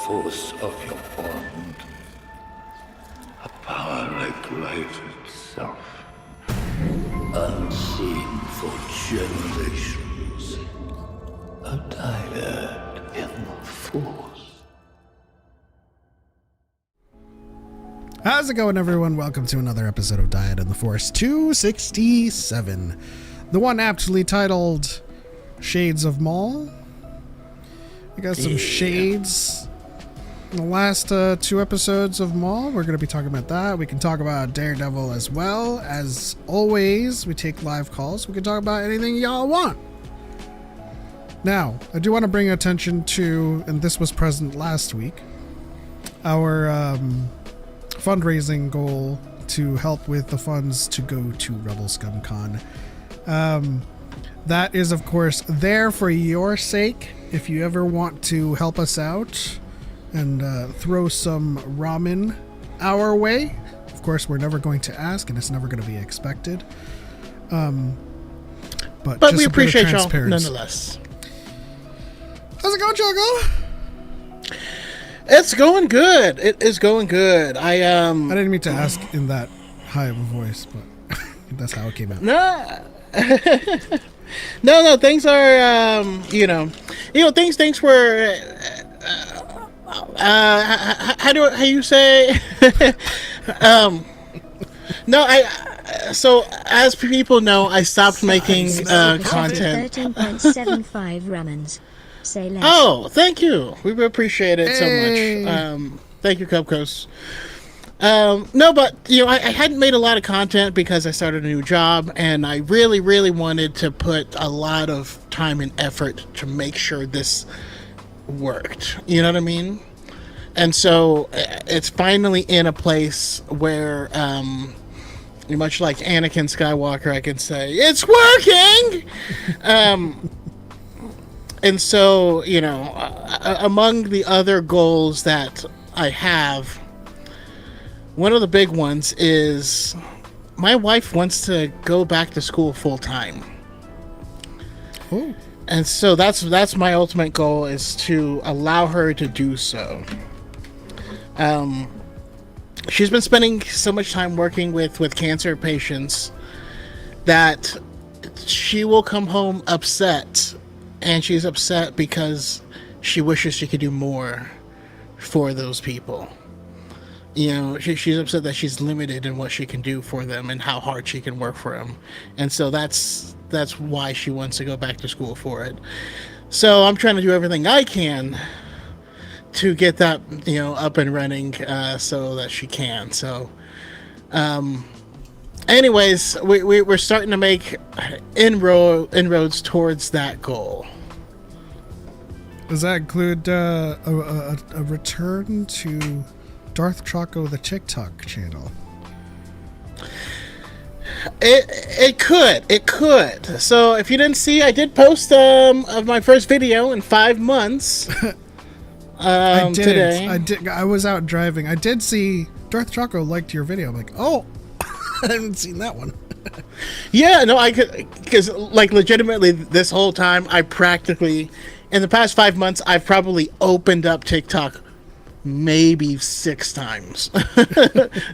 force of your bond. A power like life itself, unseen for generations. A dyad in the force. How's it going, everyone? Welcome to another episode of Dyad in the Force 267. The one aptly titled Shades of Maul. We got some shades in the last two episodes of Maul. We're going to be talking about that. We can talk about Daredevil as well. As always, we take live calls. We can talk about anything y'all want. Now, I do want to bring attention to, and this was present last week, our fundraising goal to help with the funds to go to Rebel Scum Con. That is, of course, there for your sake. If you ever want to help us out and throw some ramen our way, of course, we're never going to ask, and it's never going to be expected. But just we appreciate y'all nonetheless. How's it going, Choco? It's going good. It is going good. I didn't mean to ask in that high of a voice, but that's how it came out. No, things are, things were, how you say, so as people know, I stopped making, content. 13.75 ramens. Say less. Oh, thank you. We appreciate it so much. Thank you, Cupcos. No, but, I hadn't made a lot of content because I started a new job, and I really, really wanted to put a lot of time and effort to make sure this worked. You know what I mean? And so it's finally in a place where, much like Anakin Skywalker, I can say, it's working! And so, among the other goals that I have, one of the big ones is my wife wants to go back to school full time. Oh. And so that's my ultimate goal, is to allow her to do so. She's been spending so much time working with cancer patients that she will come home upset. And she's upset because she wishes she could do more for those people. She's upset that she's limited in what she can do for them and how hard she can work for them. And so that's why she wants to go back to school for it. So I'm trying to do everything I can to get that, up and running so that she can. So, anyways, we're starting to make inroads towards that goal. Does that include a return to Darth Choco, the TikTok channel? It could. So if you didn't see, I did post of my first video in 5 months. I did. Today. I was out driving. I did see Darth Choco liked your video. I'm like, oh, I haven't seen that one. Yeah, no, I could, because legitimately this whole time I practically, in the past 5 months, I've probably opened up TikTok maybe 6 times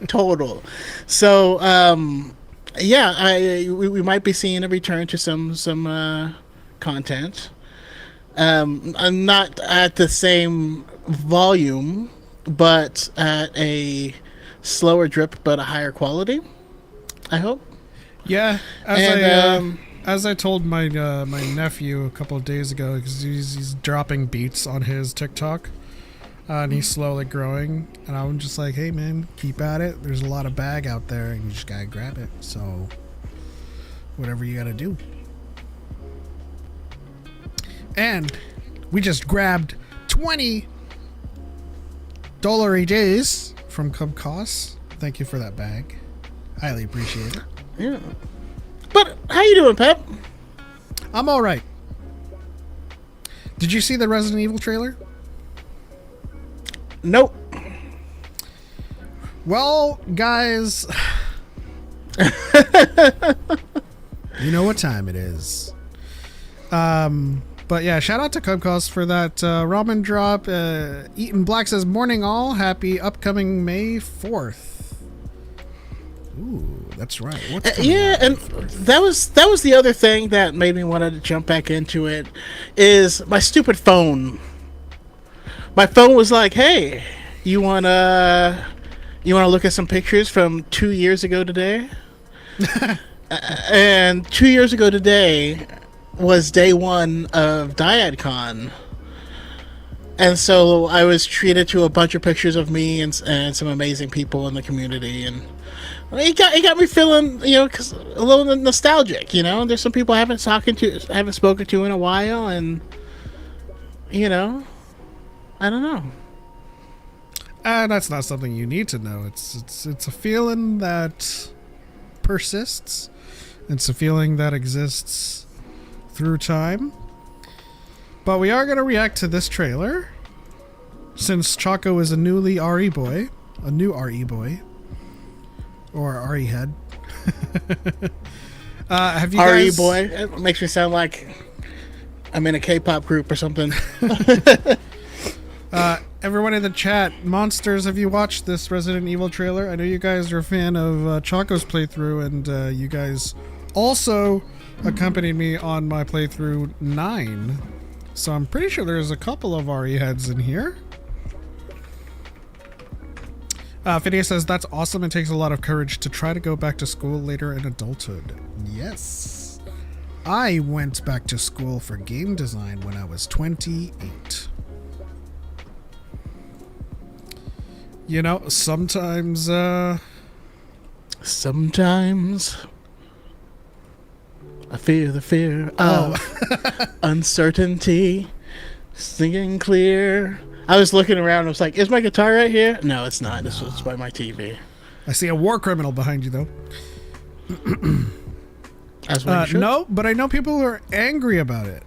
total. So we might be seeing a return to some content. I'm not at the same volume, but at a slower drip, but a higher quality, I hope. Yeah, as I told my my nephew a couple of days ago, because he's dropping beats on his TikTok, and he's slowly growing, and I'm just like, hey man, keep at it. There's a lot of bag out there, and you just gotta grab it. So whatever you gotta do. And we just grabbed $20 days from Cubcos. Thank you for that bag. Highly appreciate it. Yeah. But how you doing, Pep? I'm all right. Did you see the Resident Evil trailer? Nope. Well, guys, you know what time it is. But yeah, shout out to Cubcos for that ramen drop. Eaton Black says, morning all. Happy upcoming May 4th. Ooh, that's right. What's coming Yeah, out and May 4th? that was the other thing that made me want to jump back into it, is my stupid phone. My phone was like, "Hey, you wanna look at some pictures from 2 years ago today?" And 2 years ago today was day one of Dyad Con. And so I was treated to a bunch of pictures of me and some amazing people in the community, and it got me feeling, cause a little nostalgic. There's some people I haven't spoken to in a while, and I don't know. That's not something you need to know. It's a feeling that persists. It's a feeling that exists through time. But we are going to react to this trailer, since Choco is a newly RE boy, a new RE boy, or RE head. Have you RE guys... boy, it makes me sound like I'm in a K-pop group or something. Everyone in the chat, Monsters, have you watched this Resident Evil trailer? I know you guys are a fan of Choco's playthrough, and you guys also accompanied me on my playthrough 9. So I'm pretty sure there's a couple of RE heads in here. Phineas says, that's awesome. It takes a lot of courage to try to go back to school later in adulthood. Yes. I went back to school for game design when I was 28. Sometimes, Sometimes I fear the fear of uncertainty, singing clear. I was looking around and I was like, is my guitar right here? No, it's not. It's by my TV. I see a war criminal behind you, though. No, but I know people who are angry about it.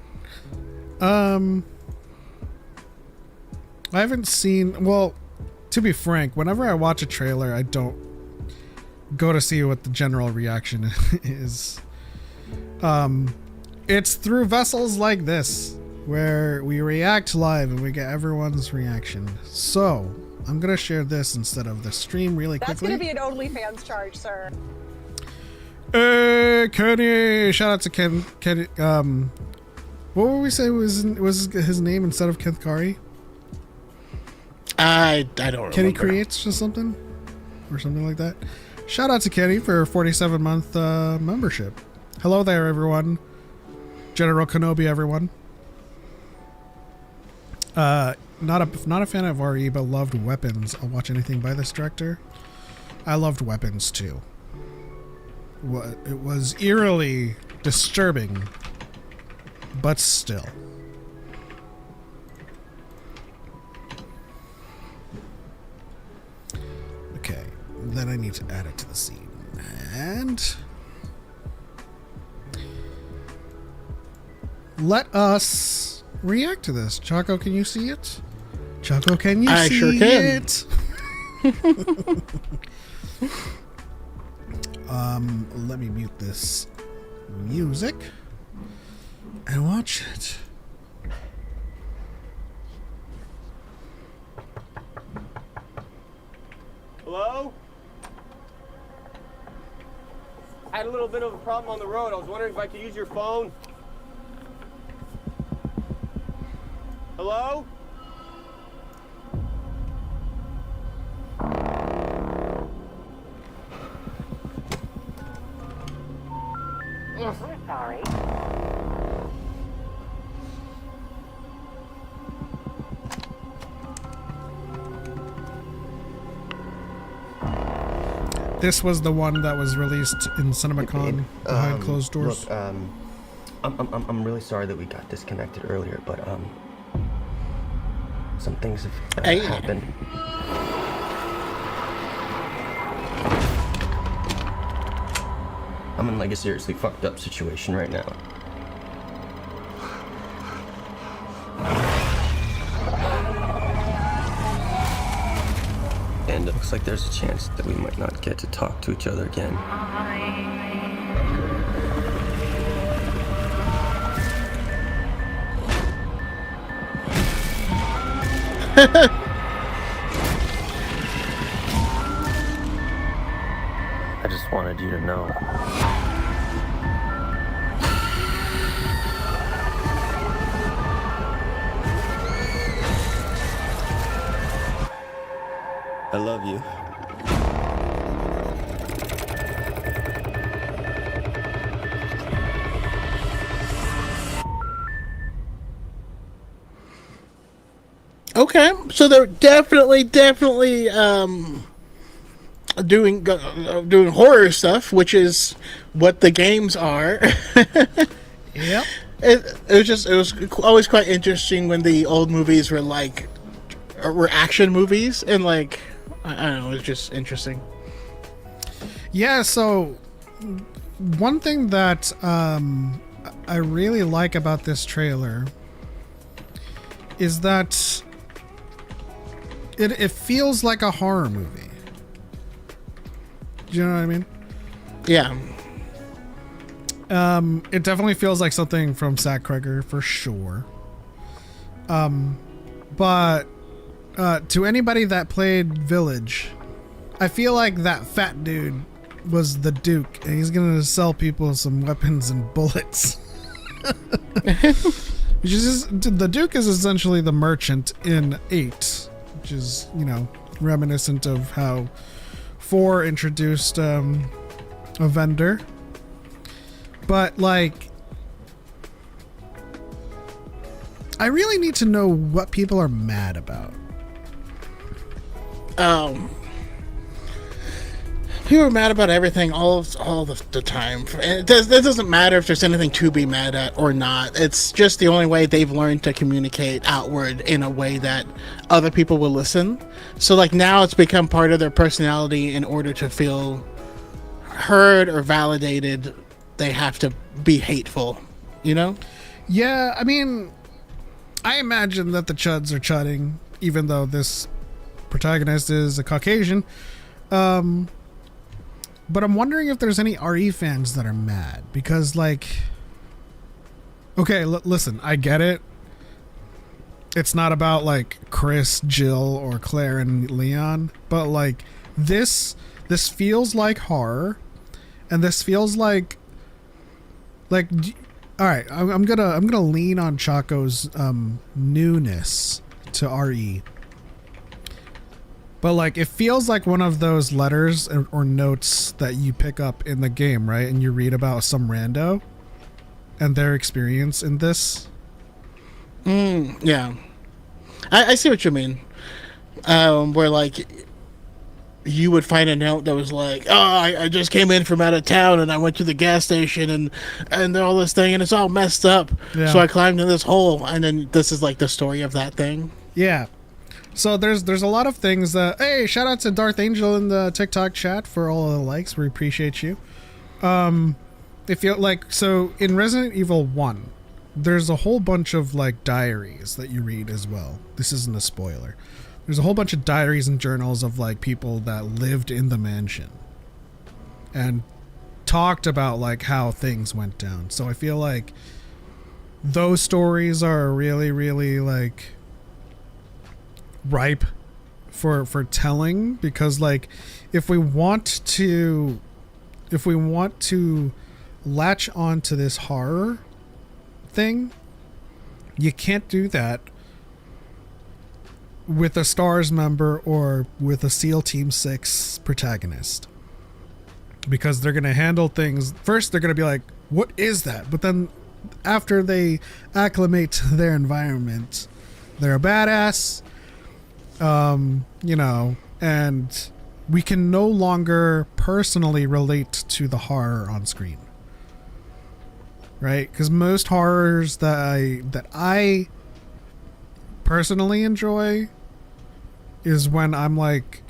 I haven't seen... Well, to be frank, whenever I watch a trailer, I don't go to see what the general reaction is. It's through vessels like this where we react live and we get everyone's reaction. So I'm gonna share this instead of the stream really quickly. That's gonna be an OnlyFans charge, sir. Hey, Kenny! Shout out to Kenny. What would we say was his name instead of Kent Kari? I don't remember. Kenny Creates or something like that. Shout out to Kenny for a 47-month membership. Hello there, everyone. General Kenobi, everyone. Not a fan of RE, but loved Weapons. I'll watch anything by this director. I loved Weapons too. It was eerily disturbing, but still. Okay, then I need to add it to the scene. And let us react to this. Choco, can you see it? Choco, can you see it? I sure can. Let me mute this music and watch it. Hello? I had a little bit of a problem on the road. I was wondering if I could use your phone. Hello? We're sorry. This was the one that was released in CinemaCon behind closed doors. Look, I'm really sorry that we got disconnected earlier, but some things have happened. I'm in like a seriously fucked up situation right now. And it looks like there's a chance that we might not get to talk to each other again. I just wanted you to know. I love you. Okay, so they're definitely doing horror stuff, which is what the games are. Yep. It was always quite interesting when the old movies were were action movies, and like I don't know, it was just interesting. Yeah, so one thing that I really like about this trailer is that it feels like a horror movie. Do you know what I mean? Yeah. It definitely feels like something from Zack Kreger for sure. But to anybody that played Village, I feel like that fat dude was the Duke, and he's gonna sell people some weapons and bullets. Which is the Duke is essentially the merchant in 8, which is, you know, reminiscent of how 4 introduced a vendor. But like, I really need to know what people are mad about. People are mad about everything all the time. And it doesn't matter if there's anything to be mad at or not. It's just the only way they've learned to communicate outward in a way that other people will listen. So like now it's become part of their personality. In order to feel heard or validated, they have to be hateful, you know? Yeah, I mean, I imagine that the chuds are chudding, even though this protagonist is a Caucasian. But I'm wondering if there's any RE fans that are mad because, like, okay, listen, I get it. It's not about like Chris, Jill, or Claire and Leon, but like this feels like horror, and this feels like all right. I'm gonna lean on Choco's newness to RE. But like, it feels like one of those letters or notes that you pick up in the game, right? And you read about some rando and their experience in this. Yeah. I see what you mean. Where like you would find a note that was like, oh, I just came in from out of town and I went to the gas station and all this thing and it's all messed up. Yeah. So I climbed in this hole, and then this is like the story of that thing. Yeah. So there's a lot of things that, hey, shout out to Darth Angel in the TikTok chat for all of the likes. We appreciate you. If you like, so in Resident Evil 1, there's a whole bunch of like diaries that you read as well. This isn't a spoiler. There's a whole bunch of diaries and journals of like people that lived in the mansion and talked about like how things went down. So I feel like those stories are really, really like ripe for telling, because like if we want to latch on to this horror thing, you can't do that with a STARS member or with a SEAL Team 6 protagonist, because they're going to handle things first. They're going to be like, what is that? But then after they acclimate to their environment, they're a badass. You know, and we can no longer personally relate to the horror on screen, right? Because most horrors that I personally enjoy is when I'm like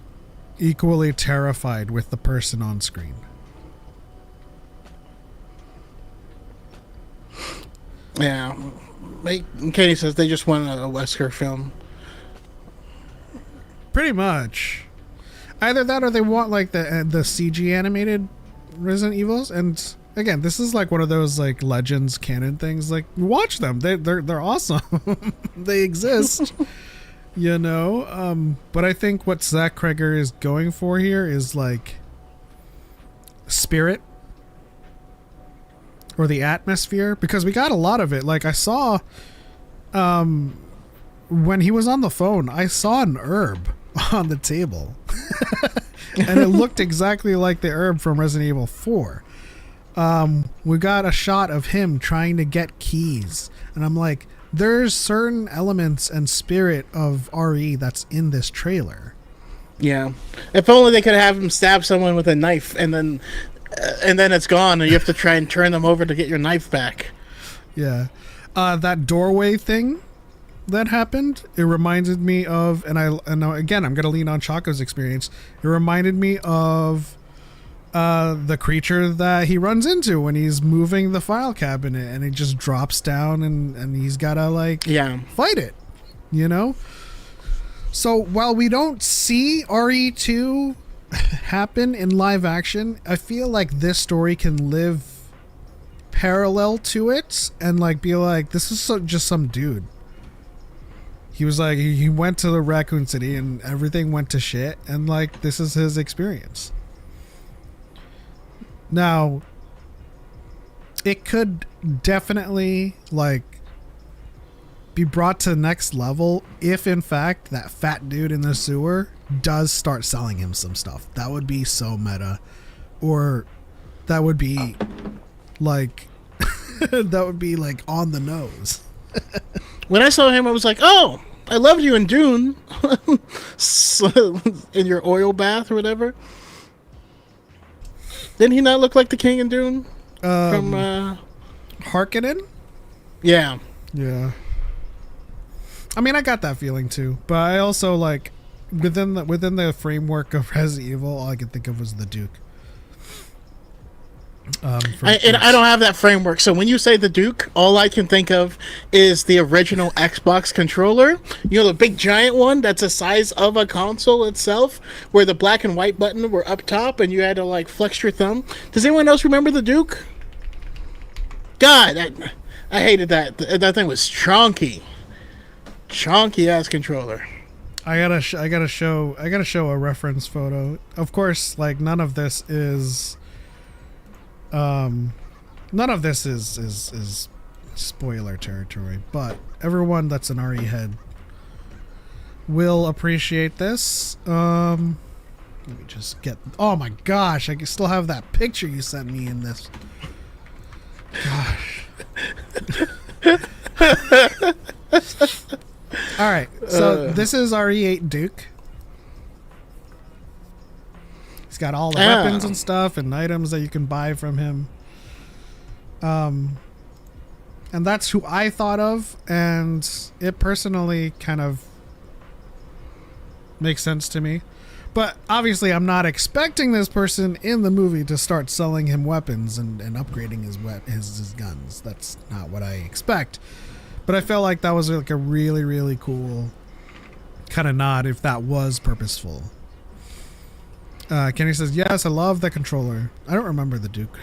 equally terrified with the person on screen. Yeah, Katie says they just won a Wesker film. Pretty much. Either that or they want like the CG animated Resident Evils. And again, this is like one of those like Legends canon things. Like, watch them. They're awesome. They exist. You know, but I think what Zach Kreger is going for here is like spirit or the atmosphere, because we got a lot of it. Like I saw, when he was on the phone, I saw an herb on the table and it looked exactly like the herb from Resident Evil 4. We got a shot of him trying to get keys, and I'm like, there's certain elements and spirit of RE that's in this trailer. Yeah. If only they could have him stab someone with a knife and then it's gone and you have to try and turn them over to get your knife back. Yeah. That doorway thing that happened, it reminded me of, and again, I'm going to lean on Choco's experience. It reminded me of the creature that he runs into when he's moving the file cabinet, and it just drops down and he's gotta fight it, you know? So while we don't see RE2 happen in live action, I feel like this story can live parallel to it and like be like, this is just some dude. He was like, he went to the Raccoon City and everything went to shit, and like this is his experience. Now, it could definitely like be brought to the next level if in fact that fat dude in the sewer does start selling him some stuff. That would be so meta. Or that would be like that would be like on the nose. When I saw him, I was like, oh, I loved you in Dune. So, in your oil bath or whatever. Didn't he not look like the king in Dune? From Harkonnen? Yeah. Yeah. I mean, I got that feeling too, but I also like within the framework of Resident Evil, all I could think of was the Duke. And I don't have that framework, so when you say the Duke, all I can think of is the original Xbox controller. You know, the big giant one that's the size of a console itself, where the black and white button were up top and you had to like flex your thumb. Does anyone else remember the Duke? God, I hated that. That thing was chonky ass controller. I gotta show a reference photo. Of course, like none of this is spoiler territory, but everyone that's an RE head will appreciate this. Let me just get, oh my gosh, I can still have that picture you sent me in this. Gosh. Alright, so this is RE8 Duke. He's got all the weapons and stuff and items that you can buy from him. And that's who I thought of, and it personally kind of makes sense to me. But obviously I'm not expecting this person in the movie to start selling him weapons and upgrading his guns. That's not what I expect. But I felt like that was like a really, really cool kind of nod if that was purposeful. Kenny says, yes, I love the controller. I don't remember the Duke.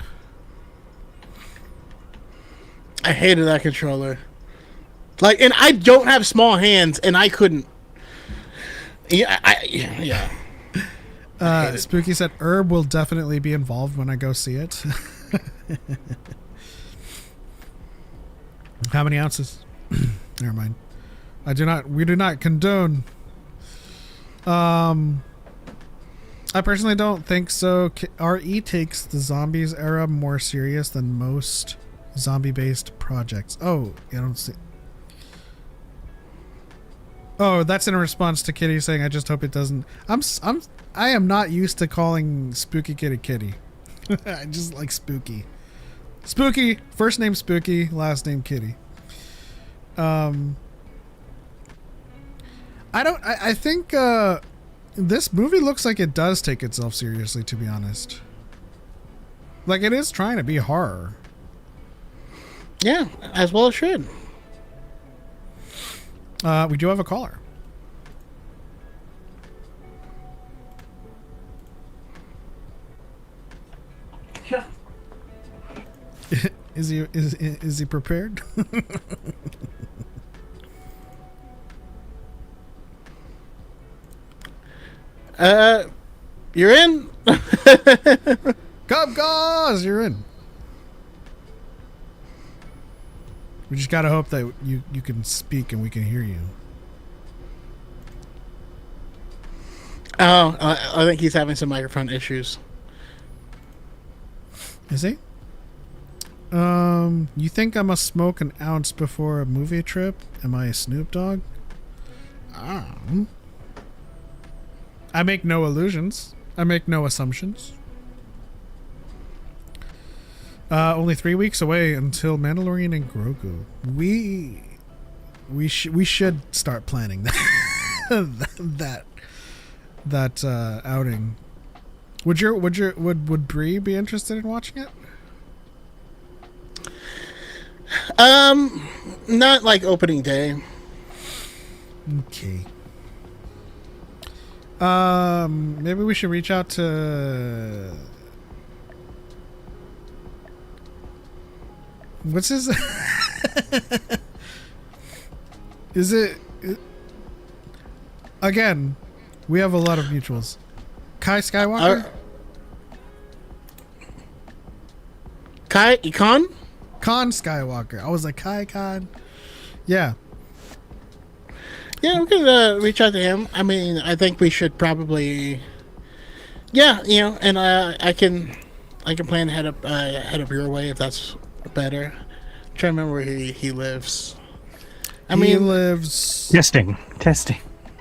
I hated that controller. Like, and I don't have small hands, and I couldn't. Yeah. Spooky said, Herb will definitely be involved when I go see it. How many ounces? Never mind. We do not condone. I personally don't think so. RE takes the zombies era more serious than most zombie-based projects. Oh, I don't see. Oh, that's in response to Kitty saying, "I just hope it doesn't." I am not used to calling Spooky Kitty. I just like Spooky. Spooky, first name Spooky, last name Kitty. I think this movie looks like it does take itself seriously, to be honest. Like, it is trying to be horror. Yeah, as well it should. We do have a caller. Is he prepared? You're in. Come, guys, you're in. We just gotta hope that you can speak and we can hear you. Oh, I think he's having some microphone issues. Is he? You think I must smoke an ounce before a movie trip? Am I a Snoop Dogg? I make no illusions. I make no assumptions. Only 3 weeks away until Mandalorian and Grogu. We should start planning that outing. Would Bree be interested in watching it? Not like opening day. Okay. Maybe we should reach out to. What's his? Is it? Again, we have a lot of mutuals. Kai Skywalker? Khan Skywalker. I was like, Kai Khan. Yeah. Yeah, we can reach out to him. I mean, I think we should probably. Yeah, and I can plan head up your way if that's better. I'm trying to remember where he lives. He lives. Testing.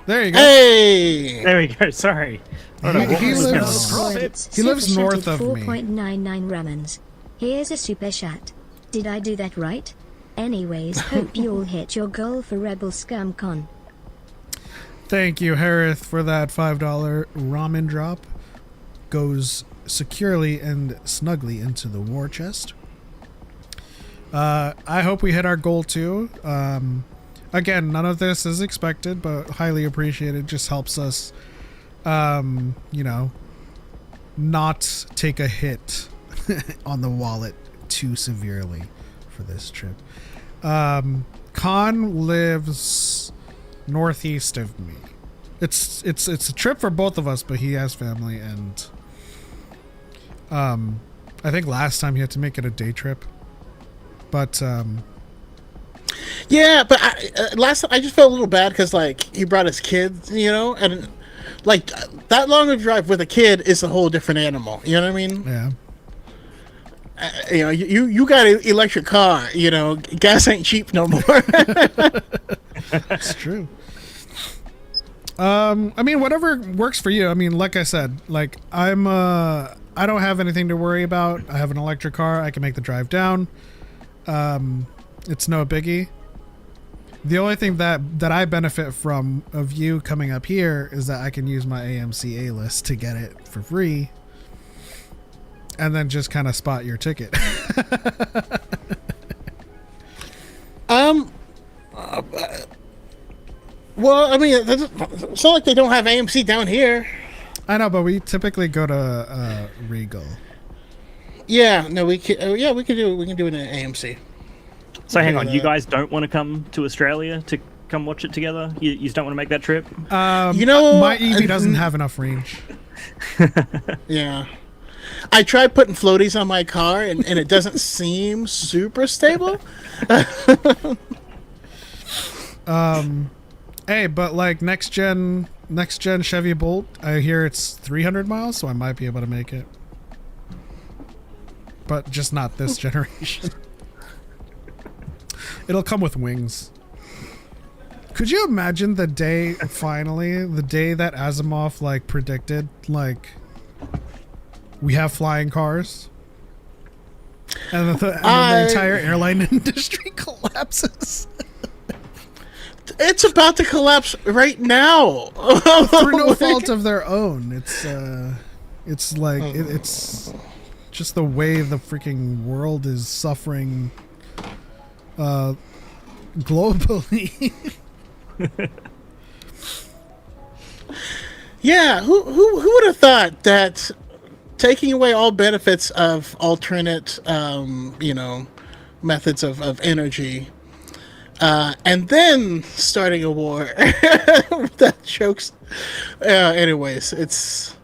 There you go. Hey, There we go. Sorry. He lives north of me. 4.99 ramens. Here's a super chat. Did I do that right? Anyways, hope you'll hit your goal for Rebel Scum Con. Thank you, Harith, for that $5 ramen drop. Goes securely and snugly into the war chest. I hope we hit our goal too. Again, none of this is expected, but highly appreciated. Just helps us, not take a hit on the wallet too severely for this trip. Khan lives northeast of me. It's a trip for both of us, but he has family, and I think last time he had to make it a day trip. But yeah, but last time I just felt a little bad because like he brought his kids, and like that long of a drive with a kid is a whole different animal. You know what I mean? Yeah. You got an electric car. Gas ain't cheap no more. It's true. I mean, whatever works for you. I mean, like I said, like I don't have anything to worry about. I have an electric car. I can make the drive down. It's no biggie. The only thing that I benefit from of you coming up here is that I can use my AMC A list to get it for free, and then just kind of spot your ticket. Well, I mean, it's not like they don't have AMC down here. I know, but we typically go to Regal. Yeah, no, we can. We can do it in AMC. So hang on, you guys don't want to come to Australia to come watch it together? You just don't want to make that trip? My EV doesn't have enough range. Yeah. I tried putting floaties on my car, and it doesn't seem super stable. Hey, but like next gen Chevy Bolt, I hear it's 300 miles, so I might be able to make it. But just not this generation. It'll come with wings. Could you imagine the day that Asimov like predicted, like we have flying cars, and then the entire airline industry collapses? It's about to collapse right now through no fault of their own. It's like it's just the way the freaking world is suffering globally. Yeah, who would have thought that taking away all benefits of alternate methods of energy and then starting a war that chokes Anyways, it's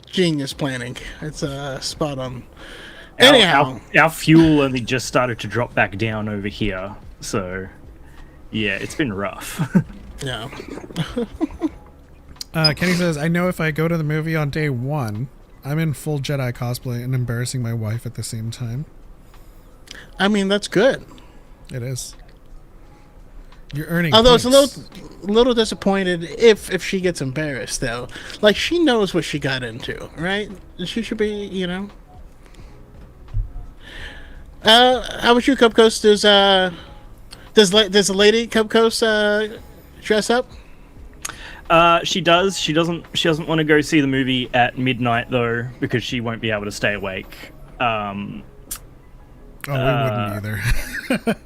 genius planning. It's spot on. Anyhow, our fuel only just started to drop back down over here, so yeah, it's been rough. yeah. Kenny says, I know if I go to the movie on day 1, I'm in full Jedi cosplay and embarrassing my wife at the same time. I mean, that's good. It is. You're earning Although points. it's a little disappointed if she gets embarrassed, though. Like, she knows what she got into, right? She should be, you know. How about you, Cupcoast? Does the lady Cupcoast dress up? She does. She doesn't want to go see the movie at midnight though, because she won't be able to stay awake. We wouldn't either.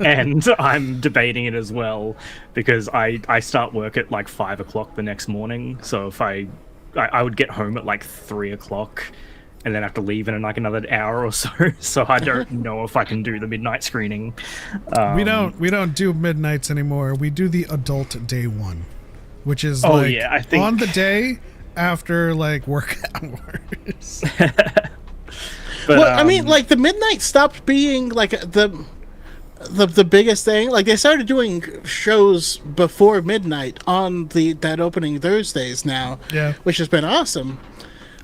And I'm debating it as well because I start work at like 5 o'clock the next morning. So if I would get home at like 3 o'clock and then have to leave in like another hour or so. So I don't know if I can do the midnight screening. We don't do midnights anymore. We do the adult day 1, which is I think on the day after like work hours. But, well, I mean, like the midnight stopped being like the biggest thing. Like they started doing shows before midnight on that opening Thursdays now, Yeah. which has been awesome.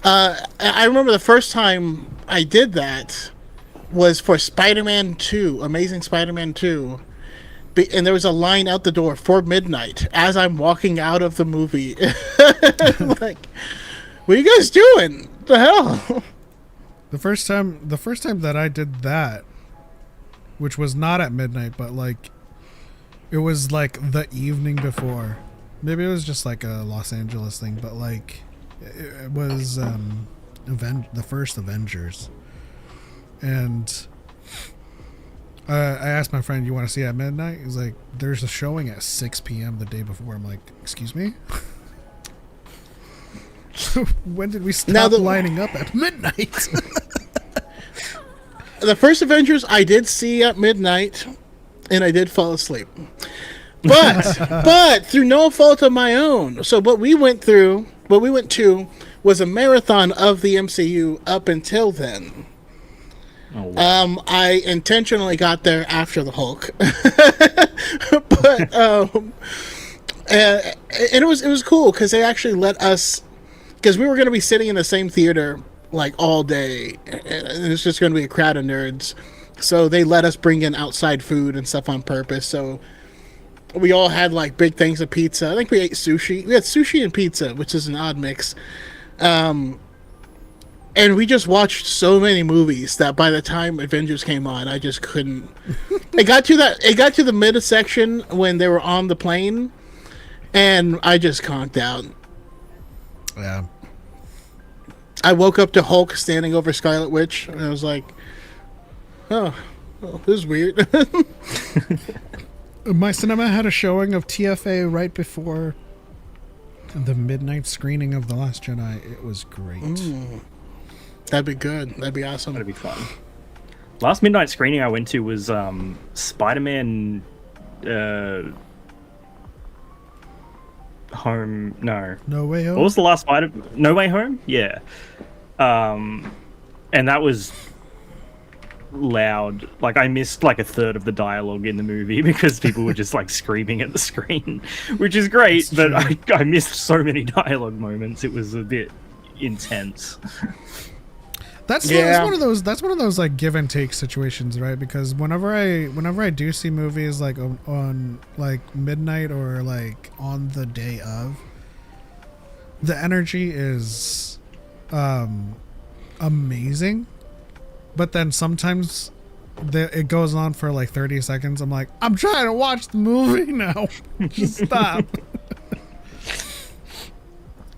I remember the first time I did that was for Spider-Man 2, Amazing Spider-Man 2. And there was a line out the door for midnight as I'm walking out of the movie. Like, what are you guys doing? What the hell? The first time that I did that, which was not at midnight, but like it was like the evening before. Maybe it was just like a Los Angeles thing, but like it was the first Avengers. And I asked my friend, "You want to see it at midnight?" He's like, "There's a showing at 6 p.m. the day before." I'm like, "Excuse me?" When did we stop lining up at midnight? The first Avengers I did see at midnight, and I did fall asleep. But through no fault of my own. So what we went to was a marathon of the MCU up until then. Oh, wow. I intentionally got there after the Hulk, but and it was cool because they actually let us, because we were going to be sitting in the same theater like all day, and it's just going to be a crowd of nerds. So they let us bring in outside food and stuff on purpose. So we all had like big things of pizza. I think we ate sushi. We had sushi and pizza, which is an odd mix. And we just watched so many movies that by the time Avengers came on, I just couldn't. It got to the mid section when they were on the plane, and I just conked out. Yeah. I woke up to Hulk standing over Scarlet Witch, and I was like, "Oh, this is weird." My cinema had a showing of TFA right before the midnight screening of The Last Jedi. It was great. That'd be good. That'd be awesome. That'd be fun. Last midnight screening I went to was Spider-Man Home. No Way Home? What was the last No Way Home? Yeah. And that was loud. Like I missed like a third of the dialogue in the movie because people were just like screaming at the screen, which is great, but I missed so many dialogue moments. It was a bit intense. That's one of those like give and take situations, right? Because whenever I do see movies like on like midnight or like on the day of, the energy is amazing, but then sometimes it goes on for like 30 seconds. I'm like, I'm trying to watch the movie now. Just stop.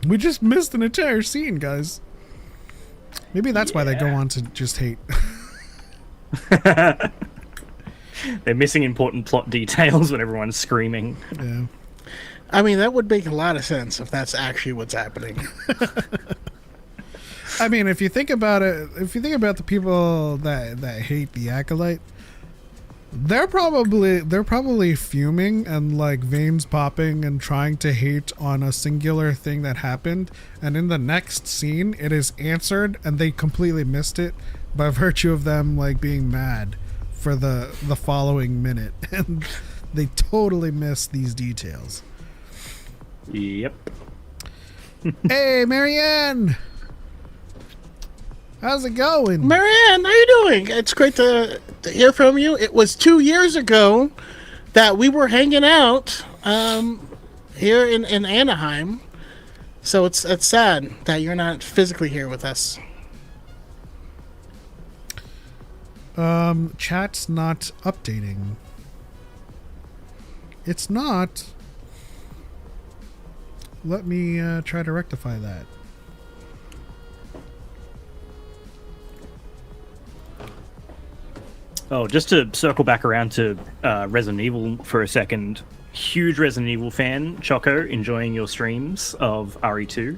We just missed an entire scene, guys. Maybe that's why they go on to just hate. They're missing important plot details when everyone's screaming. Yeah. I mean, that would make a lot of sense if that's actually what's happening. I mean, if you think about it, if you think about the people that hate the Acolyte, They're probably fuming and like veins popping and trying to hate on a singular thing that happened, and in the next scene it is answered and they completely missed it by virtue of them like being mad for the following minute, and they totally missed these details. Yep. Hey, Marianne! How's it going? Marianne, how you doing? It's great to hear from you. It was 2 years ago that we were hanging out here in Anaheim. So it's sad that you're not physically here with us. Chat's not updating. It's not. Let me try to rectify that. Oh, just to circle back around to Resident Evil for a second. Huge Resident Evil fan, Choco, enjoying your streams of RE2.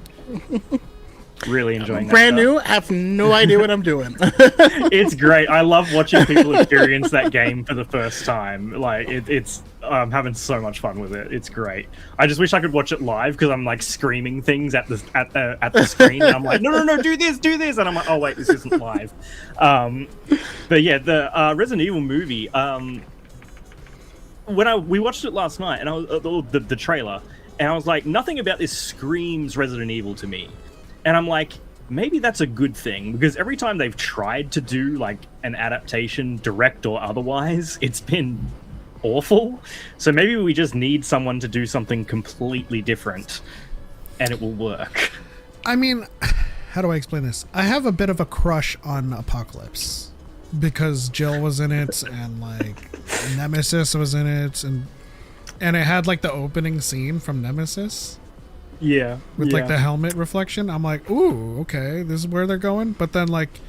Really enjoying that. Brand stuff. new, have no idea what I'm doing. It's great. I love watching people experience that game for the first time. Like it's I'm having so much fun with it. It's great. I just wish I could watch it live because I'm like screaming things at the screen. And I'm like, no, do this, and I'm like, oh wait, this isn't live. But yeah, the Resident Evil movie. We watched it last night, and I was the trailer, and I was like, nothing about this screams Resident Evil to me. And I'm like, maybe that's a good thing, because every time they've tried to do like an adaptation, direct or otherwise, it's been awful. So maybe we just need someone to do something completely different and it will work. I mean, how do I explain this? I have a bit of a crush on Apocalypse because Jill was in it and like Nemesis was in it, and it had like the opening scene from Nemesis. Yeah. With like the helmet reflection. I'm like, ooh, okay, this is where they're going. But then like,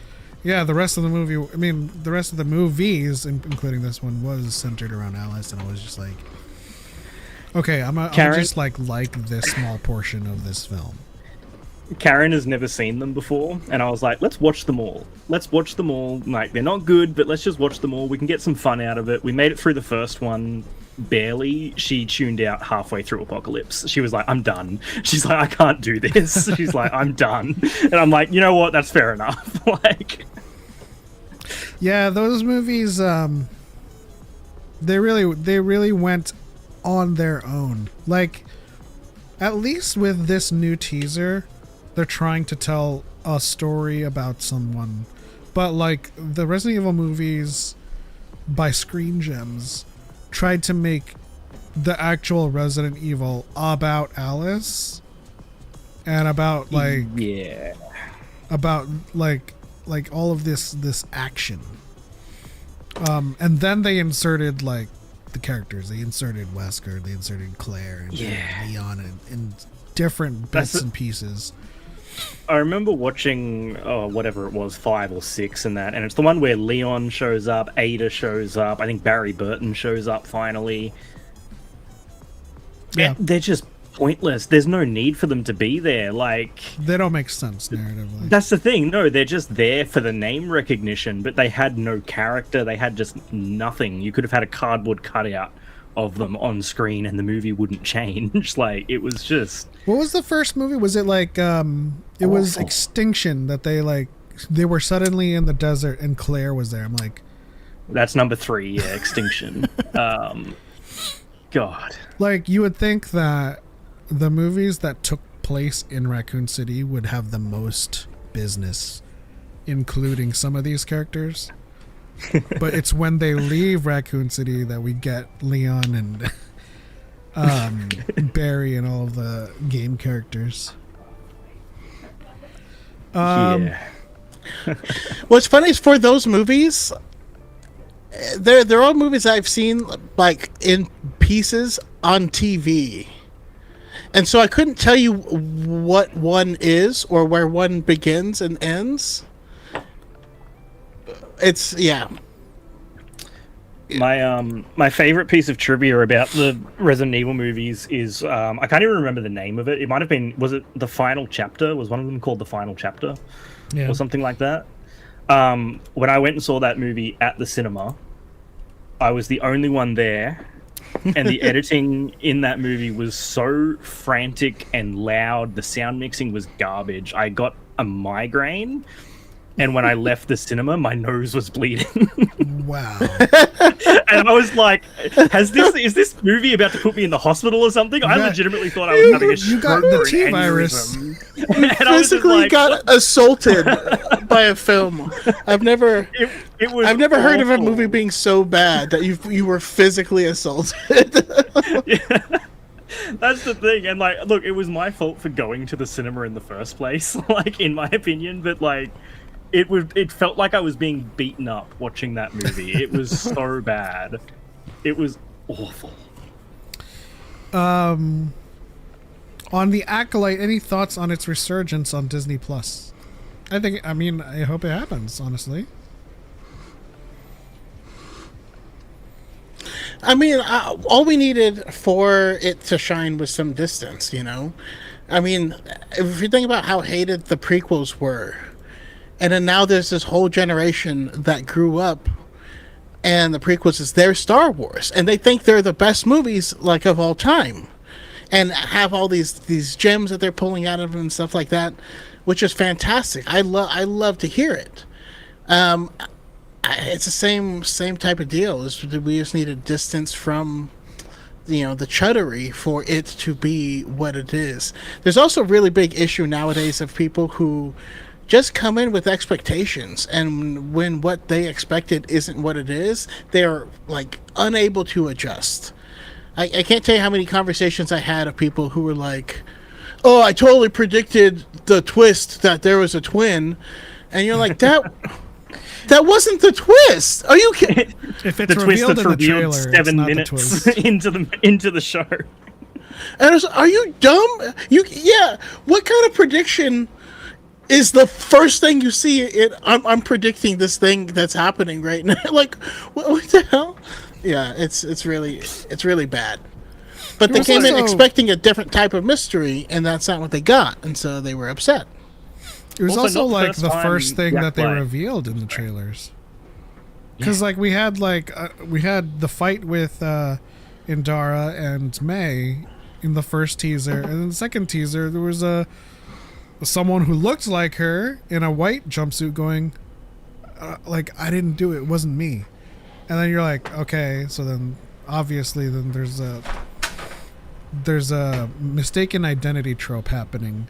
yeah, the rest of the movie, I mean, the rest of the movies, including this one, was centered around Alice, and I was just like, okay, I'm just like this small portion of this film. Karen has never seen them before, and I was like, let's watch them all. Like, they're not good, but let's just watch them all. We can get some fun out of it. We made it through the first one barely. She tuned out halfway through Apocalypse. She was like, I'm done. She's like, I can't do this. She's like, I'm done. And I'm like, you know what? That's fair enough. Like, yeah, those movies, they really went on their own. Like, at least with this new teaser, they're trying to tell a story about someone. But like the Resident Evil movies by Screen Gems tried to make the actual Resident Evil about Alice and about like about like all of this action. And then they inserted like the characters. They inserted Wesker, they inserted Claire, and Leon, and different bits and pieces. I remember watching whatever it was, 5 or 6 and that, and it's the one where Leon shows up, Ada shows up, I think Barry Burton shows up finally. Yeah, they're just pointless. There's no need for them to be there. Like, they don't make sense narratively. That's the thing. No, they're just there for the name recognition, but they had no character. They had just nothing. You could have had a cardboard cutout of them on screen and the movie wouldn't change. Like, it was just... What was the first movie? Was it like it was Extinction that they were suddenly in the desert and Claire was there? I'm like, that's number 3. Yeah, Extinction. God, like, you would think that the movies that took place in Raccoon City would have the most business including some of these characters. But it's when they leave Raccoon City that we get Leon and Barry and all of the game characters. What's funny is for those movies, they're all movies I've seen like in pieces on TV. And so I couldn't tell you what one is or where one begins and ends. It's my favorite piece of trivia about the Resident Evil movies is I can't even remember the name of it. It might have been, was it The Final Chapter? Was one of them called The Final Chapter? Yeah. Or something like that. When I went and saw that movie at the cinema, I was the only one there, and the editing in that movie was so frantic and loud. The sound mixing was garbage. I got a migraine, and when I left the cinema, my nose was bleeding. Wow. And I was like, is this movie about to put me in the hospital or something? I legitimately thought I was having a stroke. You got the or an T virus. aneurysm. And I physically got assaulted by a film. I've never heard of a movie being so bad that you were physically assaulted. Yeah. That's the thing, and like, look, it was my fault for going to the cinema in the first place, like, in my opinion, but like, it felt like I was being beaten up watching that movie. It was so bad. It was awful. On the Acolyte, any thoughts on its resurgence on Disney Plus? I hope it happens, honestly. I mean, all we needed for it to shine was some distance, you know? I mean, if you think about how hated the prequels were, and then now there's this whole generation that grew up, and the prequels is their Star Wars, and they think they're the best movies, like, of all time, and have all these gems that they're pulling out of them and stuff like that, which is fantastic. I love to hear it. It's the same type of deal. We just need a distance from, the chuddery for it to be what it is. There's also a really big issue nowadays of people who just come in with expectations, and when what they expected isn't what it is, they're like unable to adjust. I can't tell you how many conversations I had of people who were like, "Oh, I totally predicted the twist that there was a twin," and you're like, "That wasn't the twist. Are you kidding?" If it's revealed in the trailer, 7 minutes into the show. And are you dumb? What kind of prediction is the first thing you see? I'm predicting this thing that's happening right now. Like, what the hell? Yeah, it's really bad. But they came in expecting a different type of mystery, and that's not what they got, and so they were upset. It was also like the first thing that they revealed in the trailers. Because like we had the fight with Indara and May in the first teaser, and in the second teaser there was someone who looked like her in a white jumpsuit going, like, "I didn't do it. It wasn't me." And then you're like, okay, so then obviously then there's a mistaken identity trope happening.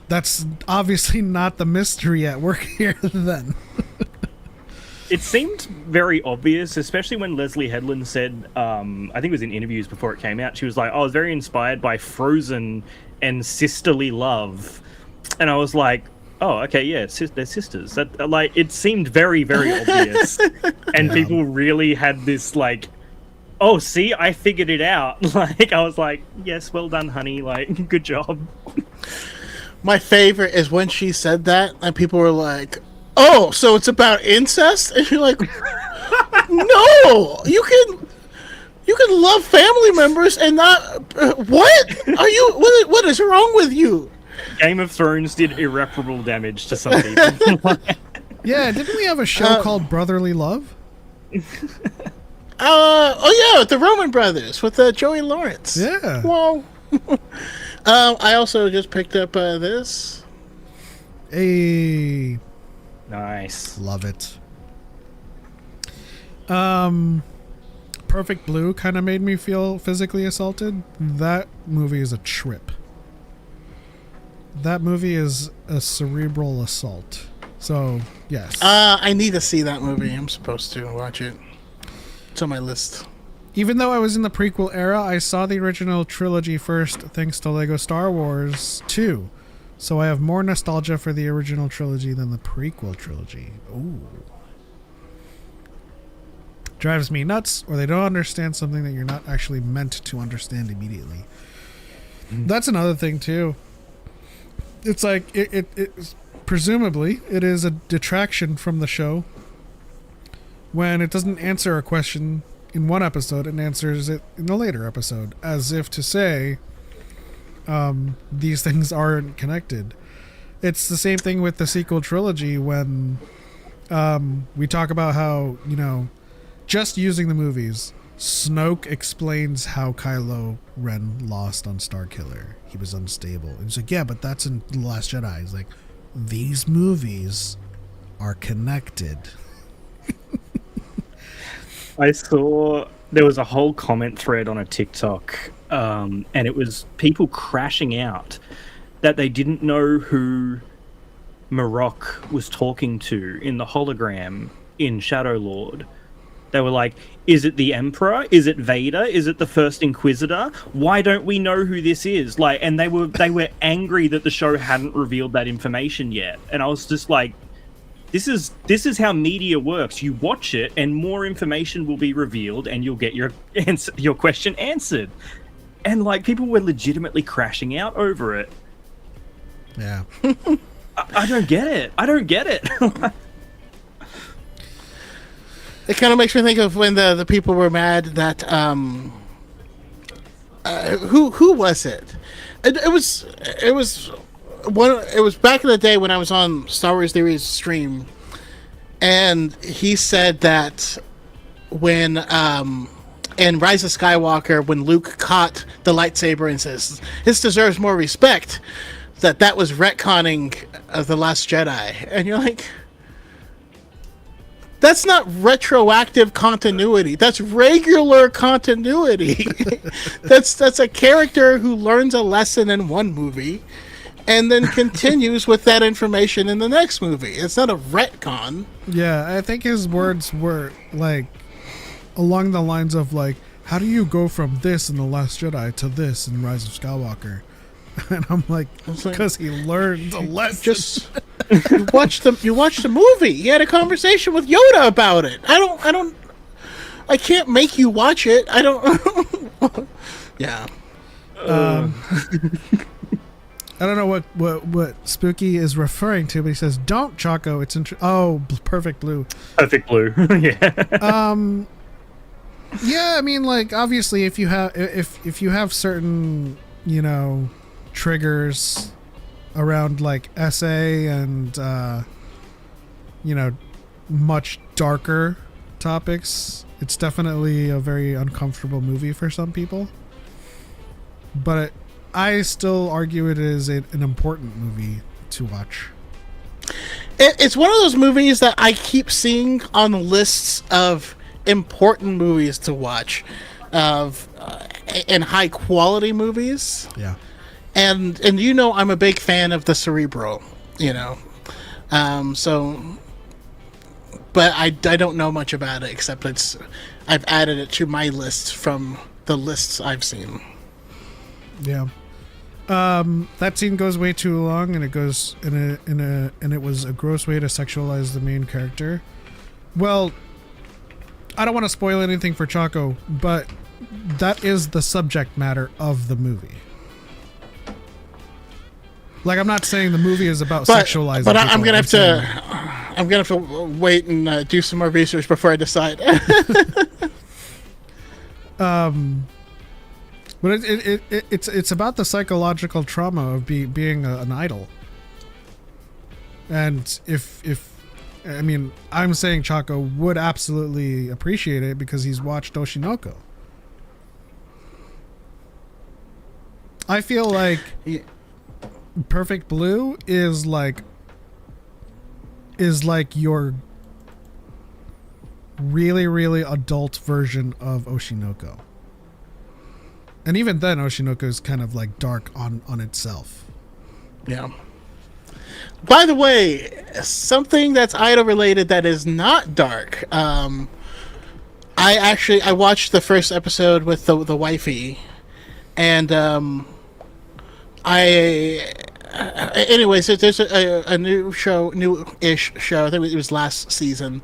That's obviously not the mystery at work here then. It seemed very obvious, especially when Leslie Headland said, I think it was in interviews before it came out, she was like, I was very inspired by Frozen and sisterly love. And I was like, oh, okay, yeah, they're sisters. That, like, it seemed very, very obvious. And people really had this, like, oh, see, I figured it out. Like, I was like, yes, well done, honey. Like, good job. My favorite is when she said that, and people were like, oh, so it's about incest? And you're like, no, you can love family members and not, what? What is wrong with you? Game of Thrones did irreparable damage to some people. Yeah, didn't we have a show called Brotherly Love? Oh yeah, the Roman Brothers with Joey Lawrence. Yeah. Whoa. I also just picked up this. Hey. Nice. Love it. Perfect Blue kind of made me feel physically assaulted. That movie is a trip. That movie is a cerebral assault. So, yes. I need to see that movie. I'm supposed to watch it. It's on my list. Even though I was in the prequel era, I saw the original trilogy first thanks to Lego Star Wars 2. So I have more nostalgia for the original trilogy than the prequel trilogy. Ooh. Drives me nuts, or they don't understand something that you're not actually meant to understand immediately. That's another thing, too. It's like, it presumably, it is a detraction from the show when it doesn't answer a question in one episode and answers it in a later episode, as if to say, these things aren't connected. It's the same thing with the sequel trilogy when we talk about how, just using the movies, Snoke explains how Kylo Ren lost on Starkiller. He was unstable. And he's like, yeah, but that's in The Last Jedi. He's like, these movies are connected. I saw there was a whole comment thread on a TikTok, and it was people crashing out that they didn't know who Marok was talking to in the hologram in Shadow Lord. They were like, is it the Emperor? Is it Vader? Is it the First Inquisitor? Why don't we know who this is? Like, and they were angry that the show hadn't revealed that information yet. And I was just like, this is how media works. You watch it, and more information will be revealed, and you'll get your question answered. And like, people were legitimately crashing out over it. Yeah. I don't get it. I don't get it. It kind of makes me think of when the people were mad that who was it? It was back in the day when I was on Star Wars Theory's stream, and he said that when in Rise of Skywalker, when Luke caught the lightsaber and says this deserves more respect, that was retconning of The Last Jedi, and you're like, that's not retroactive continuity. That's regular continuity. That's a character who learns a lesson in one movie and then continues with that information in the next movie. It's not a retcon. Yeah, I think his words were like along the lines of like, how do you go from this in The Last Jedi to this in Rise of Skywalker? And I'm like, because he learned a lesson. Just you watch the movie. You had a conversation with Yoda about it. I can't make you watch it. I don't. Yeah. I don't know what Spooky is referring to, but he says, "Don't, Choco. It's Perfect Blue." Perfect Blue. Yeah. Yeah, I mean, like, obviously, if you have certain, triggers around like SA and much darker topics, it's definitely a very uncomfortable movie for some people. But I still argue it is an important movie to watch. It's one of those movies that I keep seeing on lists of important movies to watch, and high quality movies. Yeah. And I'm a big fan of the Cerebro, so, but I don't know much about it except I've added it to my list from the lists I've seen. Yeah. That scene goes way too long, and it goes and it was a gross way to sexualize the main character. Well, I don't want to spoil anything for Choco, but that is the subject matter of the movie. Like, I'm not saying the movie is about sexualizing. But I'm gonna have to wait and do some more research before I decide. But it's about the psychological trauma of being an idol. And I'm saying Choco would absolutely appreciate it because he's watched Oshinoko. I feel like Perfect Blue is like your really, really adult version of Oshinoko. And even then, Oshinoko is kind of like dark on itself. Yeah. By the way, something that's idol related that is not dark. I watched the first episode with the wifey, and anyways, there's a new-ish show. I think it was last season.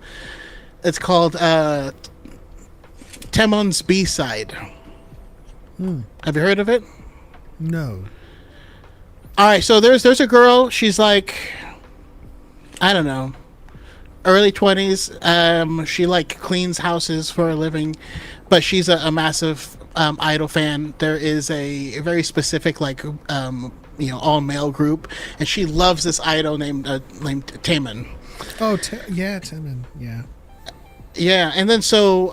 It's called Temon's B-Side. Have you heard of it? No. All right, so there's a girl. She's like, I don't know, early 20s. She like cleans houses for a living, but she's a massive idol fan. There is a very specific all male group, and she loves this idol named Taman. Oh, Taman, yeah. Yeah, and then so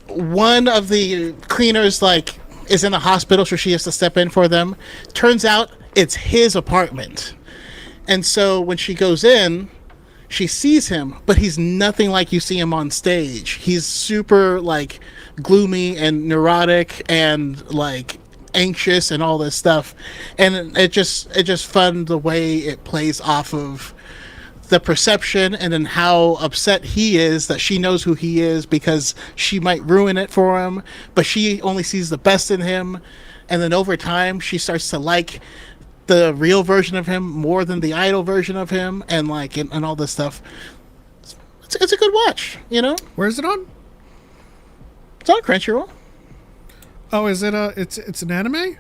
one of the cleaners like is in the hospital, so she has to step in for them. Turns out it's his apartment, and so when she goes in, she sees him, but he's nothing like you see him on stage. He's super like gloomy and neurotic and like anxious and all this stuff, and it just fun the way it plays off of the perception and then how upset he is that she knows who he is because she might ruin it for him, but she only sees the best in him. And then over time she starts to like the real version of him more than the idol version of him, and like and all this stuff. It's a good watch, you know. Where's it on? It's on Crunchyroll. Oh, is it it's an anime?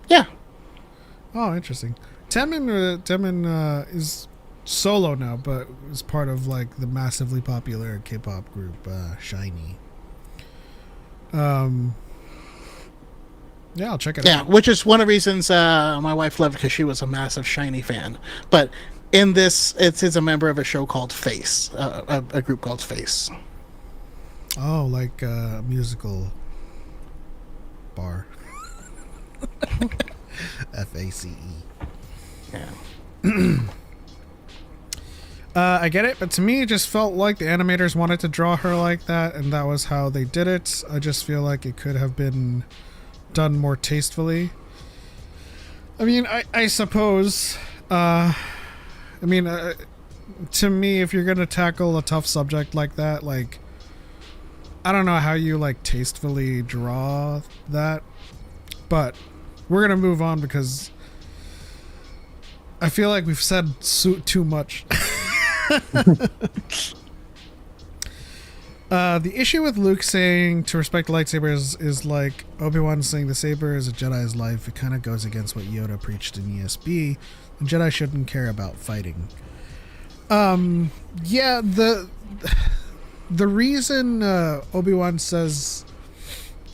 Yeah. Oh, interesting. Tenmin is solo now, but is part of like the massively popular K-pop group SHINee. Yeah, I'll check it out. Yeah, which is one of the reasons my wife loved it, because she was a massive SHINee fan. But in this, it's a member of a show called Face, a group called Face. Oh, like a musical bar. FACE. Yeah. I get it, but to me, it just felt like the animators wanted to draw her like that, and that was how they did it. I just feel like it could have been done more tastefully. I mean, I suppose. To me, if you're gonna tackle a tough subject like that, like, I don't know how you like tastefully draw that, but we're gonna move on because I feel like we've said too much. The issue with Luke saying to respect lightsabers is like Obi-Wan saying the saber is a Jedi's life. It kind of goes against what Yoda preached in ESB. The Jedi shouldn't care about fighting. Yeah, the reason Obi-Wan says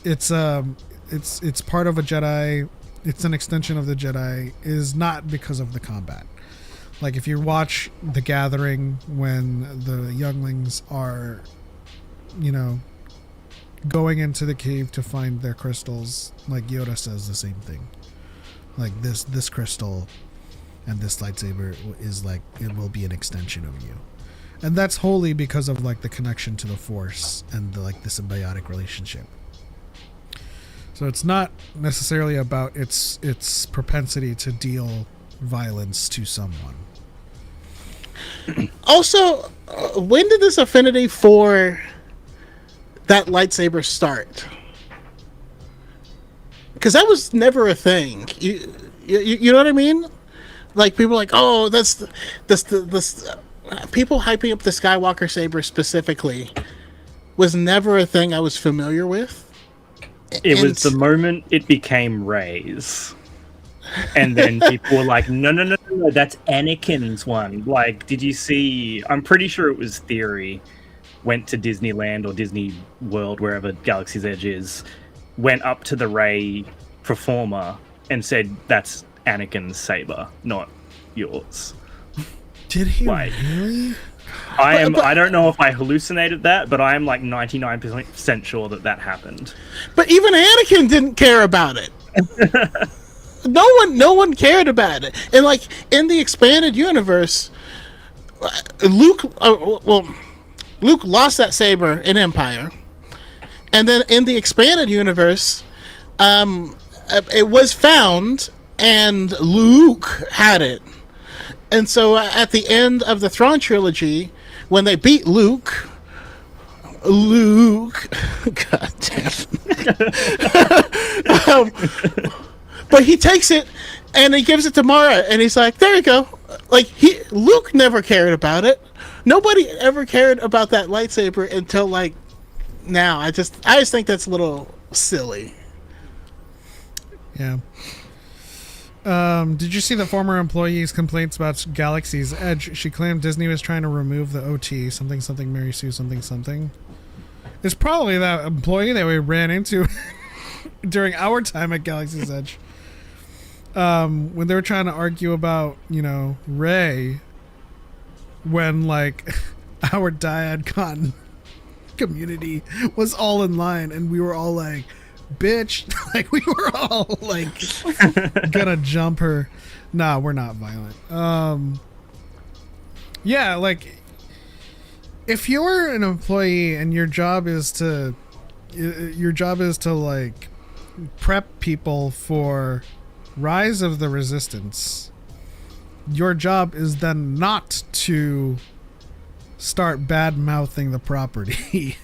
it's part of a Jedi, it's an extension of the Jedi, is not because of the combat. Like, if you watch The Gathering, when the younglings are, you know, going into the cave to find their crystals, like, Yoda says the same thing. Like, this crystal and this lightsaber is like, it will be an extension of you. And that's wholly because of, like, the connection to the Force and, the symbiotic relationship. So it's not necessarily about its propensity to deal violence to someone. Also, when did this affinity for that lightsaber start? Because that was never a thing. You know what I mean? Like, people are like, oh, that's this people hyping up the Skywalker saber specifically was never a thing I was familiar with. It was the moment it became Rey's. And then people were like, no, that's Anakin's one. Like, did you see... I'm pretty sure it was Theory went to Disneyland or Disney World, wherever Galaxy's Edge is, went up to the Rey performer and said, that's Anakin's saber, not yours. Did he really? I don't know if I hallucinated that, but I am like 99% sure that happened. But even Anakin didn't care about it. No one cared about it. And like in the expanded universe, Luke lost that saber in Empire, and then in the expanded universe, it was found, and Luke had it. And so at the end of the Thrawn trilogy, when they beat Luke, God damn. But he takes it and he gives it to Mara, and he's like, there you go. Like, Luke never cared about it. Nobody ever cared about that lightsaber until like now. I just think that's a little silly. Yeah. Did you see the former employee's complaints about Galaxy's Edge? She claimed Disney was trying to remove the OT, something Mary Sue, something. It's probably that employee that we ran into during our time at Galaxy's Edge. When they were trying to argue about, Rey, when, like, our Dyad community was all in line, and we were all like, bitch. Like, we were all like, gonna jump her. Nah, we're not violent. Yeah, like, if you're an employee and your job is to like prep people for Rise of the Resistance, your job is then not to start bad mouthing the property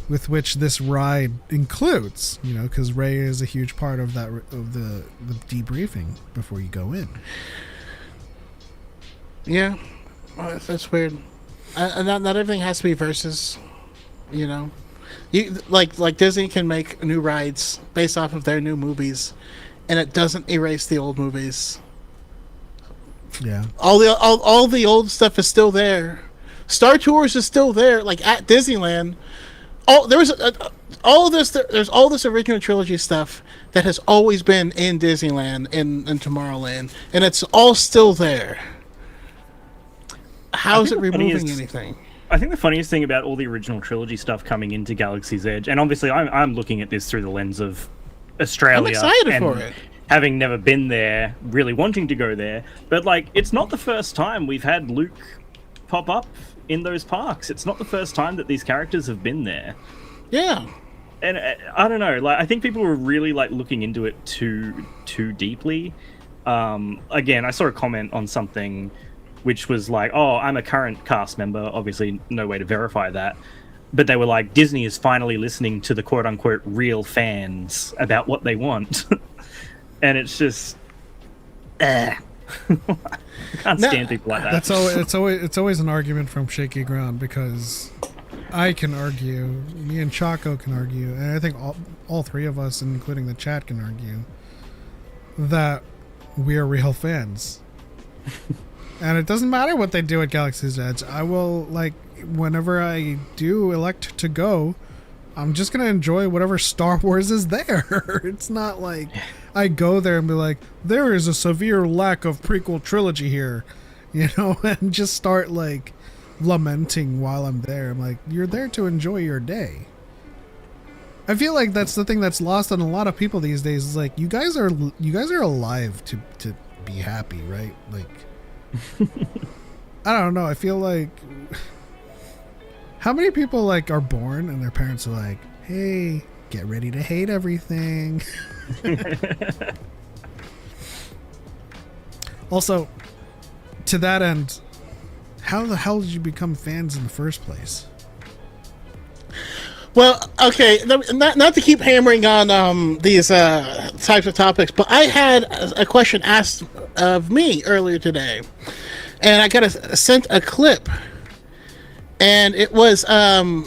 with which this ride includes, you know, because Ray is a huge part of that, of the debriefing before you go in. Yeah, that's weird. And not everything has to be versus, you know. You like Disney can make new rides based off of their new movies, and it doesn't erase the old movies. Yeah, all the old stuff is still there. Star Tours is still there. Like at Disneyland, there's all this original trilogy stuff that has always been in Disneyland in Tomorrowland, and it's all still there. How is it removing anything? I think the funniest thing about all the original trilogy stuff coming into Galaxy's Edge, and obviously I'm looking at this through the lens of Australia. I'm excited and for it. Having never been there, really wanting to go there. But, like, it's not the first time we've had Luke pop up in those parks. It's not the first time that these characters have been there. Yeah. And I don't know, like, I think people were really, like, looking into it too deeply. Again, I saw a comment on something which was like, oh, I'm a current cast member. Obviously, no way to verify that. But they were like, Disney is finally listening to the quote-unquote real fans about what they want. And it's just... I can't stand people like that. It's always an argument from shaky ground, because I can argue, me and Choco can argue, and I think all three of us, including the chat, can argue that we are real fans. And it doesn't matter what they do at Galaxy's Edge. I will, like, whenever I do elect to go, I'm just going to enjoy whatever Star Wars is there. It's not like I go there and be like, there is a severe lack of prequel trilogy here, you know, and just start, like, lamenting while I'm there. I'm like, you're there to enjoy your day. I feel like that's the thing that's lost on a lot of people these days, is like, you guys are alive to be happy, right? Like, I don't know. I feel like, how many people, like, are born and their parents are like, hey, get ready to hate everything. Also, to that end, how the hell did you become fans in the first place? Well, okay, not to keep hammering on these types of topics, but I had a question asked of me earlier today, and I got sent a clip, and it was Gina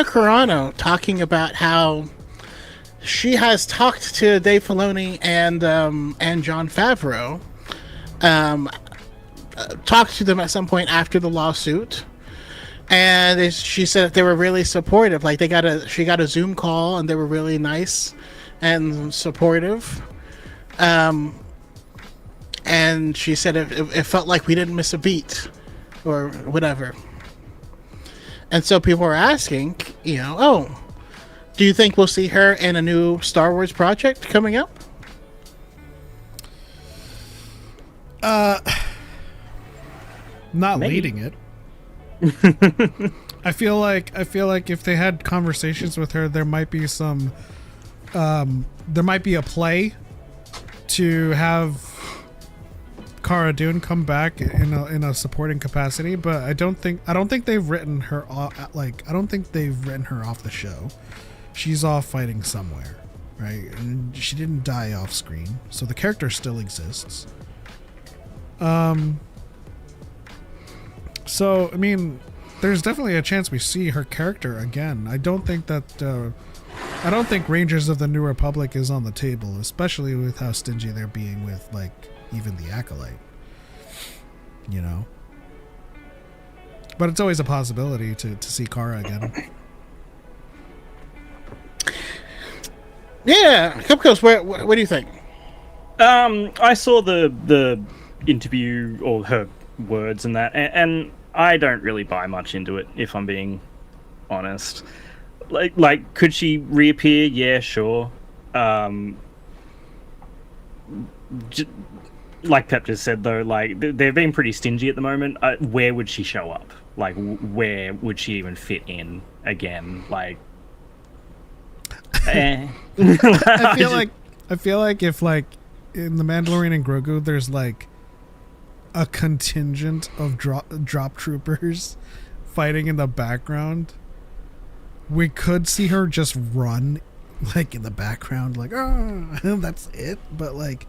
Carano talking about how she has talked to Dave Filoni and Jon Favreau, talked to them at some point after the lawsuit. And she said that they were really supportive. Like, she got a Zoom call, and they were really nice and supportive. And she said it felt like we didn't miss a beat, or whatever. And so people were asking, you know, oh, do you think we'll see her in a new Star Wars project coming up? Not Maybe. Leading it. I feel like if they had conversations with her, there might be some there might be a play to have Cara Dune come back in a supporting capacity, but I don't think they've written her off, like, I don't think they've written her off the show. She's off fighting somewhere, right? And she didn't die off screen, so the character still exists. So, I mean, there's definitely a chance we see her character again. I don't think Rangers of the New Republic is on the table, especially with how stingy they're being with, like, even the Acolyte. You know? But it's always a possibility to see Cara again. Yeah, Cupcos, what do you think? I saw the interview, or her words and that, and I don't really buy much into it, if I'm being honest. Like, could she reappear? Yeah, sure. Like Pep just said, though, like they're being pretty stingy at the moment. Where would she show up? Like, where would she even fit in again? Like, I feel like if like in the Mandalorian and Grogu, there's like a contingent of drop troopers fighting in the background, we could see her just run like in the background, like, oh, that's it. But like,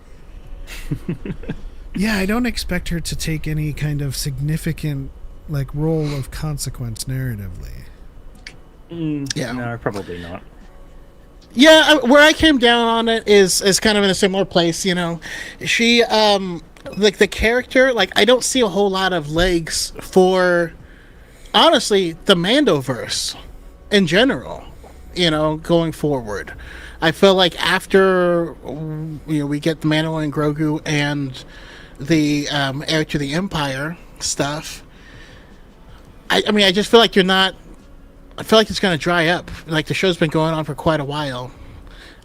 yeah, I don't expect her to take any kind of significant like role of consequence narratively. Yeah, no, probably not. Yeah, where I came down on it is kind of in a similar place. You know, she like the character, like I don't see a whole lot of legs for, honestly, the Mandoverse in general. You know, going forward, I feel like after we get the Mandalorian, Grogu, and the heir to the Empire stuff. I mean, I just feel like I feel like it's going to dry up. Like the show's been going on for quite a while.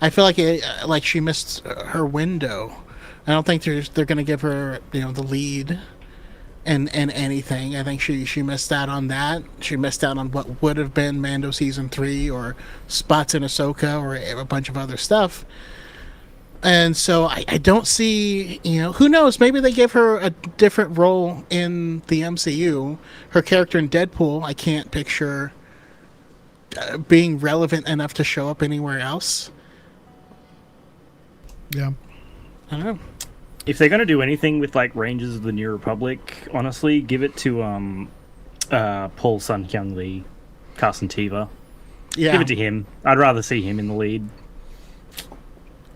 I feel like she missed her window. I don't think they're going to give her the lead in anything. I think she missed out on that. She missed out on what would have been Mando season 3 or spots in Ahsoka or a bunch of other stuff. And so I don't see, who knows? Maybe they give her a different role in the MCU. Her character in Deadpool, I can't picture being relevant enough to show up anywhere else. Yeah. I don't know. If they're going to do anything with like Rangers of the New Republic, honestly, give it to Paul Sun Kyung Lee, Carson Teva. Yeah. Give it to him. I'd rather see him in the lead.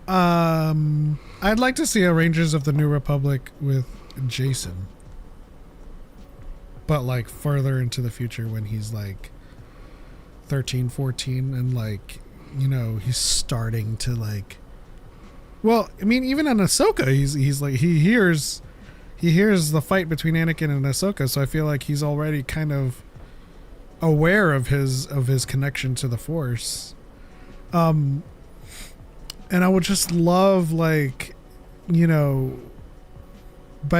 I'd like to see a Rangers of the New Republic with Jason, but like further into the future when he's like 13, 14, and like he's starting to like. Well, I mean, even in Ahsoka, he's like he hears the fight between Anakin and Ahsoka, so I feel like he's already kind of aware of his connection to the Force. And I would just love, like, by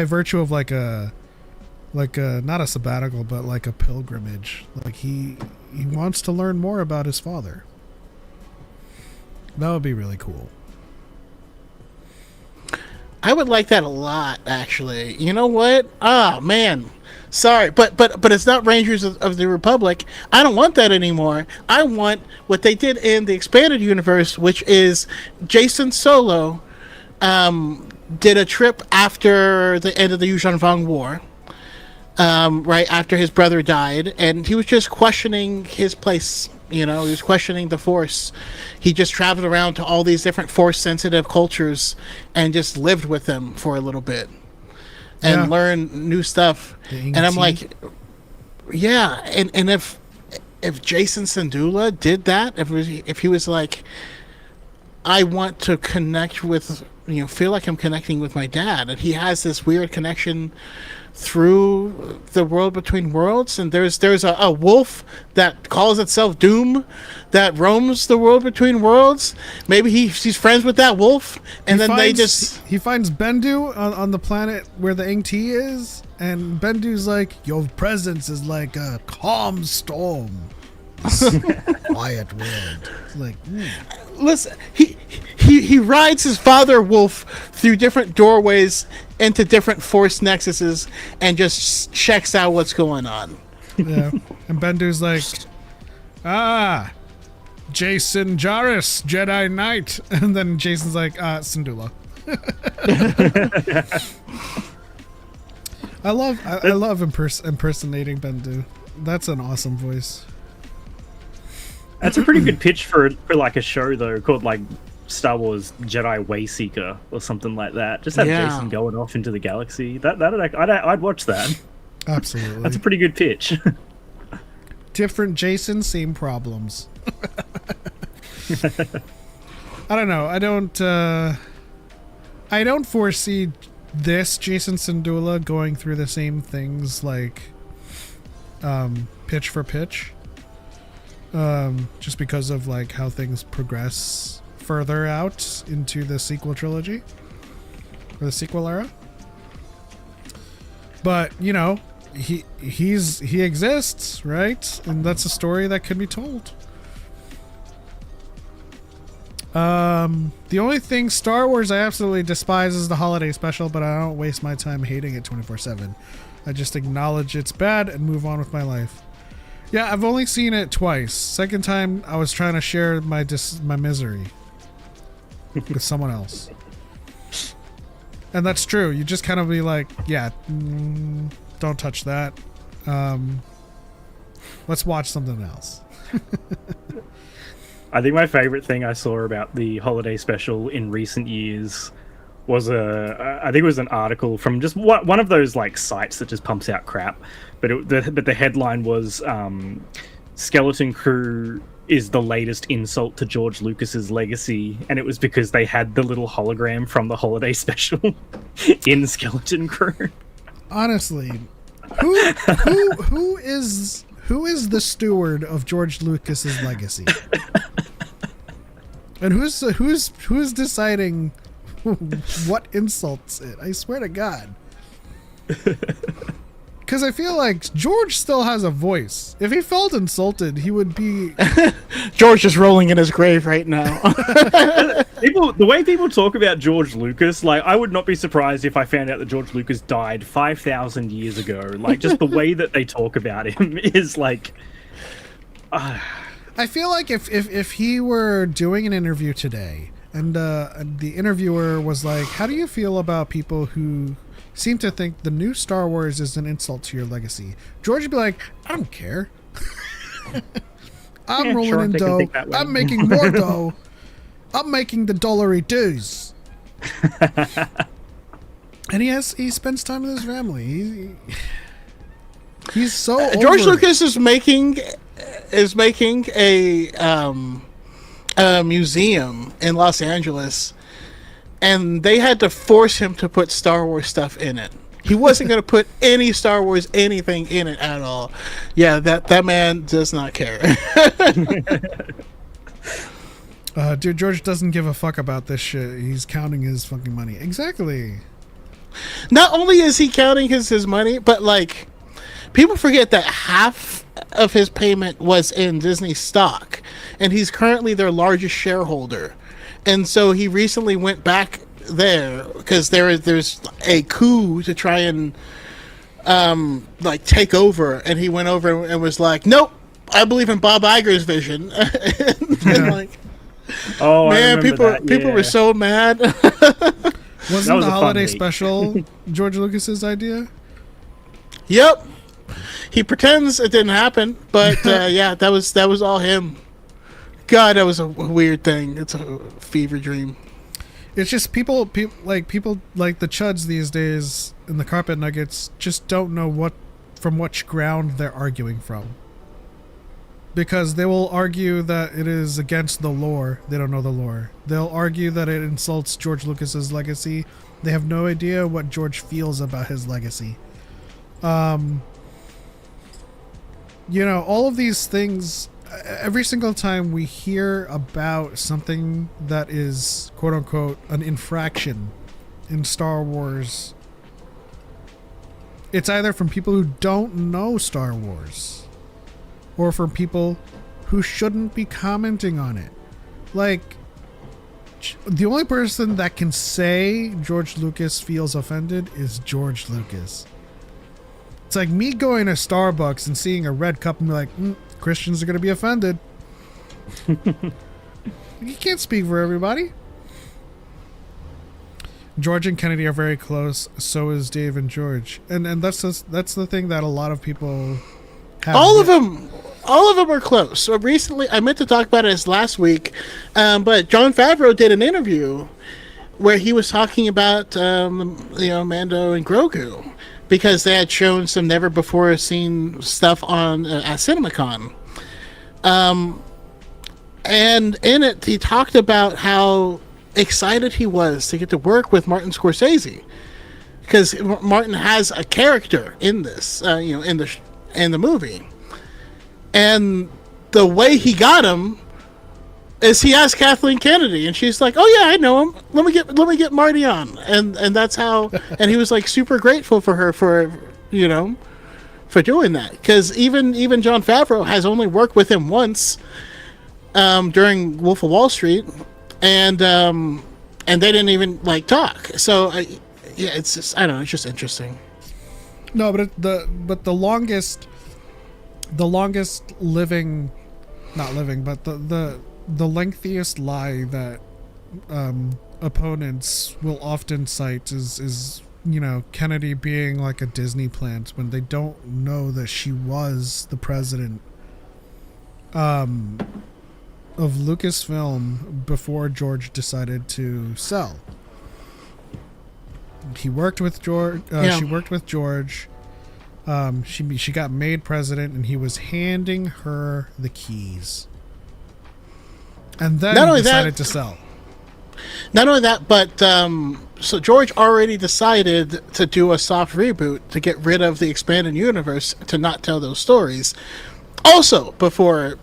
virtue of like a not a sabbatical, but like a pilgrimage. Like he wants to learn more about his father. That would be really cool. I would like that a lot, actually. You know what? Ah, man. Sorry, but it's not Rangers of the Republic. I don't want that anymore. I want what they did in the expanded universe, which is Jason Solo did a trip after the end of the Yuuzhan Vong War, right after his brother died, and he was just questioning his place. He was questioning the Force. He just traveled around to all these different Force-sensitive cultures and just lived with them for a little bit and learned new stuff. And I'm like, yeah. And if Jason Syndulla did that, if he was like, I want to connect with, feel like I'm connecting with my dad, and he has this weird connection through the world between worlds, and there's a wolf that calls itself Doom that roams the world between worlds. Maybe he's friends with that wolf, and he finds Bendu on the planet where the Ing-Ti is, and Bendu's like, your presence is like a calm storm. Quiet wind. It's like, listen, he rides his father wolf through different doorways into different Force nexuses and just checks out what's going on. Yeah. And Bendu's like, Jason Jarrus, Jedi Knight. And then Jason's like, Syndulla. I love impersonating Bendu. That's an awesome voice. That's a pretty good pitch for like a show though, called like Star Wars Jedi Wayseeker or something like that. Just have Jason going off into the galaxy. I'd watch that. Absolutely. That's a pretty good pitch. Different Jason, same problems. I don't know. I don't foresee this Jason Syndulla going through the same things like pitch for pitch. just because of like how things progress further out into the sequel trilogy or the sequel era. But you know, he exists, right? And that's a story that can be told. The only thing Star Wars I absolutely despise is the holiday special, but I don't waste my time hating it 24/7. I just acknowledge it's bad and move on with my life. Yeah, I've only seen it twice. Second time, I was trying to share my misery with someone else. And that's true. You just kind of be like, yeah, don't touch that. Let's watch something else. I think my favorite thing I saw about the holiday special in recent years was I think it was an article from just one of those like sites that just pumps out crap, but the headline was Skeleton Crew is the latest insult to George Lucas's legacy, and it was because they had the little hologram from the holiday special in Skeleton Crew. Honestly, who is the steward of George Lucas's legacy? And who's deciding what insults it? I swear to God. Because I feel like George still has a voice. If he felt insulted, he would be... George is rolling in his grave right now. The way people talk about George Lucas, like, I would not be surprised if I found out that George Lucas died 5,000 years ago. Like, just the way that they talk about him is like... I feel like if he were doing an interview today, and the interviewer was like, how do you feel about people who seem to think the new Star Wars is an insult to your legacy? George would be like, I don't care. I'm rolling in dough. I'm making more dough. I'm making the dollary dues. And he spends time with his family. He's so George over Lucas is making a museum in Los Angeles, and they had to force him to put Star Wars stuff in it. He wasn't going to put any Star Wars anything in it at all. Yeah, that man does not care. Dude, George doesn't give a fuck about this shit. He's counting his fucking money. Exactly. Not only is he counting his money, but like, people forget that half of his payment was in Disney stock, and he's currently their largest shareholder. And so he recently went back there because there's a coup to try and like take over, and he went over and was like, nope, I believe in Bob Iger's vision. And like, oh man, people were so mad. Wasn't the holiday special George Lucas's idea? Yep. He pretends it didn't happen, but yeah, that was all him. God, that was a weird thing. It's a fever dream. It's just people like the chuds these days in the carpet nuggets just don't know from which ground they're arguing from. Because they will argue that it is against the lore. They don't know the lore. They'll argue that it insults George Lucas's legacy. They have no idea what George feels about his legacy. You know, all of these things, every single time we hear about something that is, quote unquote, an infraction in Star Wars, it's either from people who don't know Star Wars or from people who shouldn't be commenting on it. Like, the only person that can say George Lucas feels offended is George Lucas. It's like me going to Starbucks and seeing a red cup and be like, Christians are going to be offended. You can't speak for everybody. George and Kennedy are very close. So is Dave and George. And that's the thing that a lot of people have. All of them are close. So recently, I meant to talk about it last week, but Jon Favreau did an interview where he was talking about Mando and Grogu, because they had shown some never before seen stuff on at CinemaCon. And in it, he talked about how excited he was to get to work with Martin Scorsese, because Martin has a character in this, in the movie. And the way he got him is he asked Kathleen Kennedy, and she's like, "Oh yeah, I know him. Let me get Marty on," and that's how. And he was like super grateful for her for for doing that, because even Jon Favreau has only worked with him once during Wolf of Wall Street, and they didn't even like talk. So it's just, I don't know, it's just interesting. No, but the longest living, not living, but the lengthiest lie that opponents will often cite is Kennedy being like a Disney plant when they don't know that she was the president of Lucasfilm before George decided to sell. He worked with George. She worked with George. She got made president, and he was handing her the keys, and then decided to sell. Not only that, but so George already decided to do a soft reboot to get rid of the expanded universe, to not tell those stories. Also, before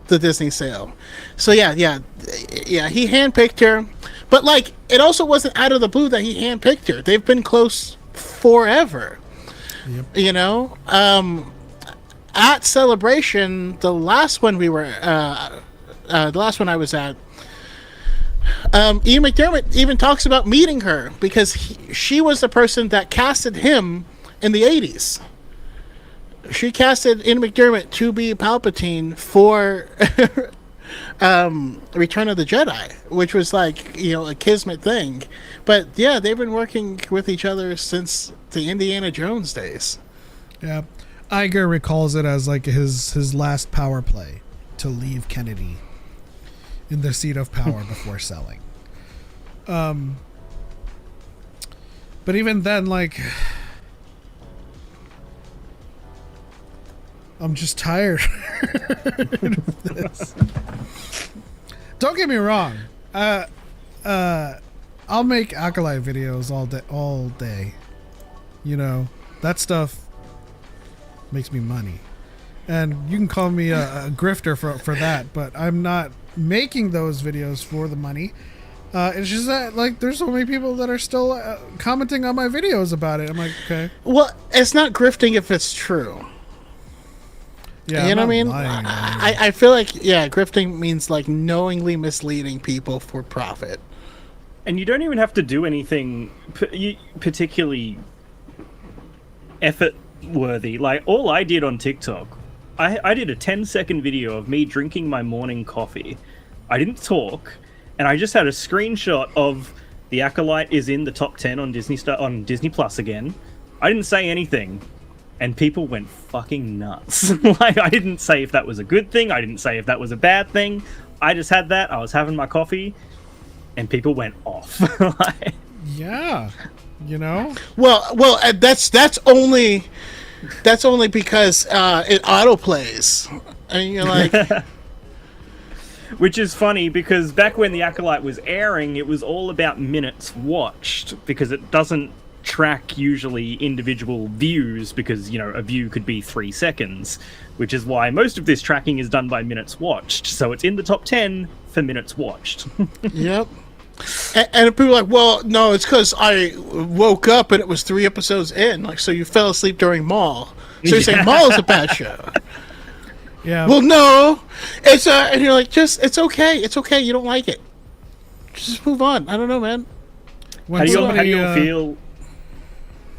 the Disney sale. So yeah, he handpicked her, but like, it also wasn't out of the blue that he handpicked her. They've been close forever. Yep. At Celebration, the last one we were, the last one I was at, Ian McDermott even talks about meeting her, because she was the person that casted him in the 80s. She casted Ian McDermott to be Palpatine for Return of the Jedi, which was like, a kismet thing. But yeah, they've been working with each other since the Indiana Jones days. Yeah. Iger recalls it as like his last power play to leave Kennedy in the seat of power before selling. But even then, like, I'm just tired of this. Don't get me wrong. I'll make Acolyte videos all day. That stuff makes me money. And you can call me a grifter for that, but I'm not making those videos for the money. It's just that, like, there's so many people that are still commenting on my videos about it. I'm like, okay. Well, it's not grifting if it's true. Yeah, you know what I mean? I feel like, grifting means like knowingly misleading people for profit. And you don't even have to do anything particularly effort worthy. Like, all I did on TikTok, I did a 10-second video of me drinking my morning coffee. I didn't talk, and I just had a screenshot of The Acolyte is in the top 10 on on Disney Plus again. I didn't say anything, and people went fucking nuts. Like, I didn't say if that was a good thing, I didn't say if that was a bad thing. I just had that, I was having my coffee, and people went off. Yeah, Well, that's only because it autoplays, and you're like. Which is funny, because back when The Acolyte was airing, it was all about minutes watched, because it doesn't track usually individual views, because a view could be 3 seconds, which is why most of this tracking is done by minutes watched. So it's in the top 10 for minutes watched. Yep. And people are like, well, no, it's because I woke up and it was 3 episodes in. Like, so you fell asleep during Maul. So you're saying Maul is a bad show. Yeah. Well, no, it's and you're like, it's okay. It's okay. You don't like it. Just move on. I don't know, man. How do you feel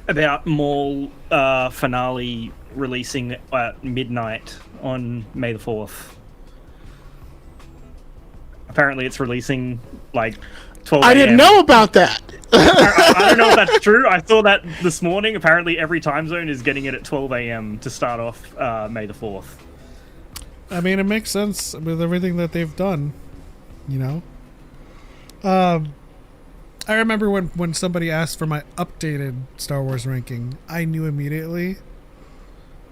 about Maul finale releasing at midnight on May the 4th? Apparently it's releasing like 12 a.m. I didn't know about that. I don't know if that's true. I saw that this morning. Apparently every time zone is getting it at 12 a.m. to start off May the 4th. I mean, it makes sense with everything that they've done, I remember when somebody asked for my updated Star Wars ranking, I knew immediately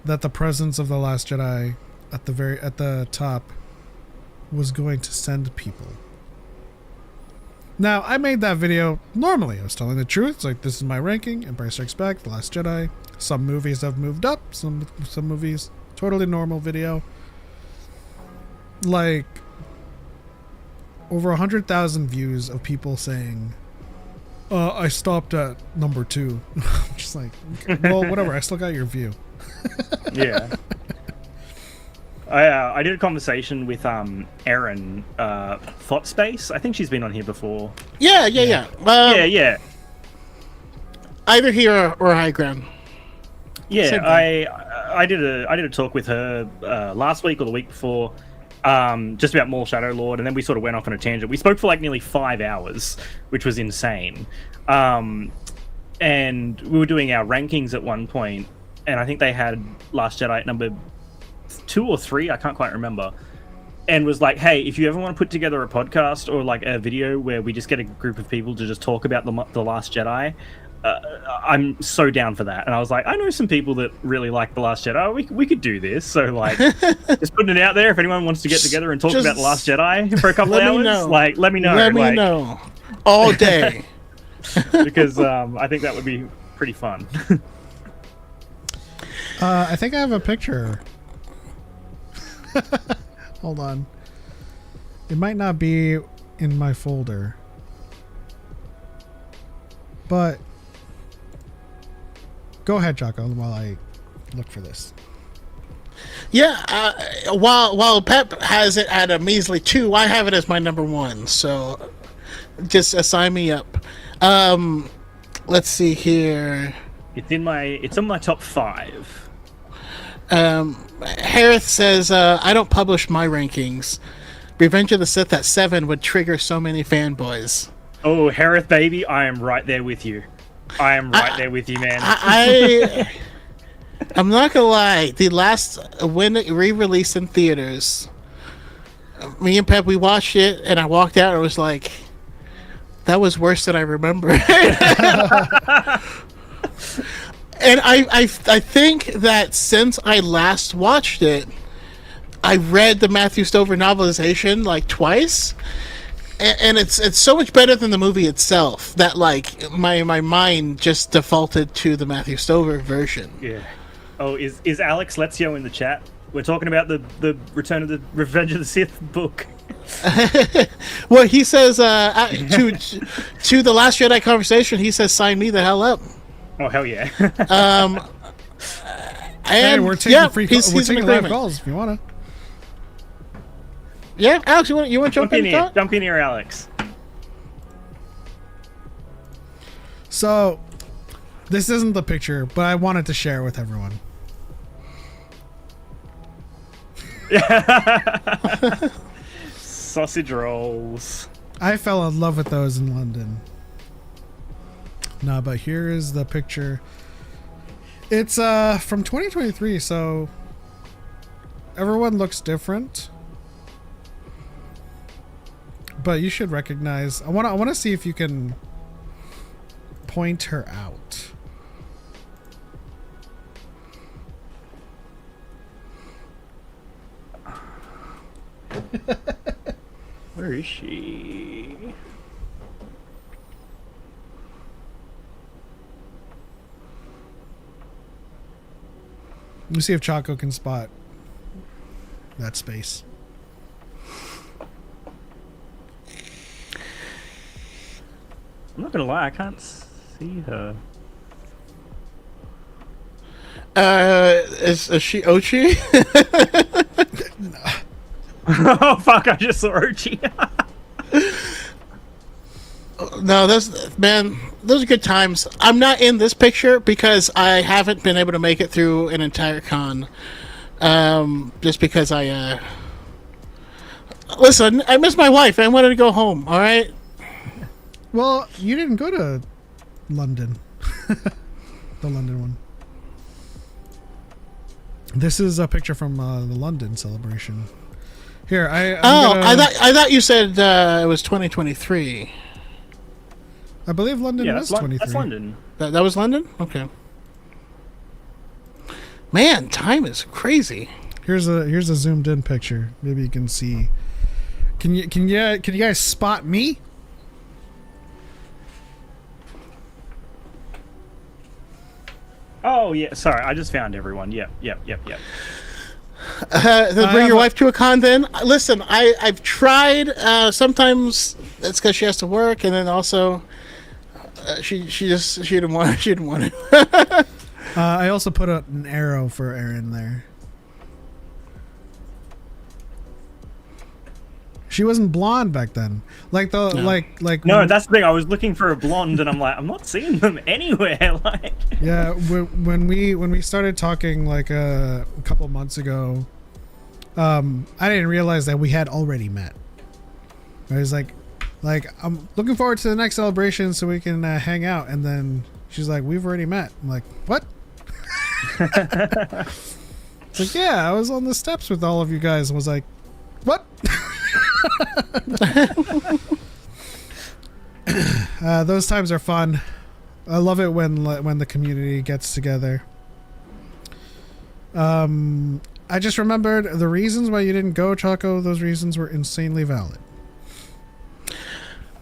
that the presence of The Last Jedi at the top was going to send people. Now, I made that video normally. I was telling the truth. It's like, this is my ranking. Empire Strikes Back, The Last Jedi. Some movies have moved up. Some movies, totally normal video. like over 100,000 views of people saying, I stopped at number 2. I'm just like, well, whatever. I still got your view. Yeah. I did a conversation with Erin Thought Space. I think she's been on here before. Yeah. Yeah. Either here or High Ground. Yeah, I did a talk with her last week or the week before, just about Maul Shadow Lord, and then we sort of went off on a tangent. We spoke for like nearly 5 hours, which was insane. And we were doing our rankings at one point, and I think they had Last Jedi at number 2 or 3, I can't quite remember. And was like, hey, if you ever want to put together a podcast or like a video where we just get a group of people to just talk about the Last Jedi, I'm so down for that. And I was like, I know some people that really like The Last Jedi. We could do this. So like, just putting it out there. If anyone wants to get together and talk about The Last Jedi for a couple of hours, like, let me know. Let me know. All day. Because I think that would be pretty fun. I think I have a picture. Hold on. It might not be in my folder. But go ahead, Choco, while I look for this. Yeah, while Pep has it at a measly 2, I have it as my number 1. So just sign me up. Let's see here. It's on my top 5. Harith says, I don't publish my rankings. Revenge of the Sith at 7 would trigger so many fanboys. Oh, Harith, baby, I am right there with you. I am right there with you, man. I'm not gonna lie. The last, when it re-released in theaters, me and Pep, we watched it, and I walked out and was like, that was worse than I remember. And I think that since I last watched it, I read the Matthew Stover novelization like twice, and it's so much better than the movie itself that like my mind just defaulted to the Matthew Stover version. Yeah. Oh, is Alex Lezio in the chat? We're talking about the Return of the Revenge of the Sith book. Well, he says to the Last Jedi conversation, he says, "Sign me the hell up." Oh hell yeah! Hey, we're taking we're taking live calls if you wanna. Yeah, Alex, you want to jump in here? Jump in here, Alex. So, this isn't the picture, but I wanted to share it with everyone. Sausage rolls. I fell in love with those in London. No, but here is the picture. It's from 2023, so everyone looks different. But you should recognize. I want to see if you can point her out. Where is she? Let me see if Choco can spot that space. I'm not gonna lie, I can't see her. Is she Ochi? Oh fuck! I just saw Ochi. No, those are good times. I'm not in this picture because I haven't been able to make it through an entire con. Just because listen, I miss my wife. I wanted to go home. All right. Well, you didn't go to London. The London one. This is a picture from the London celebration. Here, I thought you said it was 2023. I believe London was 23. That's London. That was London? Okay. Man, time is crazy. Here's a zoomed in picture. Maybe you can see. Can you guys spot me? Oh yeah, sorry, I just found everyone. Yep. Then bring your wife to a con. Then listen, I've tried. Sometimes it's because she has to work, and then also she didn't want to. I also put an arrow for Erin there. She wasn't blonde back then. Like No, that's the thing. I was looking for a blonde, and I'm like, I'm not seeing them anywhere. Like, yeah, when we started talking like a couple months ago, I didn't realize that we had already met. I was like I'm looking forward to the next celebration so we can hang out, and then she's like, we've already met. I'm like, what? It's like, yeah, I was on the steps with all of you guys, and was like, what? Those times are fun. I love it when the community gets together. I just remembered the reasons why you didn't go, Choco. Those reasons were insanely valid.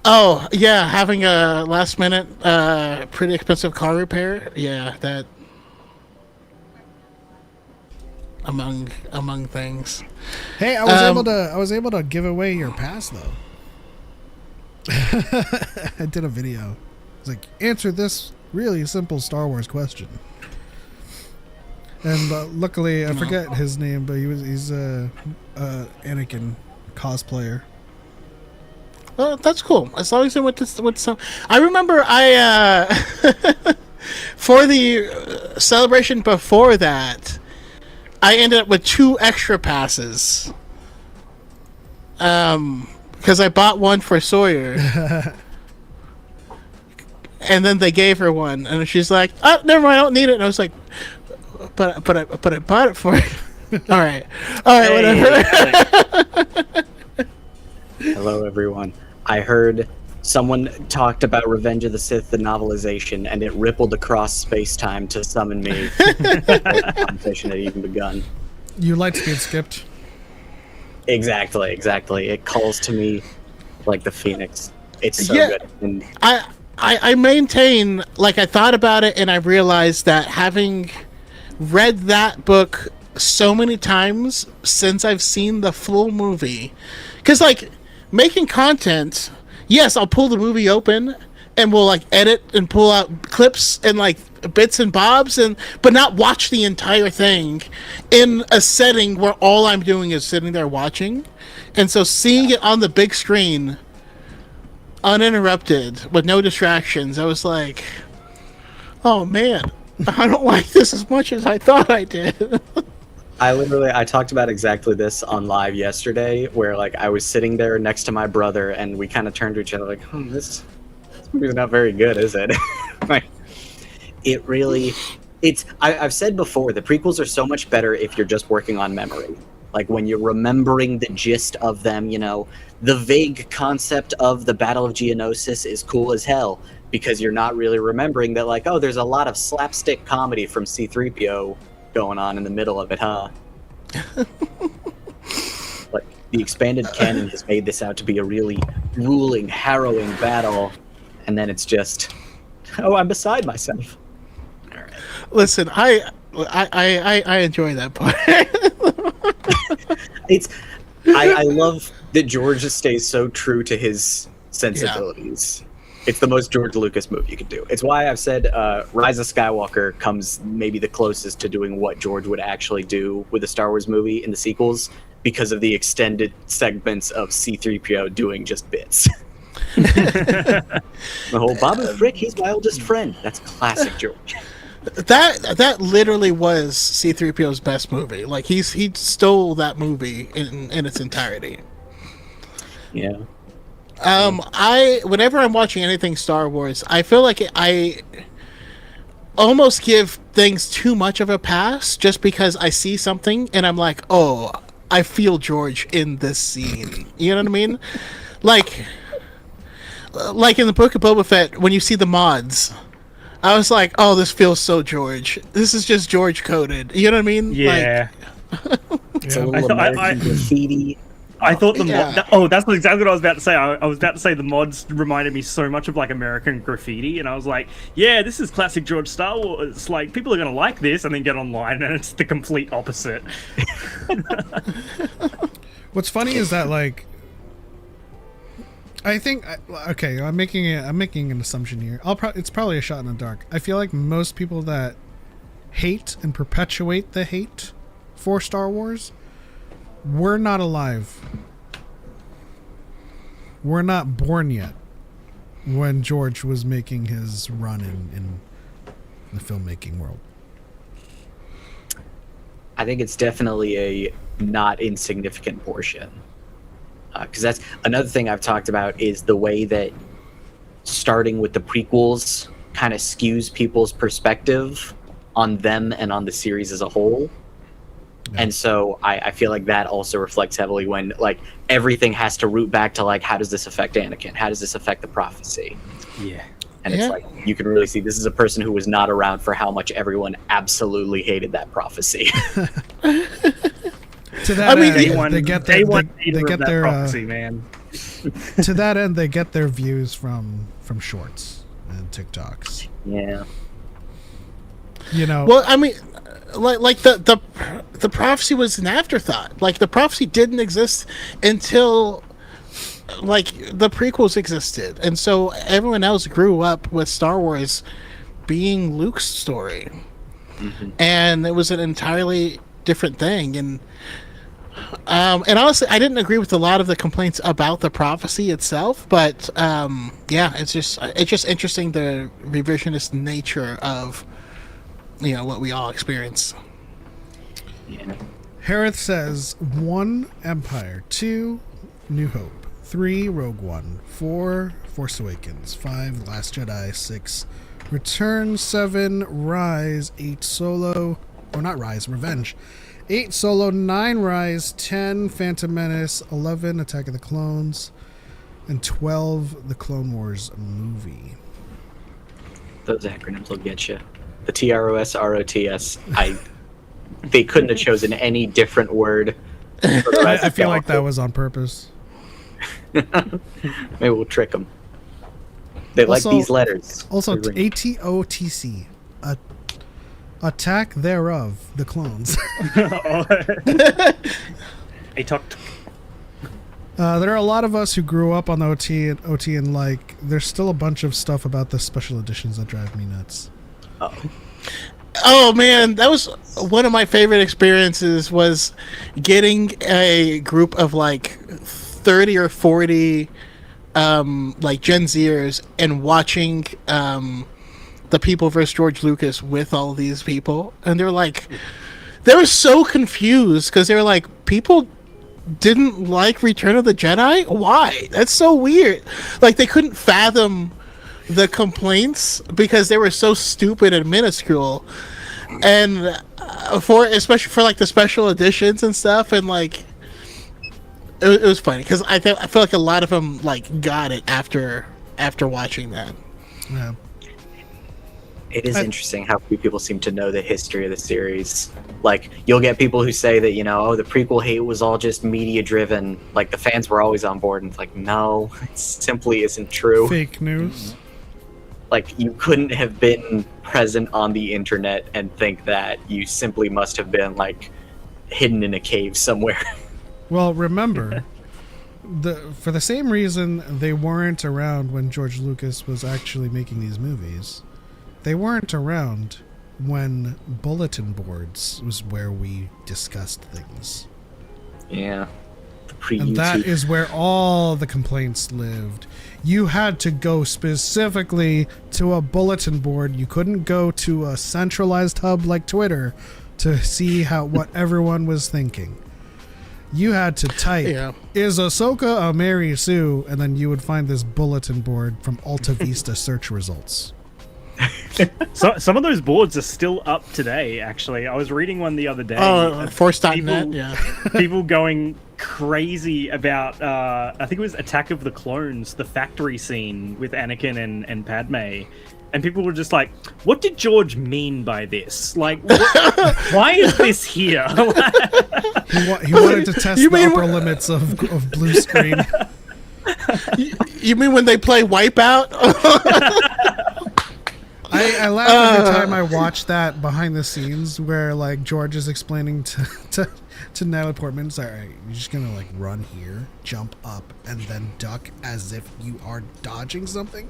Oh yeah, having a last minute, pretty expensive car repair. Yeah, that among things. Hey, I was able to give away your pass though. I did a video. It's like, answer this really simple Star Wars question. And luckily, I forget his name, but he's a Anakin cosplayer. Well, that's cool. As long as it went with some. I remember for the celebration before that, I ended up with 2 extra passes. Because I bought one for Sawyer. And then they gave her one, and she's like, "Oh, never mind, I don't need it." And I was like, "But I bought it for you." All right, whatever. Hello, everyone. I heard someone talked about Revenge of the Sith, the novelization, and it rippled across space-time to summon me. The conversation had even begun. You light speed skipped. Exactly. It calls to me like the Phoenix. It's so good. And I maintain, like, I thought about it and I realized that having read that book so many times since I've seen the full movie, because, like, making content, yes, I'll pull the movie open and we'll, like, edit and pull out clips and, like, bits and bobs, but not watch the entire thing in a setting where all I'm doing is sitting there watching. And so seeing it on the big screen uninterrupted with no distractions, I was like, oh man, I don't like this as much as I thought I did. I talked about exactly this on live yesterday, where, like, I was sitting there next to my brother and we kind of turned to each other like, this movie's not very good, is it? Like, it really, I've said before, the prequels are so much better if you're just working on memory. Like, when you're remembering the gist of them, you know, the vague concept of the Battle of Geonosis is cool as hell, because you're not really remembering that, like, oh, there's a lot of slapstick comedy from C-3PO going on in the middle of it, huh? Like, the expanded canon has made this out to be a really grueling, harrowing battle, and then it's just, oh, I'm beside myself. All right. Listen, I enjoy that part. I love that George stays so true to his sensibilities. Yeah. It's the most George Lucas move you could do. It's why I've said Rise of Skywalker comes maybe the closest to doing what George would actually do with a Star Wars movie in the sequels, because of the extended segments of C-3PO doing just bits. The whole Babu Frick, he's my oldest friend. That's classic George. That literally was C-3PO's best movie. Like, he stole that movie in its entirety. Yeah. Whenever I'm watching anything Star Wars, I feel like I almost give things too much of a pass just because I see something and I'm like, oh, I feel George in this scene. You know what I mean? Like in the Book of Boba Fett, when you see the mods, I was like, oh, this feels so George. This is just George coded. You know what I mean? Yeah. It's a little American graffiti. I thought the Yeah. that's exactly what I was about to say. I was about to say the mods reminded me so much of like American Graffiti, and I was like, yeah, this is classic George Star Wars. It's like people are gonna like this, and then get online, and it's the complete opposite. What's funny is that like, I think okay, I'm making an assumption here. It's probably a shot in the dark. I feel like most people that hate and perpetuate the hate for Star Wars were not alive. We're not born yet when George was making his run in the filmmaking world. I think it's definitely a not insignificant portion. Because that's another thing I've talked about is the way that starting with the prequels kind of skews people's perspective on them and on the series as a whole. Yeah. And so I feel like that also reflects heavily when like everything has to root back to like, how does this affect Anakin? How does this affect the prophecy? Yeah. And it's like, you can really see this is a person who was not around for how much everyone absolutely hated that prophecy. To that end, they get their prophecy, man. To that end, they get their views from shorts and TikToks. Yeah. You know. Well, I mean, like the prophecy was an afterthought. Like the prophecy didn't exist until like the prequels existed, and so everyone else grew up with Star Wars being Luke's story, and it was an entirely different thing. And honestly, I didn't agree with a lot of the complaints about the prophecy itself, but yeah, it's just interesting the revisionist nature of what we all experience. Yeah. Harith says 1 Empire, 2 New Hope, 3 Rogue One, 4 Force Awakens, 5 Last Jedi, 6 Return, 7 Rise, 8 Solo, or not Rise, Revenge, 8 Solo, 9 Rise, 10 Phantom Menace, 11 Attack of the Clones, and 12 The Clone Wars movie. Those acronyms will get you. The TROS, ROTS. They couldn't have chosen any different word. I feel like that was on purpose. Maybe we'll trick them. They also, like these letters. Also, ATOTC. Attack thereof, the clones. There are a lot of us who grew up on the OT and like, there's still a bunch of stuff about the special editions that drive me nuts. Oh man, that was one of my favorite experiences, was getting a group of like 30 or 40 like Gen Zers and watching the People vs. George Lucas with all these people, and they were so confused because they were like, people didn't like Return of the Jedi? Why? That's so weird. Like, they couldn't fathom the complaints because they were so stupid and minuscule, and especially for like the special editions and stuff, and like it was funny because I feel like a lot of them like got it after watching that. Yeah. It is interesting how few people seem to know the history of the series. Like, you'll get people who say that, the prequel hate was all just media driven. Like, the fans were always on board. And it's like, no, it simply isn't true. Fake news. Like, you couldn't have been present on the internet and think that. You simply must have been, like, hidden in a cave somewhere. Well, remember, for the same reason they weren't around when George Lucas was actually making these movies, they weren't around when bulletin boards was where we discussed things. Yeah. And that is where all the complaints lived. You had to go specifically to a bulletin board. You couldn't go to a centralized hub like Twitter to see what everyone was thinking. You had to type, is Ahsoka a Mary Sue? And then you would find this bulletin board from Alta Vista search results. So some of those boards are still up today, actually. I was reading one the other day. Force.net, yeah. People going crazy about, I think it was Attack of the Clones, the factory scene with Anakin and Padme. and people were just like, "What did George mean by this? Like, why is this here?" He wanted to test the upper limits of blue screen. You mean when they play Wipeout? I laugh every time I watch that behind the scenes where like George is explaining to Natalie Portman, it's all right, you're just gonna like run here, jump up, and then duck as if you are dodging something,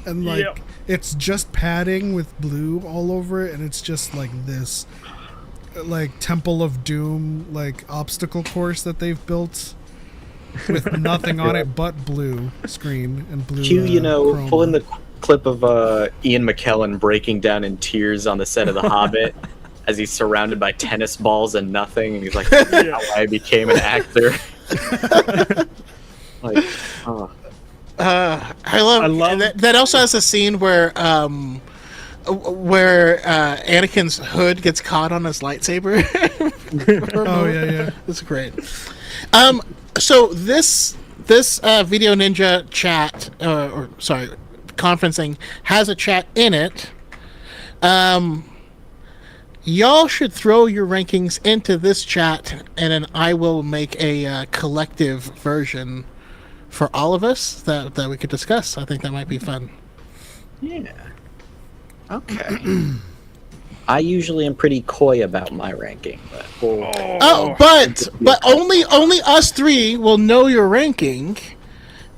and like it's just padding with blue all over it, and it's just like this like Temple of Doom like obstacle course that they've built with nothing on it but blue screen and blue. Chroma. Pull in the clip of Ian McKellen breaking down in tears on the set of The Hobbit as he's surrounded by tennis balls and nothing, and he's like, "That's how I became an actor." Like, oh. I love that. Also has a scene where Anakin's hood gets caught on his lightsaber. Oh yeah, it's great. So this Video Ninja chat, conferencing has a chat in it. Y'all should throw your rankings into this chat, and then I will make a collective version for all of us that we could discuss. I think that might be fun. Yeah. Okay. I usually am pretty coy about my ranking, but but only us three will know your ranking,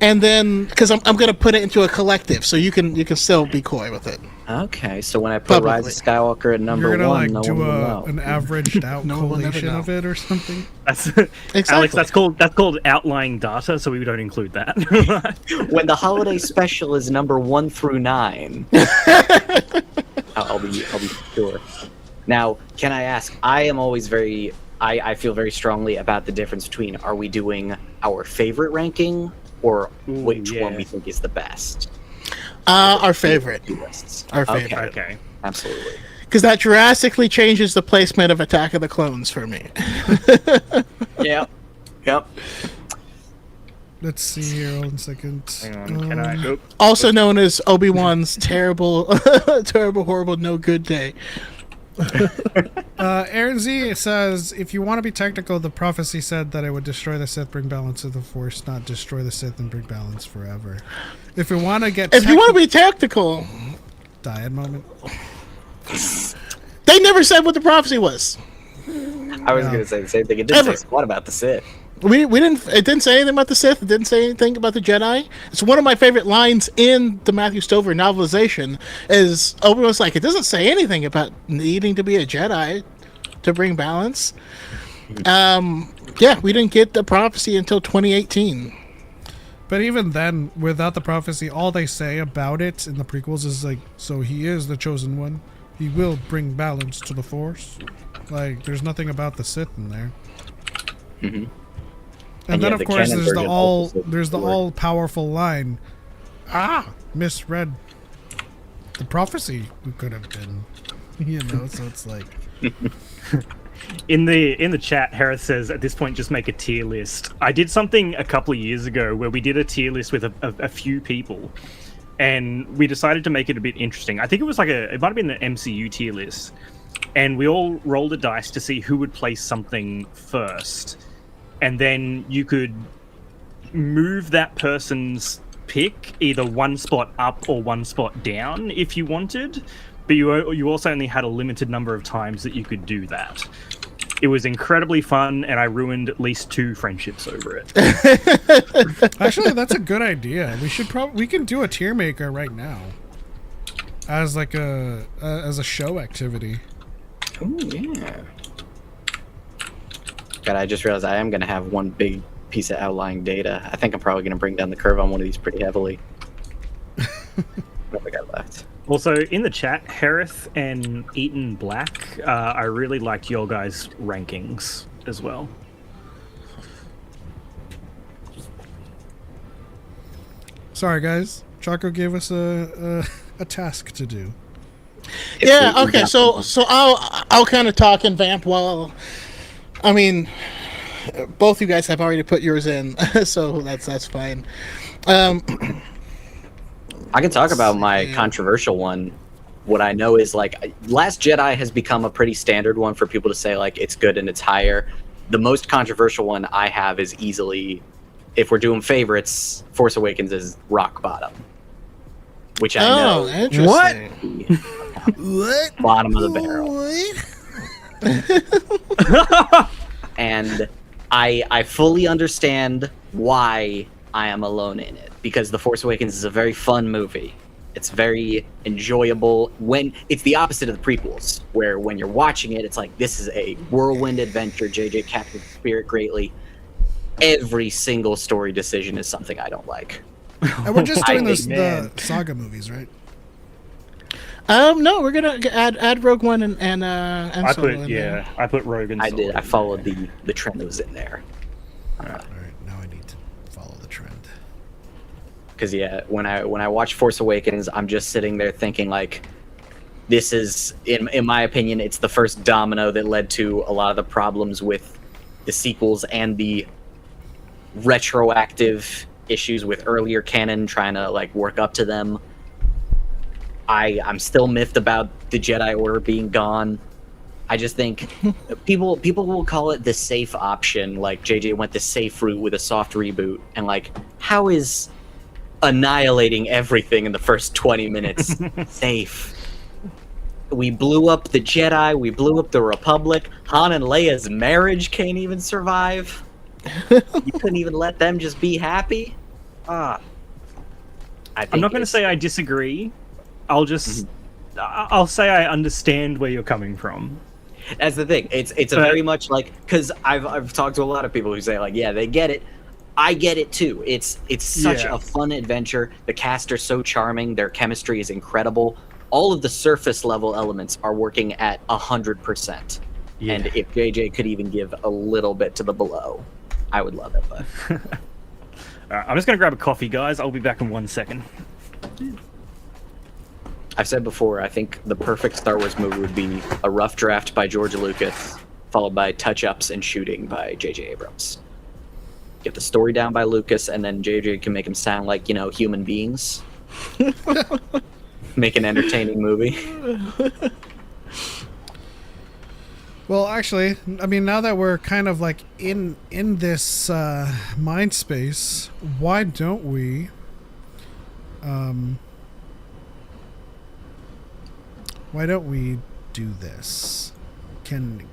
and then because I'm going to put it into a collective, so you can still be coy with it. Okay, so when I put Rise of Skywalker at number you're gonna, one, like, no one will know. an averaged out collation of it or something. That's Exactly. Alex. That's called outlying data, so we don't include that. When the holiday special is number 1 through 9, I'll be sure. Now, can I ask? I am always I feel very strongly about the difference between are we doing our favorite ranking or which one we think is the best. Our favorite. Our favorite. Okay. Absolutely. Because that drastically changes the placement of Attack of the Clones for me. Yep. Let's see here. 1 second. Hang on. Can I? Also known as Obi-Wan's terrible, horrible, no good day. Aaron Z says, if you want to be technical, the prophecy said that it would destroy the Sith, bring balance to the Force, not destroy the Sith and bring balance forever. If you want to get if you want to be tactical, Dyad moment. They never said what the prophecy was. I was going to say the same thing. It didn't say what about the Sith. We didn't. It didn't say anything about the Sith. It didn't say anything about the Jedi. It's one of my favorite lines in the Matthew Stover novelization. Is Obi-Wan's like, it doesn't say anything about needing to be a Jedi to bring balance. Yeah, we didn't get the prophecy until 2018. But even then, without the prophecy, all they say about it in the prequels is like, so he is the chosen one. He will bring balance to the Force. Like, there's nothing about the Sith in there. Mm-hmm. And then, of course, there's the all-powerful line. Misread the prophecy. We could have been, So it's like. In the chat, Harris says at this point just make a tier list. I did something a couple of years ago where we did a tier list with a few people, and we decided to make it a bit interesting. I think it was it might have been the MCU tier list, and we all rolled a dice to see who would place something first. And then you could move that person's pick either one spot up or one spot down if you wanted, but you also only had a limited number of times that you could do that. It was incredibly fun, and I ruined at least 2 friendships over it. Actually, that's a good idea. We can do a tier maker right now as like as a show activity. Oh yeah. God, I just realized I am going to have one big piece of outlying data. I think I'm probably going to bring down the curve on one of these pretty heavily. What have I got left? Also, in the chat, Harith and Eaton Black, I really liked your guys' rankings as well. Sorry, guys. Choco gave us a task to do. Yeah. Okay. So I'll kind of talk and vamp while. I mean, both you guys have already put yours in, so that's fine. I can talk about my controversial one. What I know is like Last Jedi has become a pretty standard one for people to say like it's good and it's higher. The most controversial one I have is easily, if we're doing favorites, Force Awakens is rock bottom, which I know interesting. What? Bottom of the barrel. And I fully understand why I am alone in it, because The Force Awakens is a very fun movie. It's very enjoyable. When it's the opposite of the prequels, where when you're watching it, it's like this is a whirlwind adventure. JJ captured the spirit greatly. Every single story decision is something I don't like. And we're just doing the saga movies, right? No, we're gonna add Rogue One and I Solo put in there. I put Rogue and I Solo did. I in followed there. the trend that was in there. All right, now I need to follow the trend. Because when I watch Force Awakens, I'm just sitting there thinking like, this is in my opinion, it's the first domino that led to a lot of the problems with the sequels and the retroactive issues with earlier canon trying to like work up to them. I'm still miffed about the Jedi Order being gone. I just think people will call it the safe option, like JJ went the safe route with a soft reboot, and like how is annihilating everything in the first 20 minutes safe? We blew up the Jedi, we blew up the Republic, Han and Leia's marriage can't even survive. You couldn't even let them just be happy? I'm not going to say I disagree. I'll just I'll say I understand where you're coming from. That's the thing. It's a very much like, because I've talked to a lot of people who say like, yeah, they get it. I get it too. It's such a fun adventure. The cast are so charming. Their chemistry is incredible. All of the surface level elements are working at 100%. Yeah. And if JJ could even give a little bit to the below, I would love it. But I'm just gonna grab a coffee, guys. I'll be back in 1 second. I've said before, I think the perfect Star Wars movie would be a rough draft by George Lucas, followed by touch-ups and shooting by J.J. Abrams. Get the story down by Lucas, and then J.J. can make them sound like, human beings. Make an entertaining movie. Well, actually, I mean, now that we're kind of like in this mind space, why don't we do this? Can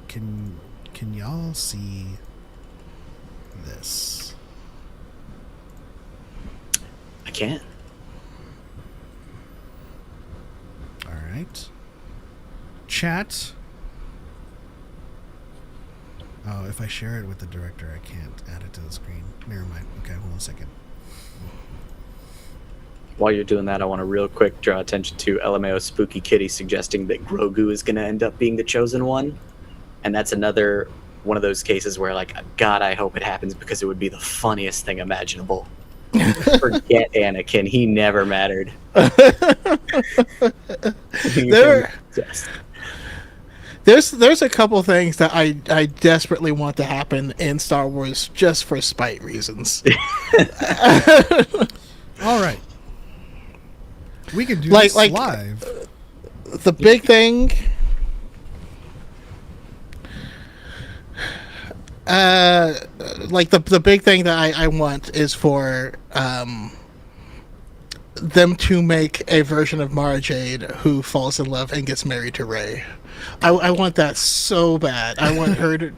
y'all see this? I can't. All right. Chat. Oh, if I share it with the director, I can't add it to the screen. Never mind. Okay, hold on a second. While you're doing that, I want to real quick draw attention to LMAO Spooky Kitty suggesting that Grogu is going to end up being the chosen one. And that's another one of those cases where, like, God, I hope it happens, because it would be the funniest thing imaginable. Forget Anakin. He never mattered. There's a couple things that I desperately want to happen in Star Wars just for spite reasons. All right. We can do this live. The big thing, the big thing that I want is for them to make a version of Mara Jade who falls in love and gets married to Rey. I want that so bad. I want her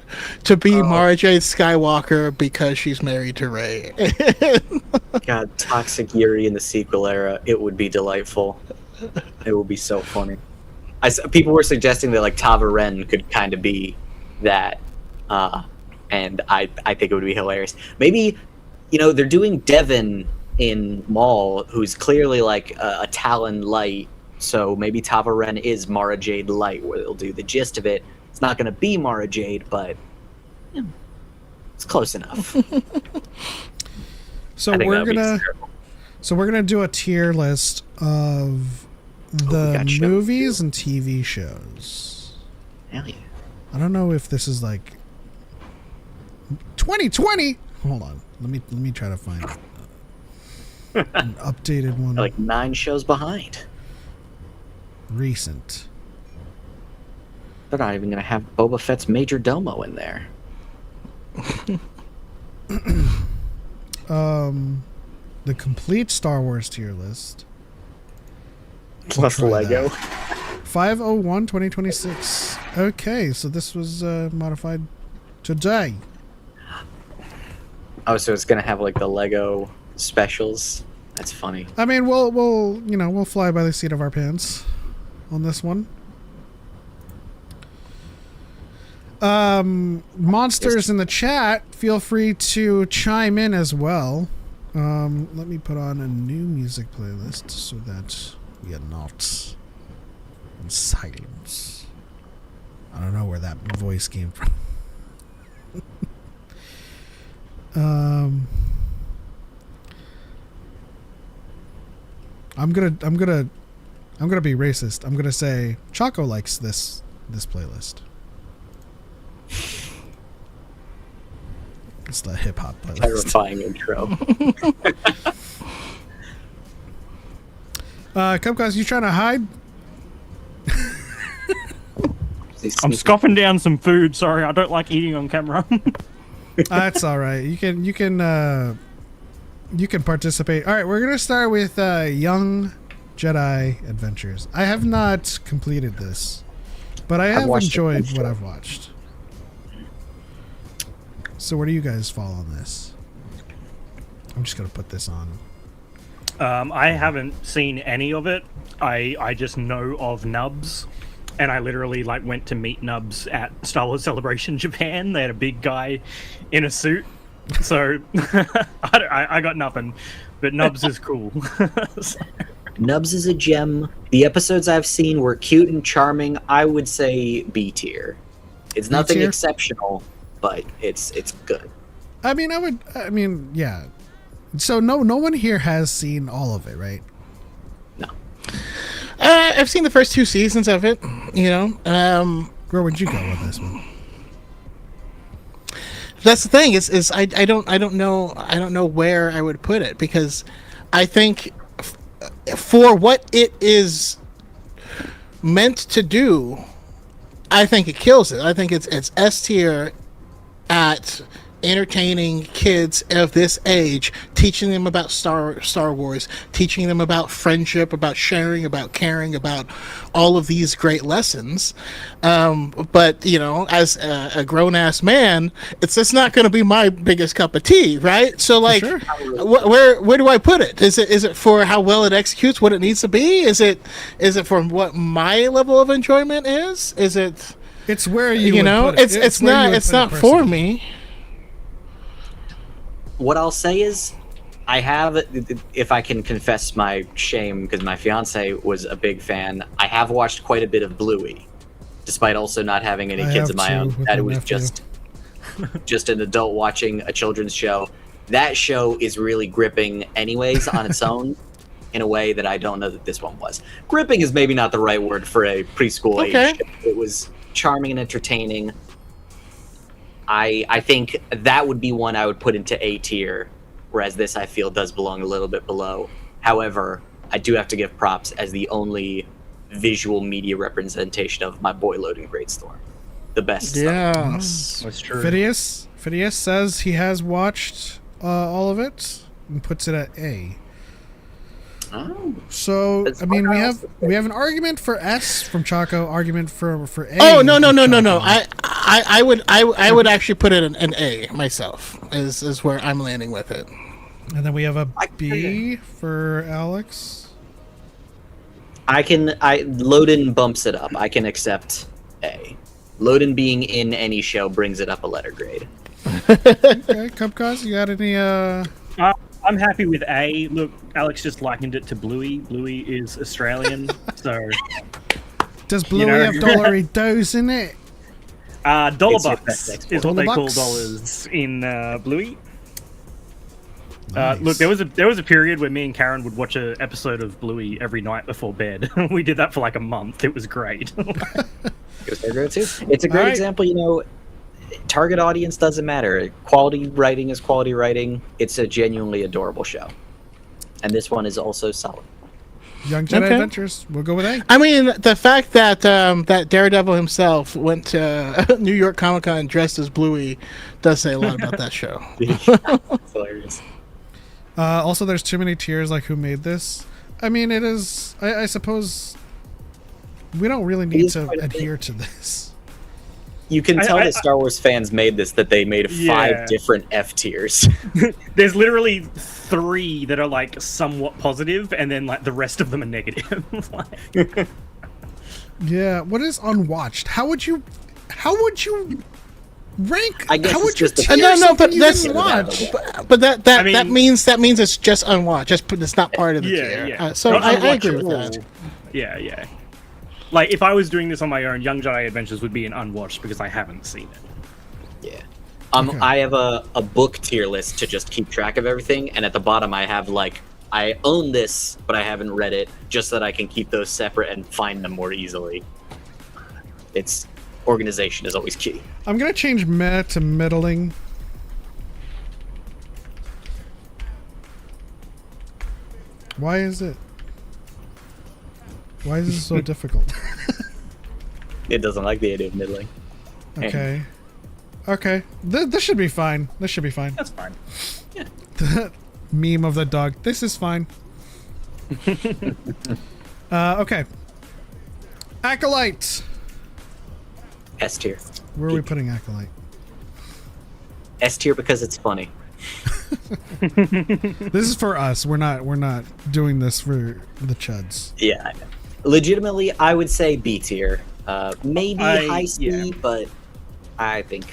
to be Mara Jade Skywalker because she's married to Rey. God, Toxic Yuri in the sequel era, it would be delightful. It would be so funny. People were suggesting that like Tava Ren could kind of be that, and I think it would be hilarious. Maybe, they're doing Devin in Maul, who's clearly like a Talon Light, so maybe Tava Ren is Mara Jade Light, where they'll do the gist of it. It's not going to be Mara Jade, but it's close enough. So we're gonna do a tier list of the movies and TV shows. Hell yeah! I don't know if this is like 2020. Hold on, let me try to find it. An updated one. Like 9 shows behind. Recent. They're not even going to have Boba Fett's Major Domo in there. The complete Star Wars tier list. Plus try Lego. 5/01/2026. Okay, so this was modified today. Oh, so it's going to have like the Lego specials. That's funny. I mean, we'll fly by the seat of our pants on this one. Monsters in the chat, feel free to chime in as well. Let me put on a new music playlist so that we are not in silence. I don't know where that voice came from. I'm gonna be racist. I'm gonna say Choco likes this playlist. It's the hip hop playlist. Terrifying intro. Cupcast, you trying to hide? I'm scoffing down some food. Sorry, I don't like eating on camera. That's all right. You can participate. All right, we're gonna start with Young Jedi Adventures. I have not completed this, but I have enjoyed what I've watched. So where do you guys fall on this? I'm just gonna put this on. I haven't seen any of it. I just know of Nubs, and I literally went to meet Nubs at Star Wars Celebration Japan. They had a big guy in a suit, so I got nothing. But Nubs is cool. Nubs is a gem. The episodes I've seen were cute and charming. I would say B tier. It's nothing exceptional, but it's good. I mean, yeah. So no one here has seen all of it, right? No. I've seen the first 2 seasons of it. Where would you go with this one? That's the thing is I don't know where I would put it, because I think for what it is meant to do, I think it kills it. I think it's S tier at entertaining kids of this age, teaching them about Star Wars, teaching them about friendship, about sharing, about caring, about all of these great lessons. But as a grown-ass man, it's just not going to be my biggest cup of tea, right? So Sure. where do I put it? Is it for how well it executes what it needs to be? Is it for what my level of enjoyment is? Is it? It's where you would put it. It's not for me. What I'll say is, I have, if I can confess my shame, because my fiance was a big fan, I have watched quite a bit of Bluey, despite also not having any kids of my own. That it was just an adult watching a children's show. That show is really gripping anyways on its own, in a way that I don't know that this one was. Gripping is maybe not the right word for a preschool age show. It was charming and entertaining. I think that would be one I would put into A tier, whereas this I feel does belong a little bit below. However, I do have to give props as the only visual media representation of my boy Loading Great Storm. The best. Yes, that's true. Phidias says he has watched all of it and puts it at A. Oh. So we have an argument for S from Choco, argument for A. Oh no. I would actually put it an A myself. Is where I'm landing with it. And then we have a B for Alex. Loden bumps it up. I can accept A. Loden being in any show brings it up a letter grade. Okay, Cupcast, you got any I'm happy with A. Look, Alex just likened it to Bluey. Bluey is Australian, so... Does Bluey have Dollaritos in it? Dollar bucks is what they call $bucks. dollars in Bluey. Nice. Look, there was a period where me and Karen would watch an episode of Bluey every night before bed. We did that for like a month. It was great. It's a great example, target audience doesn't matter. Quality writing is quality writing. It's a genuinely adorable show. and this one is also solid. Young Jedi Okay. Adventures. We'll go with A. I mean, the fact that that Daredevil himself went to New York Comic Con dressed as Bluey does say a lot about that show. It's hilarious. Also, there's too many tiers. Like, who made this? I mean, it is. I suppose we don't really need is to quite a adhere to this. You can tell that Star Wars fans made this, that they made 5 different F tiers. There's literally 3 that are like somewhat positive, and then like the rest of them are negative. Like, Yeah. What is unwatched? How would you rank? I guess how it's would you just a- tier No, something but you that's didn't watch? But that I mean- that means it's just unwatched. It's not part of the tier. So Not I agree with unwatchable. that. Yeah. Like if I was doing this on my own, Young Jedi Adventures would be an unwatched because I haven't seen it. Yeah. Okay. I have a book tier list to just keep track of everything, and at the bottom I have like, I own this, but I haven't read it, just so that I can keep those separate and find them more easily. It's organization is always key. I'm gonna change meh to middling. Why is it? Why is this so difficult? It doesn't like the idea of middling. Okay. Okay. This should be fine. This should be fine. That's fine. Meme of the dog. This is fine. Okay. Acolyte. S tier. Where are we putting Acolyte? S tier because it's funny. This is for us. We're not doing this for the chuds. Yeah, I know. Legitimately, I would say B tier. Maybe high C, but I think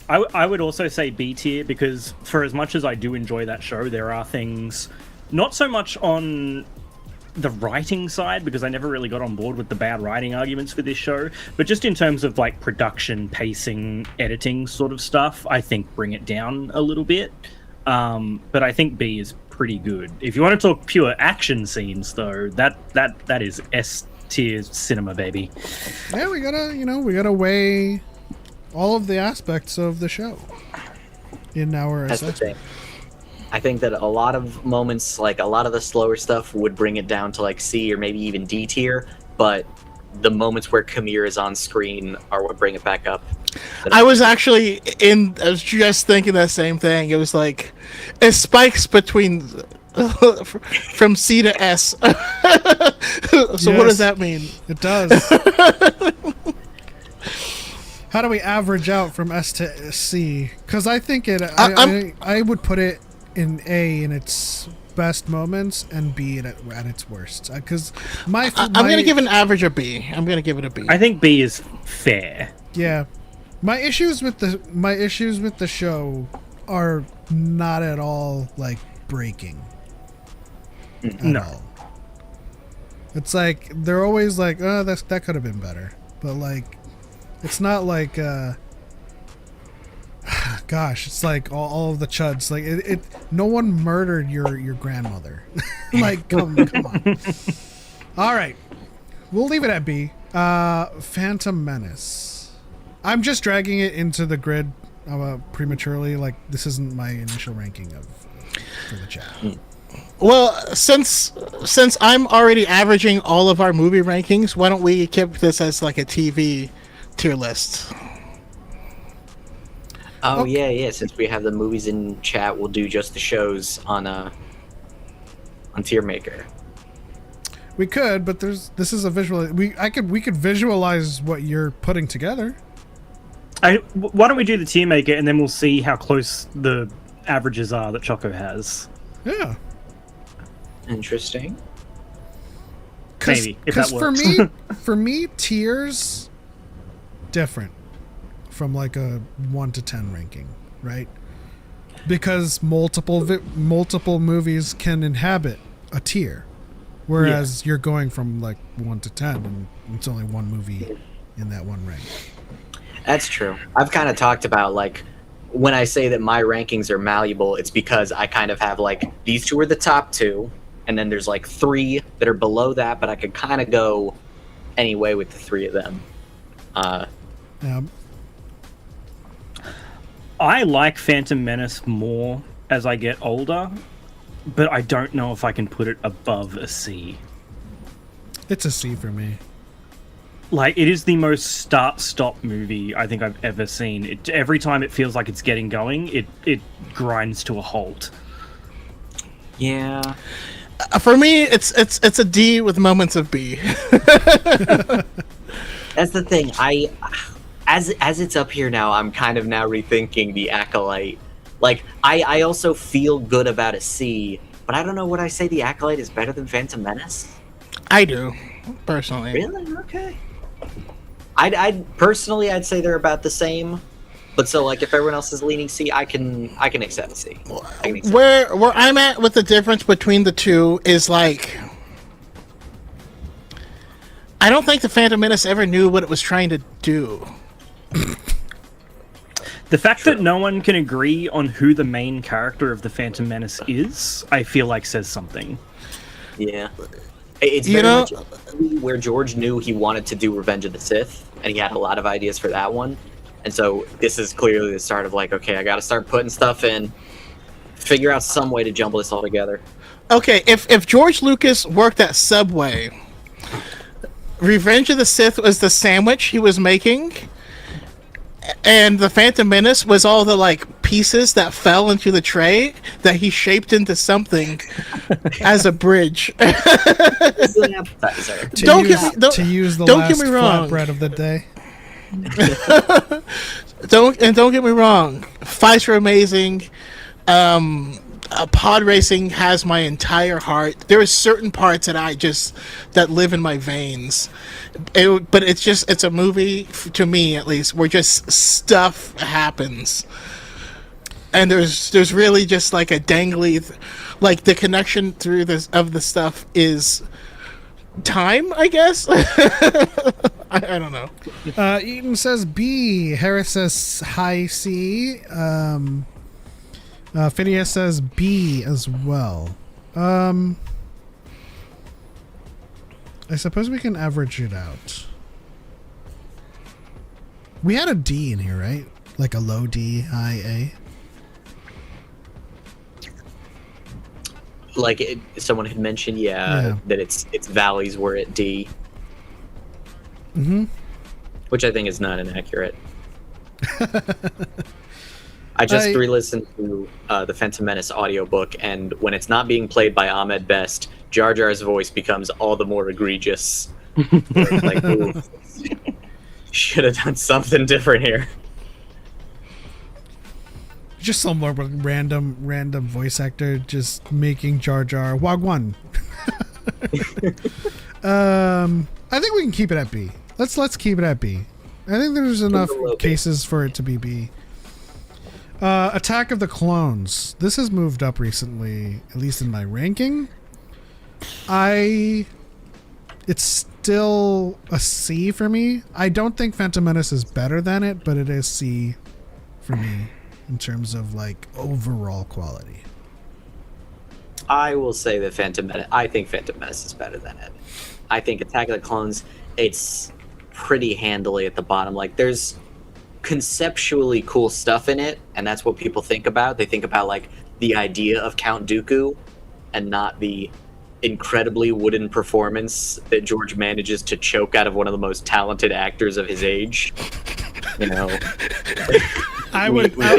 I would also say B tier because for as much as I do enjoy that show, there are things, not so much on the writing side, because I never really got on board with the bad writing arguments for this show, but just in terms of like production, pacing, editing sort of stuff, I think bring it down a little bit. But I think B is pretty good. If you want to talk pure action scenes, though, that is S tier cinema, baby. Yeah, we gotta weigh all of the aspects of the show in our that's the assessment. thing. I think that a lot of moments, like a lot of the slower stuff, would bring it down to like C or maybe even D tier, but the moments where Kamir is on screen are what bring it back up. I was just thinking that same thing. It was like it spikes between from C to S. So what does that mean? It does. How do we average out from S to C? Because I think I would put it in A in its best moments and B at its worst. Because I'm gonna give an average a B. I'm gonna give it a B. I think B is fair. Yeah, my issues with the show are not at all like breaking. At all. It's like they're always like, oh, that could have been better, but like, it's not like, gosh, it's like all of the chuds. Like it no one murdered your grandmother. Like, come on. All right, we'll leave it at B. Phantom Menace. I'm just dragging it into the grid prematurely. Like, this isn't my initial ranking for the chat. Well, since I'm already averaging all of our movie rankings, why don't we keep this as like a TV tier list? Oh yeah. Since we have the movies in chat, we'll do just the shows on Tier Maker. We could, but this is a visual. We could visualize what you're putting together. Why don't we do the tier maker and then we'll see how close the averages are that Choco has. Yeah. Interesting. Maybe if that works. for me, tiers different from like a 1 to 10 ranking, right? Because multiple movies can inhabit a tier, whereas you're going from like 1 to 10, and it's only one movie in that one rank. That's true. I've kind of talked about like when I say that my rankings are malleable, it's because I kind of have like these two are the top two, and then there's like 3 that are below that, but I could kind of go any way with the 3 of them. I like Phantom Menace more as I get older. but I don't know if I can put it above a C. It's a C for me. Like, it is the most start-stop movie I think I've ever seen. Every time it feels like it's getting going, it grinds to a halt. Yeah. For me, it's a D with moments of B. That's the thing. As it's up here now, I'm kind of now rethinking the Acolyte. Like, I also feel good about a C, but I don't know, would I say the Acolyte is better than Phantom Menace? I do, personally. Really? Okay. I'd personally, I'd say they're about the same. But so, like, if everyone else is leaning C, I can accept C. Where I'm at with the difference between the two is, like, I don't think the Phantom Menace ever knew what it was trying to do. The fact that no one can agree on who the main character of the Phantom Menace is, I feel like says something. Yeah. It's very much where George knew he wanted to do Revenge of the Sith, and he had a lot of ideas for that one. And so this is clearly the start of, like, okay, I got to start putting stuff in, figure out some way to jumble this all together. Okay, if George Lucas worked at Subway, Revenge of the Sith was the sandwich he was making, and the Phantom Menace was all the, like, pieces that fell into the tray that he shaped into something as a bridge. This is an appetizer. To use the last flatbread of the day. Don't get me wrong. Fights were amazing. Pod racing has my entire heart. There are certain parts that live in my veins. But it's a movie, to me at least, where just stuff happens. And there's really just like a dangly, like the connection through this of the stuff is time, I guess. I don't know. Eaton says B. Harris says high C. Phineas says B as well. I suppose we can average it out. We had a D in here, right? Like a low D, high A. Like someone had mentioned, that its valleys were at D. Mm-hmm. Which I think is not inaccurate. I just re-listened to the Phantom Menace audiobook, and when it's not being played by Ahmed Best, Jar Jar's voice becomes all the more egregious. Like, ooh, should have done something different here. Just some more random voice actor just making Jar Jar Wagwan. I think we can keep it at B. Let's keep it at B. I think there's enough cases for it to be B. Attack of the Clones. This has moved up recently, at least in my ranking. It's still a C for me. I don't think Phantom Menace is better than it, but it is C for me in terms of like overall quality. I will say that I think Phantom Menace is better than it. I think Attack of the Clones, it's pretty handily at the bottom. Like, there's conceptually cool stuff in it, and that's what people think about. They think about, like, the idea of Count Dooku and not the incredibly wooden performance that George manages to choke out of one of the most talented actors of his age. You know, I would like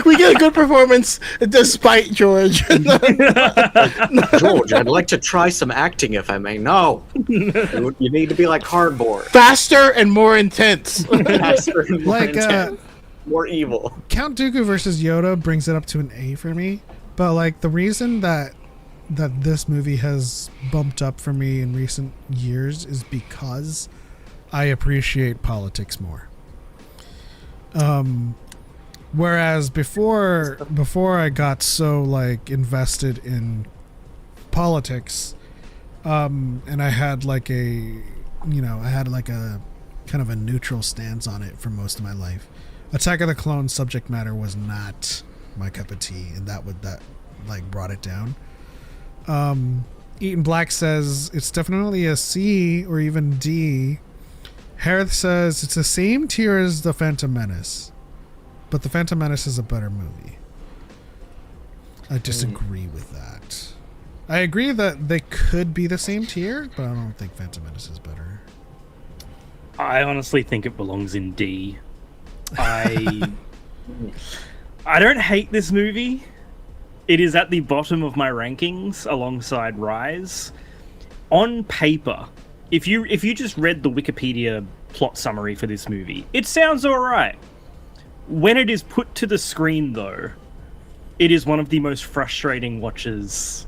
we get a good performance despite George. George, I'd like to try some acting if I may. No, you need to be like cardboard, faster and more intense. Faster and more intense. More evil. Count Dooku versus Yoda brings it up to an A for me, but like the reason that this movie has bumped up for me in recent years is because I appreciate politics more. Whereas before I got so like invested in politics, and I had like a kind of a neutral stance on it for most of my life. Attack of the Clones subject matter was not my cup of tea, and that like brought it down. Eaton Black says it's definitely a C or even D. Harith says it's the same tier as The Phantom Menace, but The Phantom Menace is a better movie. I disagree with that. I agree that they could be the same tier, but I don't think Phantom Menace is better. I honestly think it belongs in D. I don't hate this movie. It is at the bottom of my rankings alongside Rise. On paper, if you just read the Wikipedia plot summary for this movie, it sounds alright. When it is put to the screen, though, it is one of the most frustrating watches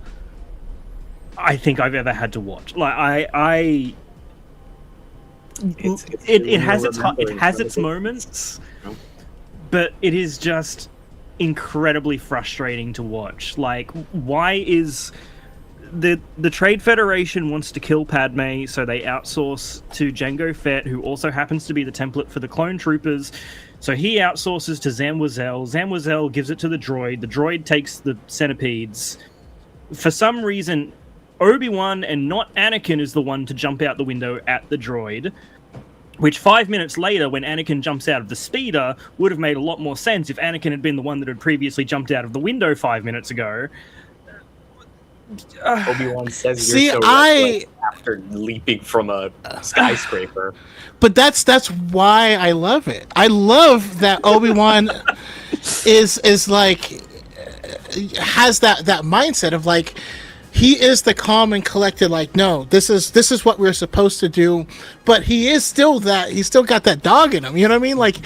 I think I've ever had to watch. Like it has its moments, but it is just incredibly frustrating to watch. Like, why is the Trade Federation wants to kill Padme, so they outsource to Jango Fett, who also happens to be the template for the clone troopers. So he outsources to Zamwazel. Zamwazel gives it to the droid. The droid takes the centipedes. For some reason, Obi-Wan and not Anakin is the one to jump out the window at the droid, which 5 minutes later, when Anakin jumps out of the speeder, would have made a lot more sense if Anakin had been the one that had previously jumped out of the window 5 minutes ago. Obi-Wan says you're after leaping from a skyscraper. But that's why I love it. I love that Obi-Wan is like has that mindset of like, he is the calm and collected, like, no, this is what we're supposed to do, but he's still got that dog in him, you know what I mean? Like,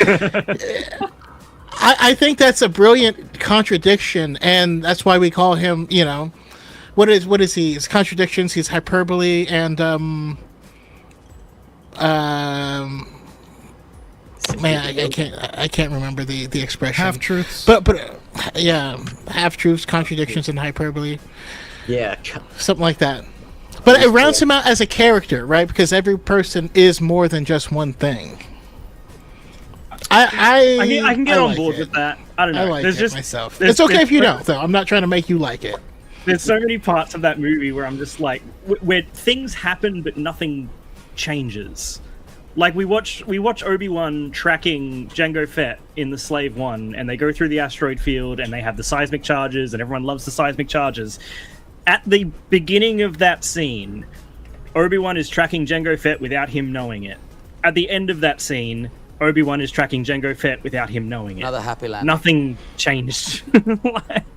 I think that's a brilliant contradiction, and that's why we call him, you know, what is he? His contradictions, he's hyperbole, and man, I can't remember the expression. Half truths. But yeah, half truths, contradictions, and hyperbole. Yeah, something like that. But it rounds him out as a character, right? Because every person is more than just one thing. I can get on board with that. I don't know. I like it myself. It's okay if you don't, though. I'm not trying to make you like it. There's so many parts of that movie where I'm just like, where things happen but nothing changes. Like we watch Obi-Wan tracking Jango Fett in the Slave One, and they go through the asteroid field, and they have the seismic charges, and everyone loves the seismic charges. At the beginning of that scene, Obi-Wan is tracking Jango Fett without him knowing it. At the end of that scene, Obi-Wan is tracking Jango Fett without him knowing it. Another happy land. Nothing changed.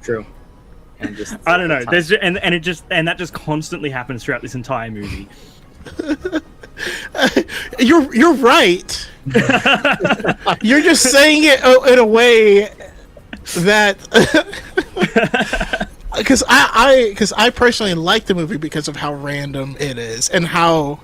True. And just, I don't know. There's and that just constantly happens throughout this entire movie. You're right. You're just saying it in a way that because I personally like the movie because of how random it is and how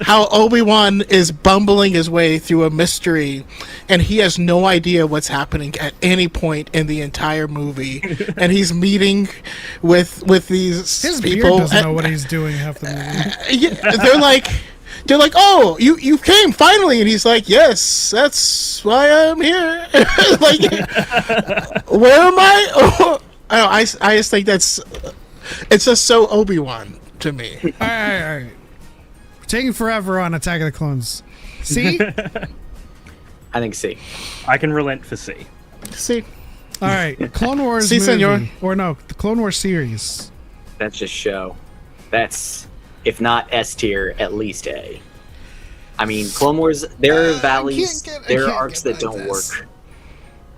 Obi-Wan is bumbling his way through a mystery and he has no idea what's happening at any point in the entire movie, and he's meeting with these His people. beard doesn't know what he's doing half the movie. Yeah, they're like, oh, you came finally, and he's like, yes, that's why I'm here. Like, where am I? Oh, I just think it's just so Obi-Wan to me. All right. We're taking forever on Attack of the Clones. C? I think C. I can relent for C. C. All right. Clone Wars C, movie. senor. Or no, the Clone Wars series. That's just show. That's, if not S tier, at least A. I mean, Clone Wars, there are valleys, there are arcs that don't work.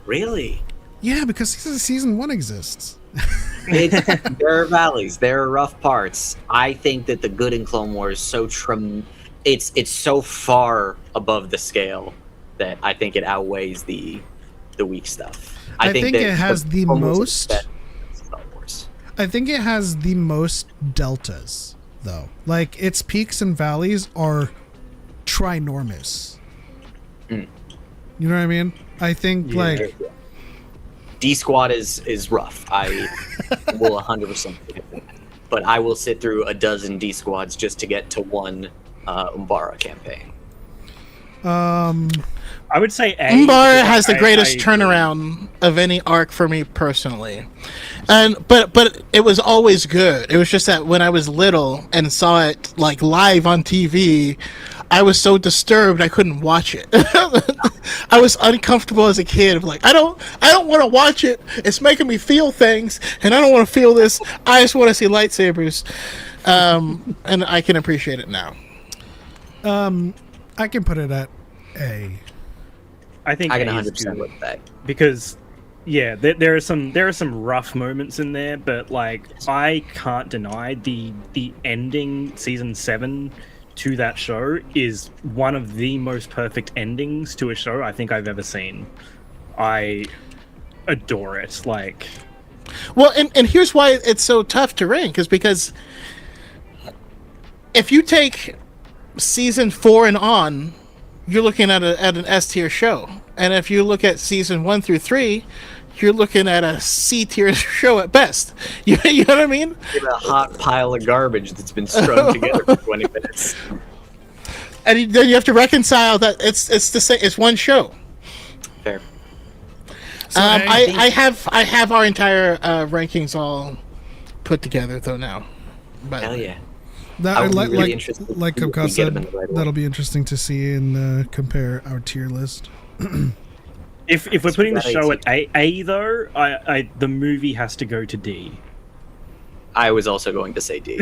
Really? Yeah, because season 1 exists. There are valleys, there are rough parts. I think that the good in Clone Wars it's so far above the scale that I think it outweighs the weak stuff. I think that it has the most. Star Wars. I think it has the most deltas, though. Like, its peaks and valleys are trinormous. You know what I mean? I think D Squad is rough. I will 100% get that. But I will sit through a dozen D Squads just to get to one Umbara campaign. I would say A. Umbara has the greatest turnaround of any arc for me personally, but it was always good. It was just that when I was little and saw it like live on TV, I was so disturbed I couldn't watch it. I was uncomfortable as a kid. I'm like, I don't want to watch it. It's making me feel things, and I don't want to feel this. I just want to see lightsabers, and I can appreciate it now. I can put it at A. I think I can A is 100% good, with that. because there are some rough moments in there, but like I can't deny the ending season 7 to that show is one of the most perfect endings to a show I think I've ever seen. I adore it. Like, Well, and here's why it's so tough to rank, is because if you take season 4 and on, you're looking at an S tier show, and if you look at season 1 through 3, you're looking at a C tier show at best. You know what I mean? It's a hot pile of garbage that's been strung together for 20 minutes. And then you have to reconcile that it's the same. It's one show. Fair. So I have our entire rankings all put together though now. But Hell yeah. That, I would be like really like interested to like see if Kumka we get said, them in the right that'll order. be interesting to see and compare our tier list. if we're putting the that show A at A though, I the movie has to go to D, I was also going to say D.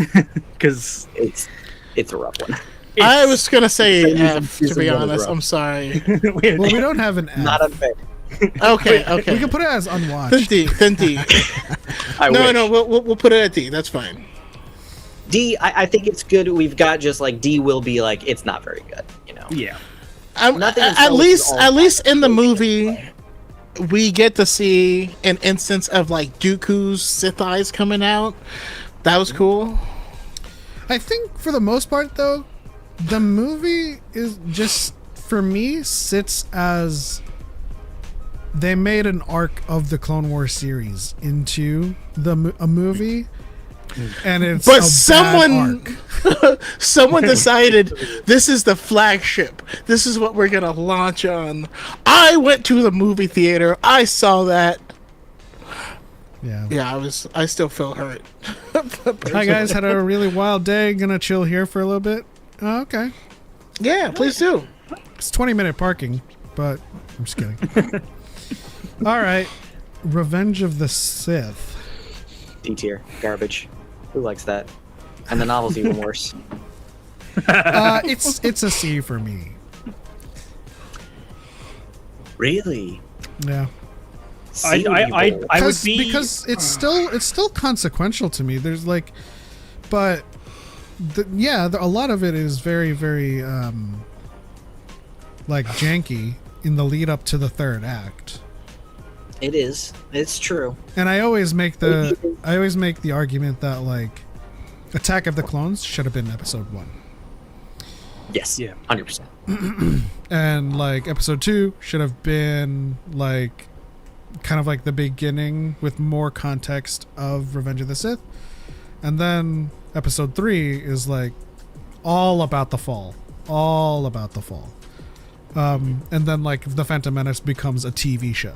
because It's a rough one. I was gonna say Season- F, to season be one is honest. rough. I'm sorry. Well, we don't have an F. Not unfair. Okay, We okay. can put it as Then unwatched. D. Then D. I No, wish. no, we'll put it at D. That's fine. D, I think it's good. We've got just like D will be like, it's not very good, you know? yeah. Nothing At else least, is all at least in the bad. movie, we get to see an instance of like Dooku's Sith eyes coming out. That was cool. I think for the most part, though, the movie is just, for me, sits as they made an arc of the Clone Wars series into a movie, and it's But a someone- bad arc. Someone decided this is the flagship. This is what we're gonna launch on. I went to the movie theater. I saw that. Yeah. Yeah, I still feel hurt. Hi guys, had a really wild day. Gonna chill here for a little bit. Oh, okay. Yeah, please do. It's 20-minute parking, but I'm just kidding. All right, Revenge of the Sith. D tier. Garbage. Who likes that? And the novel's even worse. It's a C for me. Really? Yeah. C would be I bold. would be Because it's still consequential to me. There's like, but a lot of it is very, very like janky in the lead up to the third act. It is. It's true. And I always make the argument that like Attack of the Clones should have been episode 1. Yes. Yeah. 100%. And like episode 2 should have been like kind of like the beginning with more context of Revenge of the Sith. And then episode 3 is like all about the fall. All about the fall. And then like the Phantom Menace becomes a TV show.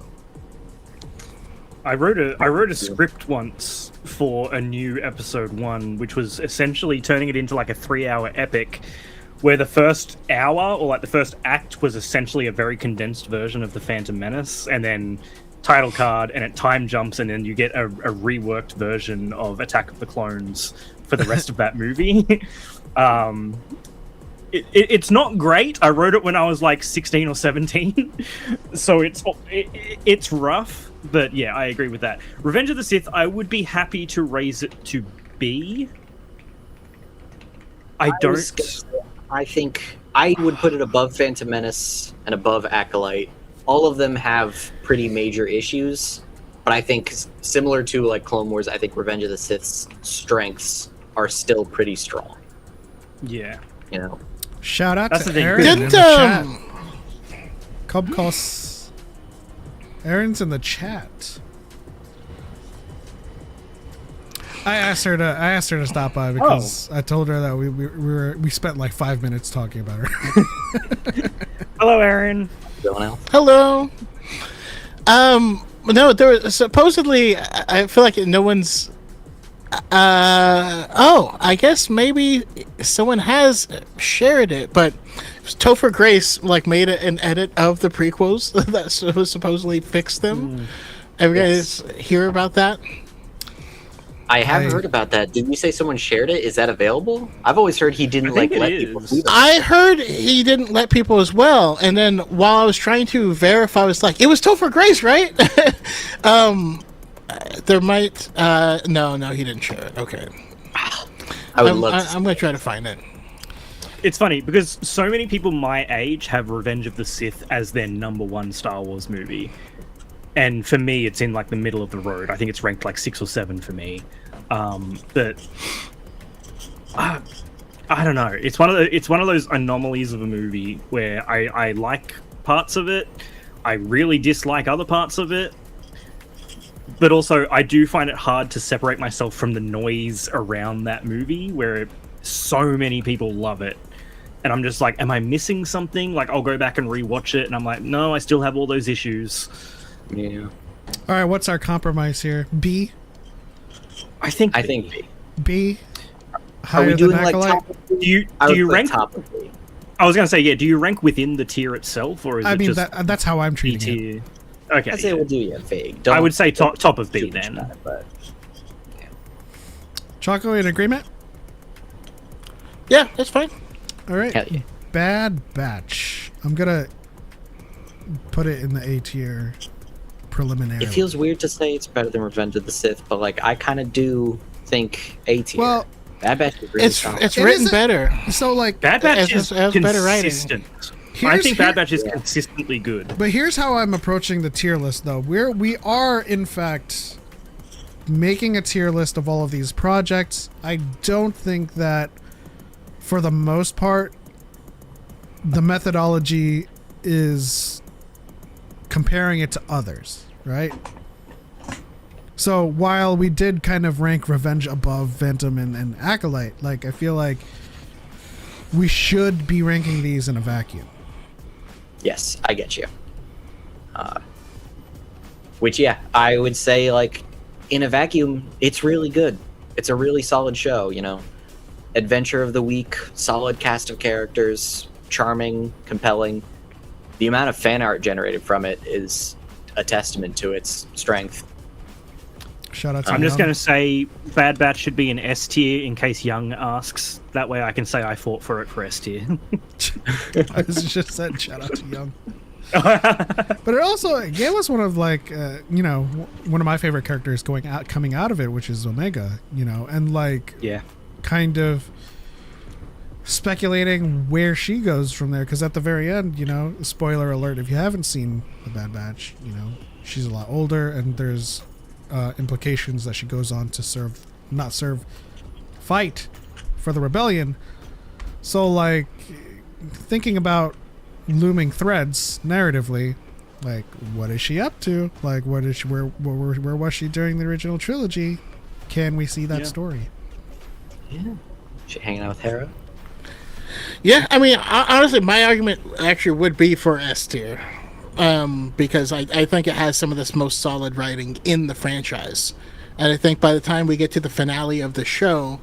I wrote a script once for a new episode 1, which was essentially turning it into like a 3-hour epic, where the first hour or like the first act was essentially a very condensed version of the Phantom Menace, and then title card, and it time jumps, and then you get a reworked version of Attack of the Clones for the rest of that movie. It's not great. I wrote it when I was like 16 or 17, so it's rough. But yeah, I agree with that. Revenge of the Sith, I would be happy to raise it to B. I think I would put it above Phantom Menace and above Acolyte. All of them have pretty major issues, but I think similar to like Clone Wars, I think Revenge of the Sith's strengths are still pretty strong. Yeah. You know. Shout out That's to the thing. Aaron in the Didn't chat. Cub calls. Aaron's in the chat. I asked her to stop by because I told her that we spent like 5 minutes talking about her. Hello, Aaron. Hello. No, there was supposedly. I feel like no one's. I guess maybe someone has shared it, but Topher Grace like made an edit of the prequels that supposedly fixed them. Ever guys hear about that? I haven't heard about that. Did you say someone shared it? Is that available? I've always heard he didn't let people see that. I heard he didn't let people as well, and then while I was trying to verify, I was like, it was Topher Grace, right? There might no, he didn't share it. Okay. I'm gonna try to find it. It's funny because so many people my age have Revenge of the Sith as their #1 Star Wars movie. And for me, it's in like the middle of the road. I think it's ranked like 6 or 7 for me. But I don't know. It's one of those anomalies of a movie where I like parts of it, I really dislike other parts of it. But also, I do find it hard to separate myself from the noise around that movie, where so many people love it. And I'm just like, am I missing something? Like, I'll go back and rewatch it, and I'm like, no, I still have all those issues. Yeah. All right, what's our compromise here? B? I think B. B? Are we doing like Acolyte? top of B? Do you rank top of B? I was going to say, yeah, do you rank within the tier itself, or is it just that's how I'm treating B-tier? it. Okay. I'd say we'll do vague. I would say top of B then. That, but Choco, in agreement? Yeah, that's fine. All right. Hell yeah. Bad Batch. I'm gonna put it in the A tier preliminary. It feels weird to say it's better than Revenge of the Sith, but like I kind of do think A tier. Well, Bad Batch is really solid. It's written better. So like Bad Batch is better writing. consistent. I think Bad Batch is consistently good. But here's how I'm approaching the tier list, though. We are in fact making a tier list of all of these projects. I don't think that, for the most part, the methodology is comparing it to others, right? So while we did kind of rank Revenge above Phantom and Acolyte, like I feel like we should be ranking these in a vacuum. Yes, I get you. Which, yeah, I would say, like, in a vacuum, it's really good. It's a really solid show, you know. Adventure of the week, solid cast of characters, charming, compelling. The amount of fan art generated from it is a testament to its strength. Shout out to I'm just Young. going to say Bad Batch should be an S tier in case Young asks. That way I can say I fought for it for S tier. I just said shout out to Young. But it also gave us one of one of my favorite characters coming out of it, which is Omega, and kind of speculating where she goes from there, because at the very end, spoiler alert if you haven't seen the Bad Batch, she's a lot older, and there's implications that she goes on to fight for the rebellion. So thinking about looming threads narratively, what is she up to? Where was she during the original trilogy? Can we see that story? Yeah. She hanging out with Hera? Yeah, I mean, honestly, my argument actually would be for S tier. Because I think it has some of the most solid writing in the franchise. And I think by the time we get to the finale of the show,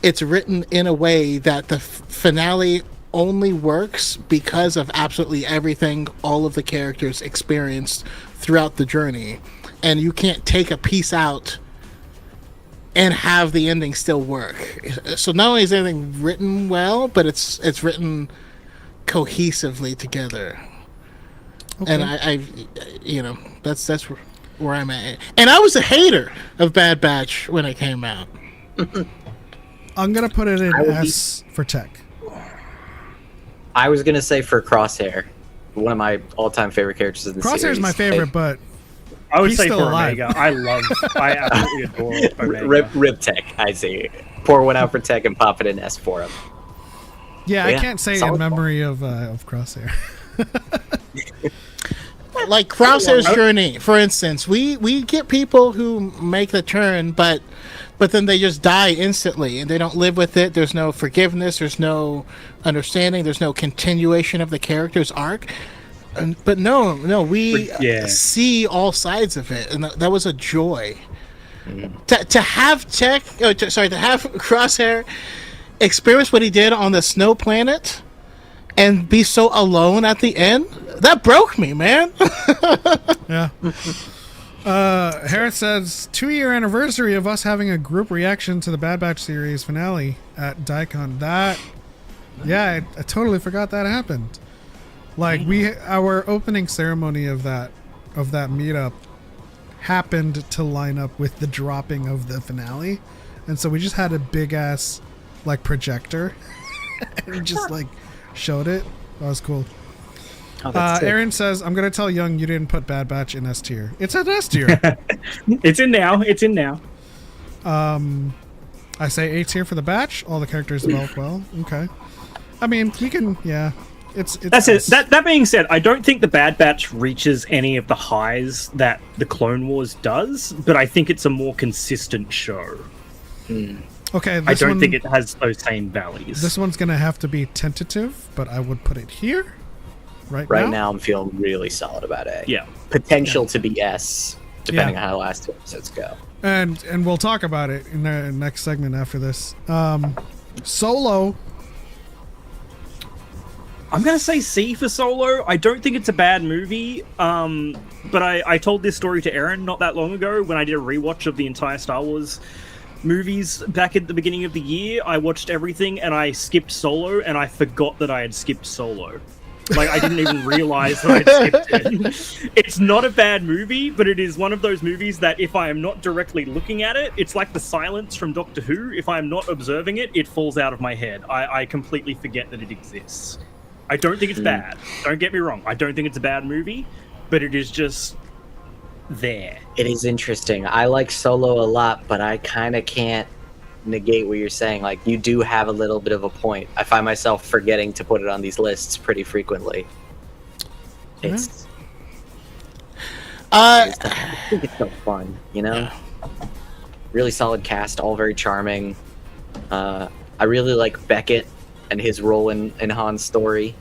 it's written in a way that the finale only works because of absolutely everything all of the characters experienced throughout the journey. And you can't take a piece out and have the ending still work. So not only is everything written well, but it's written cohesively together. Okay. And I that's where I'm at. And I was a hater of Bad Batch when it came out. I'm gonna put it in S for tech. I was gonna say for Crosshair, one of my all-time favorite characters in the series. Crosshair's my favorite, but I would he's say still for alive. Omega. I absolutely adore Omega. Rip Tech, I see. Pour one out for Tech and pop it in S for him. Yeah, I can't say solid in memory of Crosshair. Like Crosshair's journey, for instance, we get people who make the turn, but then they just die instantly, and they don't live with it. There's no forgiveness. There's no understanding. There's no continuation of the character's arc. But no, we see all sides of it, and that was a joy. To have to have Crosshair experience what he did on the snow planet, and be so alone at the end. That broke me, man. Yeah. Harris says 2-year anniversary of us having a group reaction to the Bad Batch series finale at Daikon. I totally forgot that happened. Like our opening ceremony of that meetup happened to line up with the dropping of the finale, and so we just had a big ass like projector and just like showed it. That was cool. Aaron says, I'm going to tell Young you didn't put Bad Batch in S tier. It's at S tier. It's in now. I say A tier for the Batch. All the characters developed well. Okay. I mean, we can, yeah. That's it. That being said, I don't think the Bad Batch reaches any of the highs that the Clone Wars does, but I think it's a more consistent show. Okay. I don't think it has those same valleys. This one's going to have to be tentative, but I would put it here. Right now, I'm feeling really solid about A. Yeah. Potential to be S, depending on how the last 2 episodes go. And we'll talk about it in the next segment after this. Solo. I'm going to say C for Solo. I don't think it's a bad movie, but I told this story to Aaron not that long ago when I did a rewatch of the entire Star Wars movies back at the beginning of the year. I watched everything and I skipped Solo, and I forgot that I had skipped Solo. Like, I didn't even realize that I'd skipped it. It's not a bad movie, but it is one of those movies that if I am not directly looking at it, it's like the silence from Doctor Who. If I am not observing it, it falls out of my head. I completely forget that it exists. I don't think it's bad. Don't get me wrong. I don't think it's a bad movie, but it is just there. It is interesting. I like Solo a lot, but I kind of can't negate what you're saying. Like, you do have a little bit of a point. I find myself forgetting to put it on these lists pretty frequently. It's I think it's so fun, you know? Really solid cast, all very charming. I really like Beckett and his role in Han's story.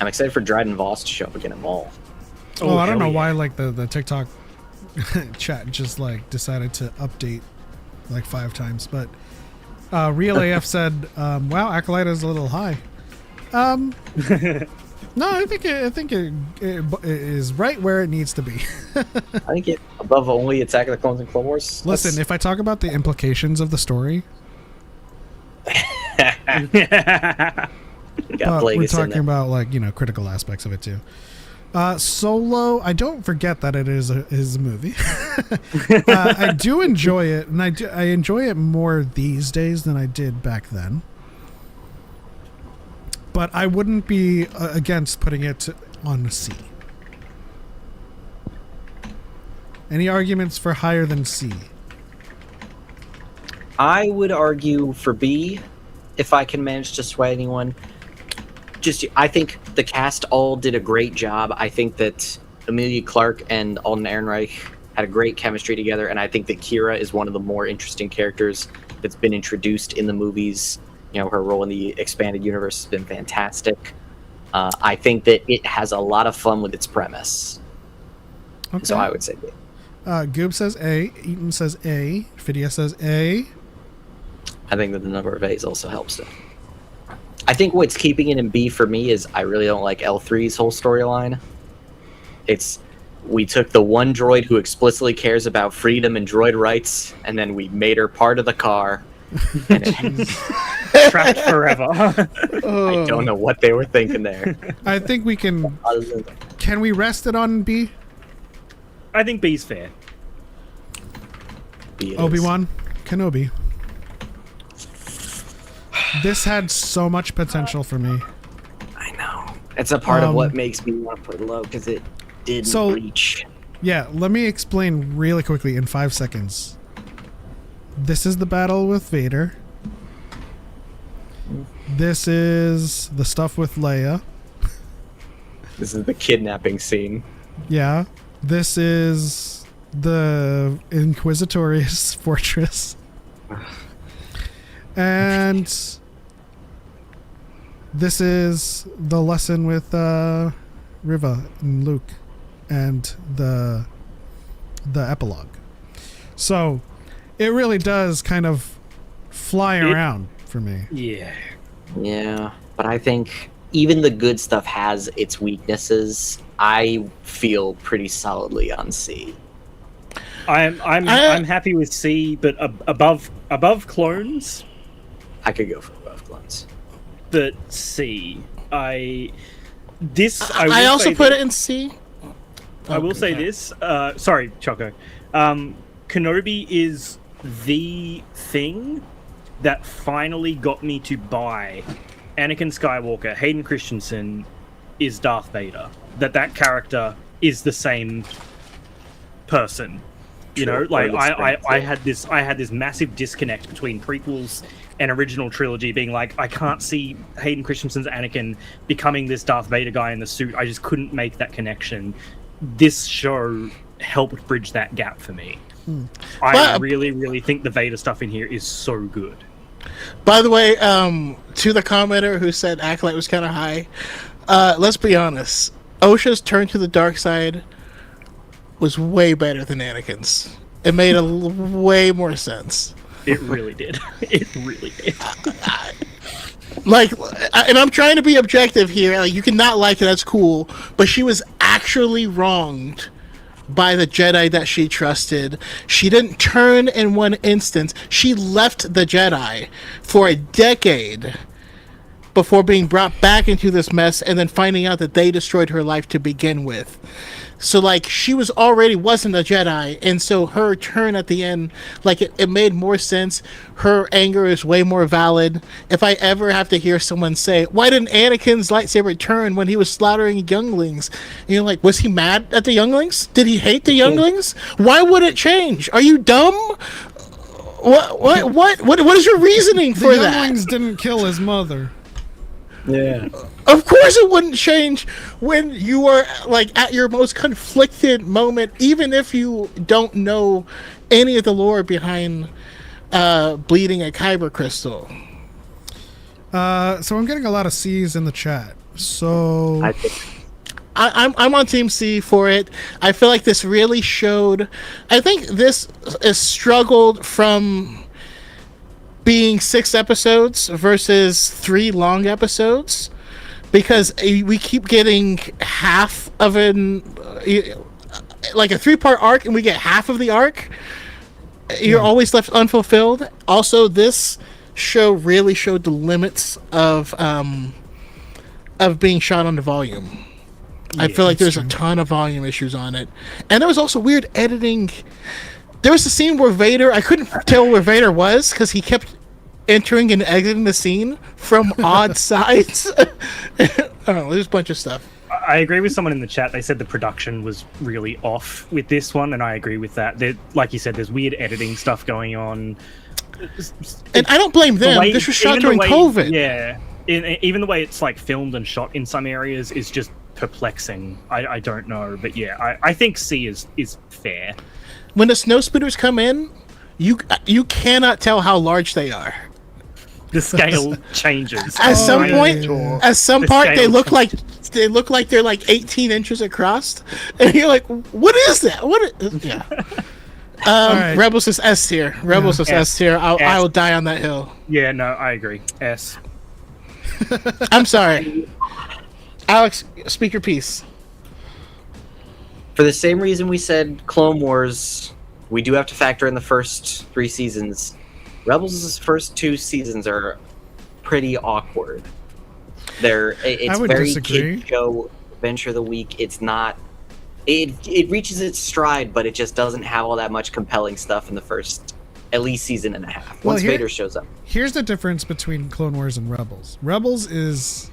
I'm excited for Dryden Voss to show up again at Maul. Oh, I don't know why like the TikTok chat just like decided to update like 5 times, but Real AF said, "Wow, Acolyte is a little high." No, I think it is right where it needs to be. I think it above only Attack of the Clones and Clone Wars. Listen, if I talk about the implications of the story, we're talking about like critical aspects of it too. Solo, I don't forget that it is a movie. I do enjoy it, and I enjoy it more these days than I did back then. But I wouldn't be against putting it on C. Any arguments for higher than C? I would argue for B, if I can manage to sway anyone. I think the cast all did a great job. I think that Emilia Clarke and Alden Ehrenreich had a great chemistry together, and I think that Kira is one of the more interesting characters that's been introduced in the movies. Her role in the expanded universe has been fantastic. I think that it has a lot of fun with its premise. Okay. So I would say B. Goob says A. Eaton says A. Phidias says A. I think that the number of A's also helps it. I think what's keeping it in B for me is I really don't like L3's whole storyline. We took the one droid who explicitly cares about freedom and droid rights, and then we made her part of the car. And trapped forever. I don't know what they were thinking there. I think we can. Can we rest it on B? I think B's fair. B Obi-Wan Kenobi. This had so much potential for me. I know. It's a part of what makes me want to put it low, because it didn't reach. Yeah, let me explain really quickly in 5 seconds. This is the battle with Vader. This is the stuff with Leia. This is the kidnapping scene. Yeah. This is the Inquisitorius fortress. And this is the lesson with Riva and Luke and the epilogue. So it really does kind of fly around for me. Yeah. Yeah, but I think even the good stuff has its weaknesses. I feel pretty solidly on C. I'm happy with C, but above clones. I could go for above clones. But C, I also put it in C. I will say this. Sorry, Choco. Kenobi is the thing that finally got me to buy Anakin Skywalker. Hayden Christensen is Darth Vader. That character is the same person. You know, like I had this massive disconnect between prequels and original trilogy, being like, I can't see Hayden Christensen's Anakin becoming this Darth Vader guy in the suit. I just couldn't make that connection. This show helped bridge that gap for me. I really, really think the Vader stuff in here is so good. By the way, to the commenter who said Acolyte was kind of high, let's be honest. Osha's turn to the dark side was way better than Anakin's. It made way more sense. It really did. It really did. Like, and I'm trying to be objective here. Like, you cannot like it, that's cool. But she was actually wronged by the Jedi that she trusted. She didn't turn in one instance. She left the Jedi for a decade before being brought back into this mess and then finding out that they destroyed her life to begin with. So, like, she wasn't a Jedi, and so her turn at the end, like, it made more sense. Her anger is way more valid. If I ever have to hear someone say, why didn't Anakin's lightsaber turn when he was slaughtering younglings? And you're like, was he mad at the younglings? Did he hate the younglings? Why would it change? Are you dumb? What is your reasoning for that? The younglings didn't kill his mother. Yeah. Of course it wouldn't change when you are, like, at your most conflicted moment, even if you don't know any of the lore behind bleeding a kyber crystal. So I'm getting a lot of C's in the chat. So I'm on Team C for it. I feel like this really showed. I think this is struggled from being 6 episodes versus 3 long episodes, because we keep getting half of like a 3-part arc, and we get half of the arc. You're always left unfulfilled. Also, this show really showed the limits of being shot on the volume. I feel like there's a ton of volume issues on it, and there was also weird editing. There was a scene where Vader, I couldn't tell where Vader was because he kept entering and exiting the scene from odd sides. I don't know, there's a bunch of stuff. I agree with someone in the chat. They said the production was really off with this one, and I agree with that. Like you said, there's weird editing stuff going on. And I don't blame them. This was shot during COVID. Yeah. Even the way it's, like, filmed and shot in some areas is just perplexing. I don't know, but yeah, I think C is fair. When the snow speeders come in, you cannot tell how large they are. The scale changes. At some part, they look like they're like 18 inches across, and you're like, "What is that? Yeah." Right. Rebels is S tier. Rebels is S tier. I will die on that hill. Yeah, no, I agree. S. I'm sorry, Alex. Speak your piece. For the same reason we said Clone Wars, we do have to factor in the first 3 seasons. Rebels' first 2 seasons are pretty awkward. It's very disagree. kid show, adventure of the week. It's not. It reaches its stride, but it just doesn't have all that much compelling stuff in the first, at least, season and a half. Once Vader shows up. Here's the difference between Clone Wars and Rebels. Rebels is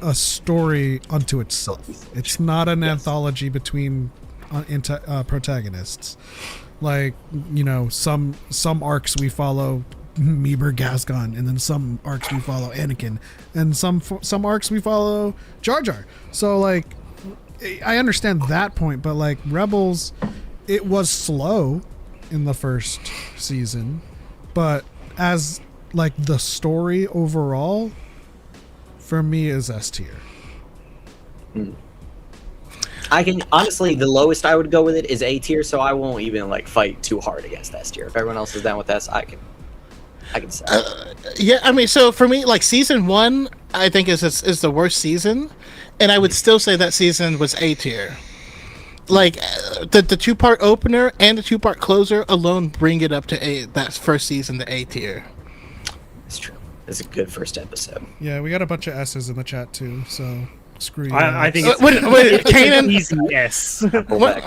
a story unto itself. It's not an anthology between protagonists. Like, you know, some arcs we follow Meeber Gascon, and then some arcs we follow Anakin, and some arcs we follow Jar Jar. So, like, I understand that point, but, like, Rebels, it was slow in the first season, but as, like, the story overall, for me, is S tier. I can honestly, the lowest I would go with it is A tier, so I won't even, like, fight too hard against S tier. If everyone else is down with S, I can. I can say. Yeah, I mean, so for me, like season 1, I think is the worst season, and I would still say that season was A tier. Like the 2-part opener and the 2-part closer alone bring it up to A. That first season to A tier. It's true. It's a good first episode. Yeah, we got a bunch of S's in the chat too, so screw you. I think it's Wait, Kanan, easy S. what?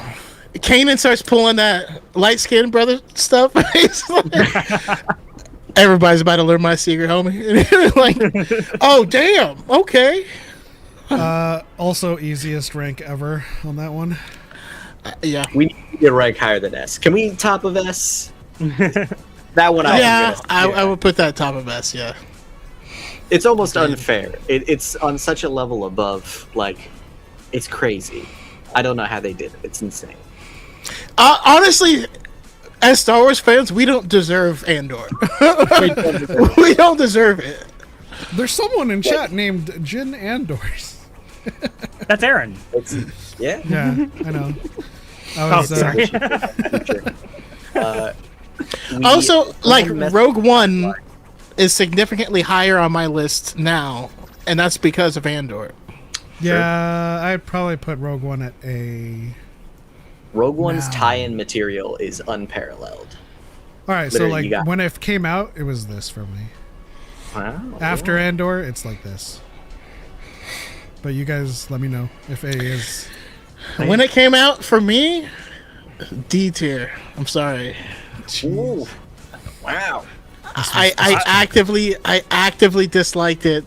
Kanan starts pulling that light skinned brother stuff. He's like, everybody's about to learn my secret, homie. Like, oh damn, okay. Also, easiest rank ever on that one. Yeah. We need to get rank higher than S. Can we top of S? That one, I would put that top of S. Yeah. It's almost unfair. It's on such a level above. Like, it's crazy. I don't know how they did it. It's insane. Honestly, as Star Wars fans, we don't deserve Andor. We don't deserve it. There's someone in chat named Jin Andors. That's Aaron. Yeah. Yeah, I know. I was, sorry. Also, like Rogue One is significantly higher on my list now, and that's because of Andor. Yeah, I'd probably put Rogue One at A. Rogue One's No. tie-in material is unparalleled. All right, so Literally, like you got- when it came out, it was this for me. Wow. After Andor, it's like this. But you guys, let me know if A is. When it came out, for me, D tier. I'm sorry. Ooh. Wow. I actively disliked it,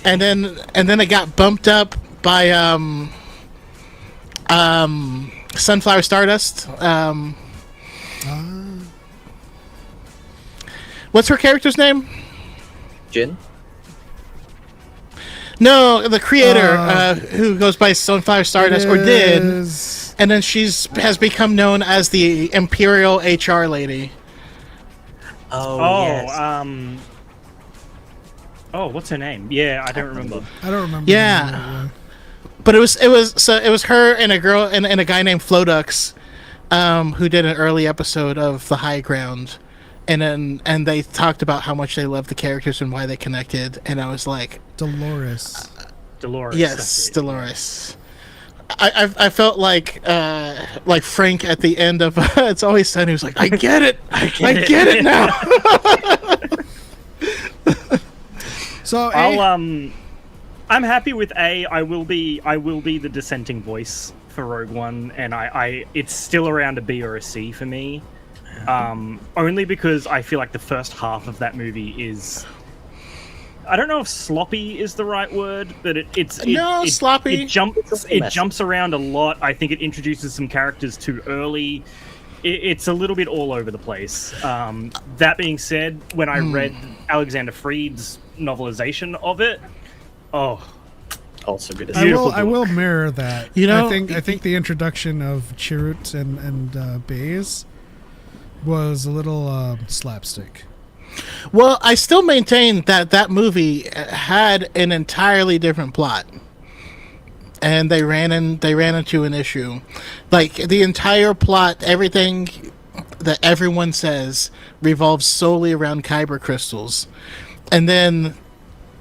and then it got bumped up by Sunflower Stardust. What's her character's name? Jin? No, the creator who goes by Sunflower Stardust, or did, is- and then has become known as the Imperial HR lady. Oh, yes. What's her name? Yeah, I don't remember. I don't remember. Yeah. But it was her and a girl and a guy named Flodux, who did an early episode of The High Ground, and they talked about how much they loved the characters and why they connected, and I was like, Dolores. Dolores. yes, that's it. Dolores. I felt like Frank at the end of It's Always Sunny. He was like, I get it, I get it now. So I'm happy with A. I will be the dissenting voice for Rogue One, and it's still around a B or a C for me. Only because I feel like the first half of that movie is, I don't know if sloppy is the right word, but it's sloppy. It jumps around a lot. I think it introduces some characters too early. It's a little bit all over the place. That being said, when I read Alexander Freed's novelization of it, Also good as I will mirror that. You know, I think the introduction of Chirrut and Baze was a little slapstick. Well, I still maintain that movie had an entirely different plot, and they ran into an issue. Like the entire plot, everything that everyone says revolves solely around kyber crystals, and then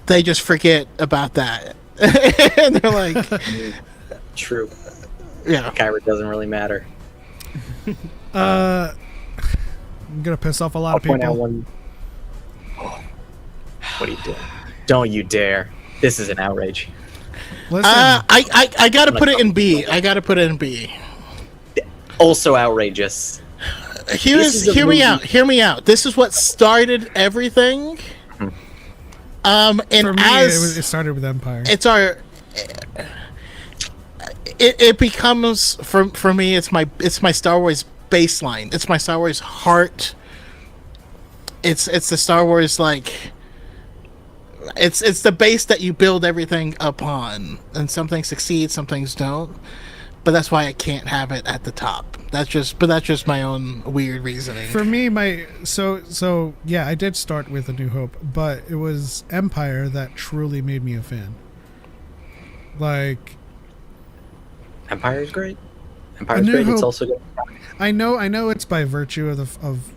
they just forget about that, and they're like, True. yeah. Kyber doesn't really matter. I'm gonna piss off a lot I'll of people. point out one. What are you doing? Don't you dare. This is an outrage. Listen, I gotta put it in B. I gotta put it in B. Also outrageous. Hear me out. This is what started everything. And for me, as it started with Empire. it becomes for me, it's my Star Wars baseline. It's my Star Wars heart. It's the Star Wars, like, it's the base that you build everything upon, and some things succeed, some things don't. But that's why I can't have it at the top. That's just my own weird reasoning. For me, so yeah, I did start with A New Hope, but it was Empire that truly made me a fan. Like, Empire is great. Empire's New great. It's Hope- also good. I know it's by virtue of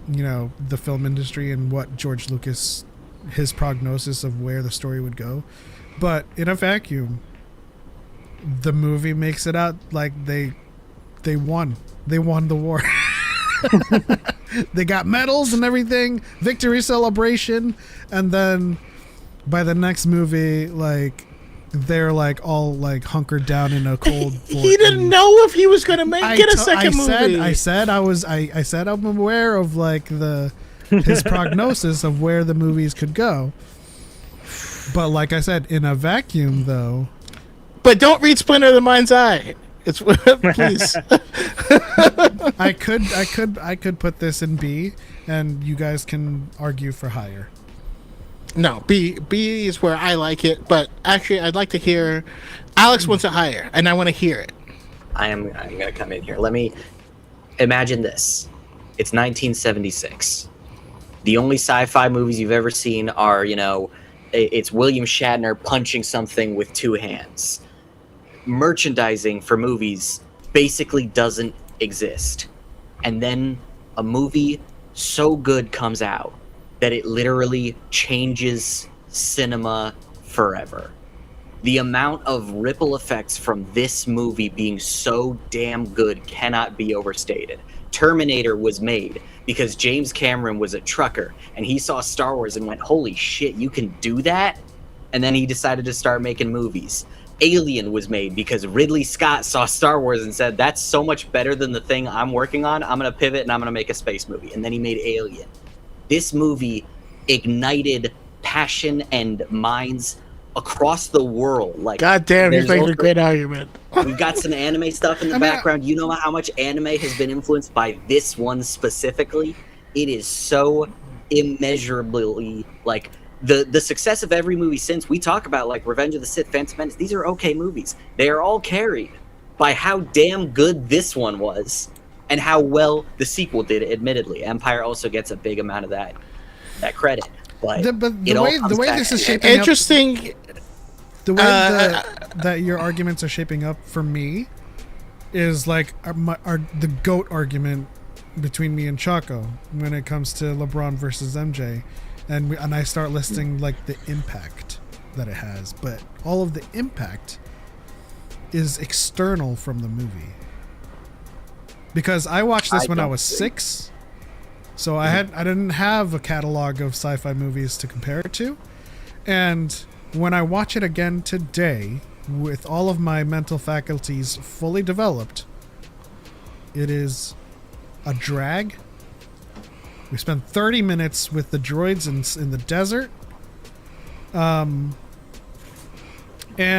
the film industry and what George Lucas, his prognosis of where the story would go. But in a vacuum, the movie makes it out like they won. They won the war. They got medals and everything, victory celebration, and then by the next movie, like, they're like all like hunkered down in a cold fort. He didn't know if he was going to get a second movie. I said I'm aware of like his prognosis of where the movies could go. But like I said, in a vacuum though. But don't read Splinter of the Mind's Eye. It's please. I could put this in B, and you guys can argue for higher. No, B is where I like it, but actually I'd like to hear Alex wants it higher, and I want to hear it. I'm gonna come in here. Let me imagine this. It's 1976. The only sci-fi movies you've ever seen are, it's William Shatner punching something with two hands. Merchandising for movies basically doesn't exist. And then a movie so good comes out that it literally changes cinema forever. The amount of ripple effects from this movie being so damn good cannot be overstated. Terminator was made because James Cameron was a trucker and he saw Star Wars and went, holy shit, you can do that? And then he decided to start making movies. Alien was made because Ridley Scott saw Star Wars and said, that's so much better than the thing I'm working on. I'm going to pivot and I'm going to make a space movie. And then he made Alien. This movie ignited passion and minds across the world. Like, God damn, he's making a great argument. We've got some anime stuff in the background. You know how much anime has been influenced by this one specifically? It is so immeasurably, like, the success of every movie since. We talk about, like, Revenge of the Sith, Phantom Menace. These are okay movies. They are all carried by how damn good this one was and how well the sequel did, admittedly. Empire also gets a big amount of that credit. But the way this is shaping interesting. The way that your arguments are shaping up for me is like the GOAT argument between me and Choco when it comes to LeBron versus MJ, and I start listing like the impact that it has, but all of the impact is external from the movie. Because I watched this when I was 6, so I didn't have a catalog of sci-fi movies to compare it to, and when I watch it again today, with all of my mental faculties fully developed, it is a drag. We spent 30 minutes with the droids in the desert. And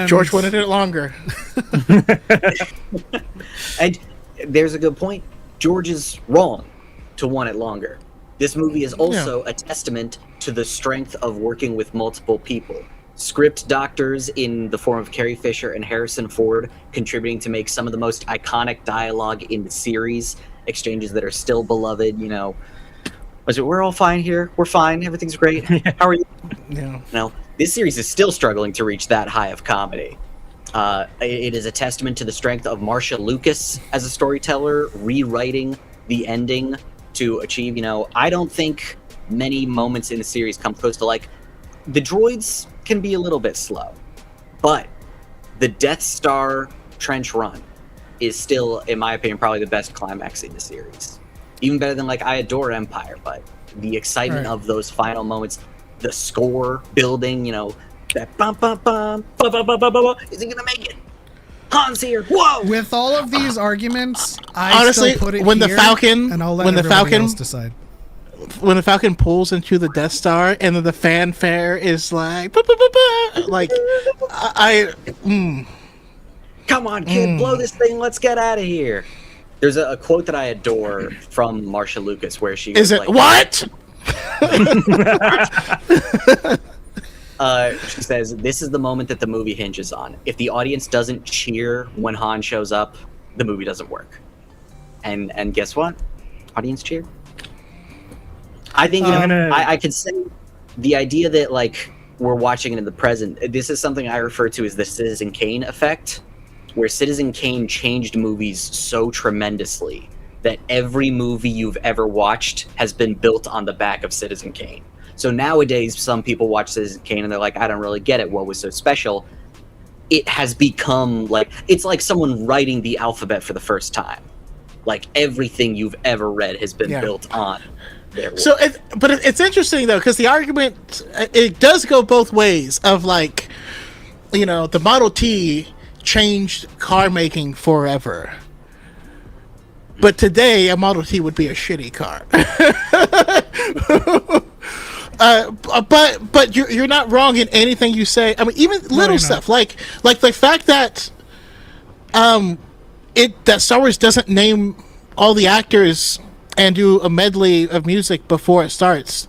George wanted it longer. And there's a good point. George is wrong to want it longer. This movie is also a testament to the strength of working with multiple people. Script doctors in the form of Carrie Fisher and Harrison Ford contributing to make some of the most iconic dialogue in the series, exchanges that are still beloved. We're all fine here. We're fine. Everything's great. How are you? Yeah. No, this series is still struggling to reach that high of comedy. It is a testament to the strength of Marcia Lucas as a storyteller, rewriting the ending to achieve, I don't think many moments in the series come close to, like, the droids can be a little bit slow, but the Death Star trench run is still, in my opinion, probably the best climax in the series. Even better than, like, I adore Empire, but the excitement of those final moments, the score building, that bum bum bum bum bum bum bum bum, is he gonna make it? Han's here. Whoa! With all of these arguments, I honestly still put it when here, the Falcon and I'll let when the everybody Falcon else decide. When the Falcon pulls into the Death Star and then the fanfare is like, bah, bah, bah, bah, like, Come on, kid, blow this thing. Let's get out of here. There's a quote that I adore from Marcia Lucas where she goes, is it like, what? She says, this is the moment that the movie hinges on. If the audience doesn't cheer when Han shows up, the movie doesn't work. And guess what? Audience cheer. I think, I could say the idea that, like, we're watching it in the present, this is something I refer to as the Citizen Kane effect, where Citizen Kane changed movies so tremendously that every movie you've ever watched has been built on the back of Citizen Kane. So nowadays, some people watch Citizen Kane and they're like, I don't really get it. What was so special? It has become like, it's like someone writing the alphabet for the first time. Like everything you've ever read has been built on their work. So, it's interesting though, because the argument, it does go both ways of like, you know, the Model T changed car making forever. But today, a Model T would be a shitty car. But you're not wrong in anything you say. I mean, even little stuff like the fact that that Star Wars doesn't name all the actors and do a medley of music before it starts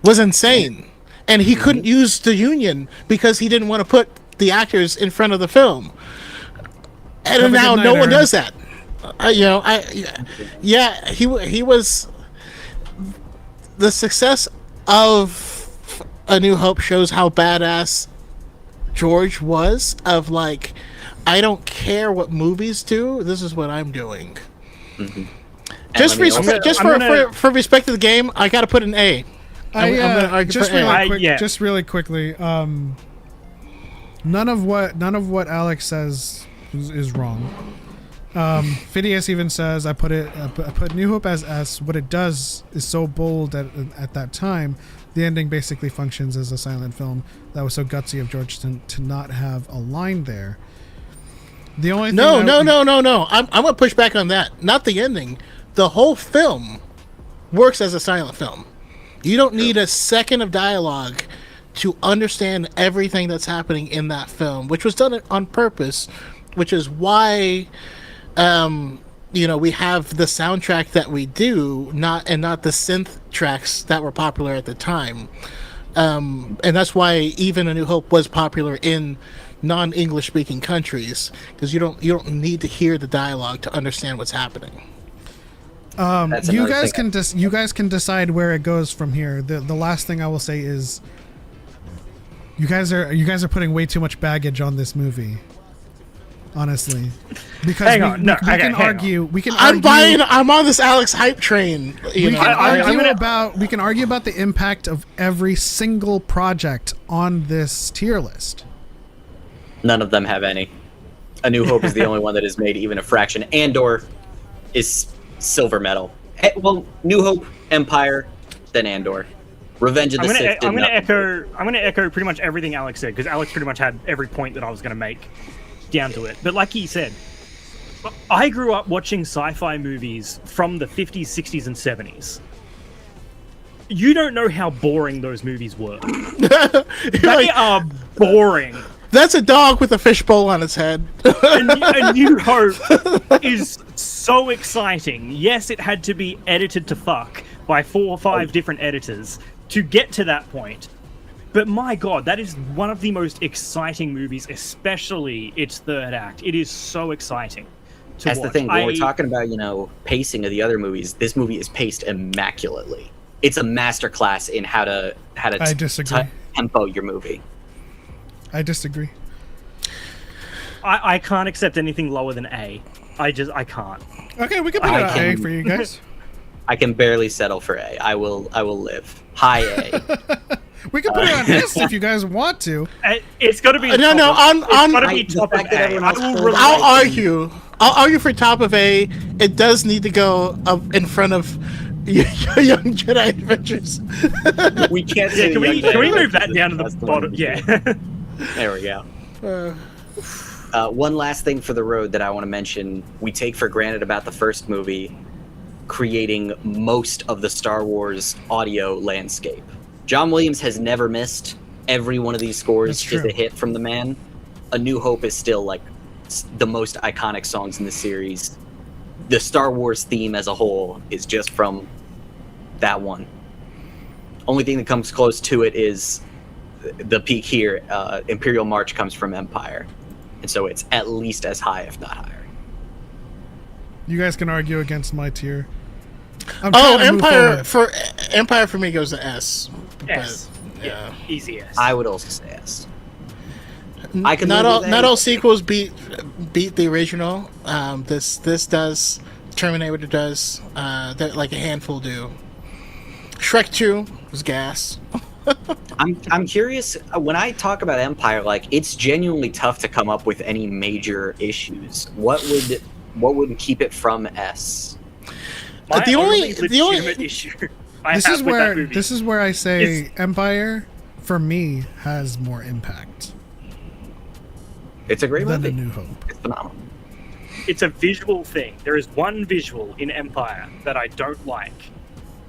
was insane. And he couldn't use the Union because he didn't want to put the actors in front of the film. And now no one does that. He was the success of A New Hope shows how badass George was. Of like, I don't care what movies do. This is what I'm doing. Mm-hmm. Just for respect of the game, I got to put an A. Just really quickly. None of what Alex says is wrong. Phidias even says I put New Hope as S. What it does is so bold at that time. The ending basically functions as a silent film. That was so gutsy of George to not have a line there. The only thing no. I'm gonna push back on that. Not the ending. The whole film works as a silent film. You don't need a second of dialogue to understand everything that's happening in that film, which was done on purpose, which is why we have the soundtrack that we do, not the synth tracks that were popular at the time. And that's why even A New Hope was popular in non-English speaking countries, because you don't need to hear the dialogue to understand what's happening. You guys can decide where it goes from here. The last thing I will say is you guys are putting way too much baggage on this movie. Honestly, because we can argue. I'm on this Alex hype train. We can argue about the impact of every single project on this tier list. None of them have any. A New Hope is the only one that has made even a fraction. Andor is silver medal. Well, New Hope, Empire, then Andor. Revenge of the Sith. I'm gonna echo pretty much everything Alex said, because Alex pretty much had every point that I was gonna make down to it. But like he said, I grew up watching sci-fi movies from the 50s, 60s, and 70s. You don't know how boring those movies were. They are boring. That's a dog with a fishbowl on its head. A New Hope is so exciting. Yes, it had to be edited to fuck by 4 or 5 different editors to get to that point. But my god, that is one of the most exciting movies, especially its third act. It is so exciting to That's watch. The thing, when we're talking about, pacing of the other movies, this movie is paced immaculately. It's a masterclass in how to I disagree. Tempo your movie. I disagree. I can't accept anything lower than A. I can't. Okay, we can put it A for you guys. I can barely settle for A. I will live. High A. We can put it on S if you guys want to. It's got to be no. It's got to be top of A. I'll argue for top of A. It does need to go up in front of Young Jedi Adventures. We can't. Can we move that down to the bottom? Yeah. There we go. One last thing for the road that I want to mention. We take for granted about the first movie creating most of the Star Wars audio landscape. John Williams has never missed. Every one of these scores is a hit from the man. A New Hope is still like the most iconic songs in the series. The Star Wars theme as a whole is just from that one. Only thing that comes close to it is the peak here. Imperial March comes from Empire, and so it's at least as high, if not higher. You guys can argue against my tier. Empire for me goes to S. S. Yeah, easy S. I would also say S. Not all sequels beat the original. This does Terminator does. That like a handful do. Shrek 2 was gas. I'm curious. When I talk about Empire, like it's genuinely tough to come up with any major issues. What would keep it from S? The only legitimate issue I This have is with where that movie this is where I say Empire for me has more impact It's a great than movie. A New Hope. It's phenomenal. it's a visual thing. There is one visual in Empire that I don't like.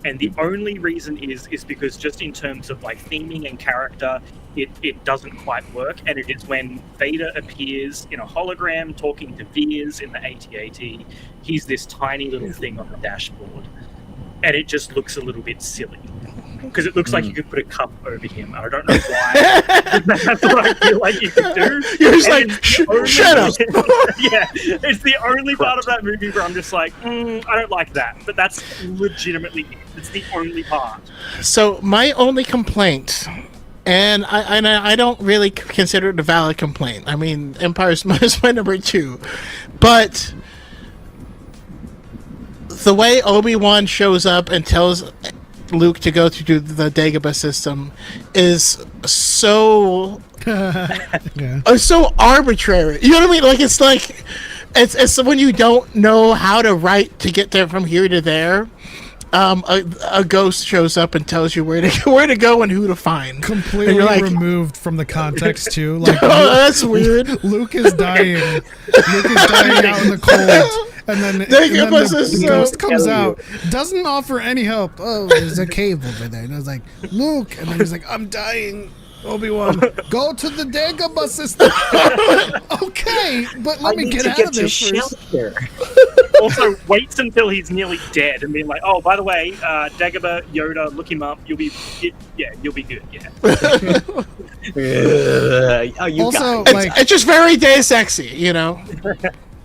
And the only reason is because just in terms of like theming and character, it doesn't quite work. And it is when Vader appears in a hologram talking to Veers in the AT-AT. He's this tiny little thing on the dashboard. And it just looks a little bit silly. Because it looks like you could put a cup over him. I don't know why. That's what I feel like you could do. You're just And like, it's shut up. Yeah, it's the only part of that movie where I'm just like, I don't like that. But that's legitimately it. It's the only part. So my only complaint, and I don't really consider it a valid complaint. I mean, Empire's my number 2, but the way Obi-Wan shows up and tells Luke to go to do the Dagobah system is so so arbitrary. You know what I mean? Like it's when you don't know how to write to get there from here to there. A ghost shows up and tells you where to go and who to find. Completely like, removed from the context too. Like, oh, that's weird. Luke is dying. Luke is dying out in the cold. And then the ghost comes out, doesn't offer any help. Oh, there's a cave over there. And I was like, Luke. And then he's like, I'm dying. Obi-Wan, go to the Dagobah system. Okay, but let me get out of this first. Also, waits until he's nearly dead and being like, oh, by the way, Dagobah, Yoda, look him up. You'll be good. Yeah. Also, it's just very Deus Exy, you know.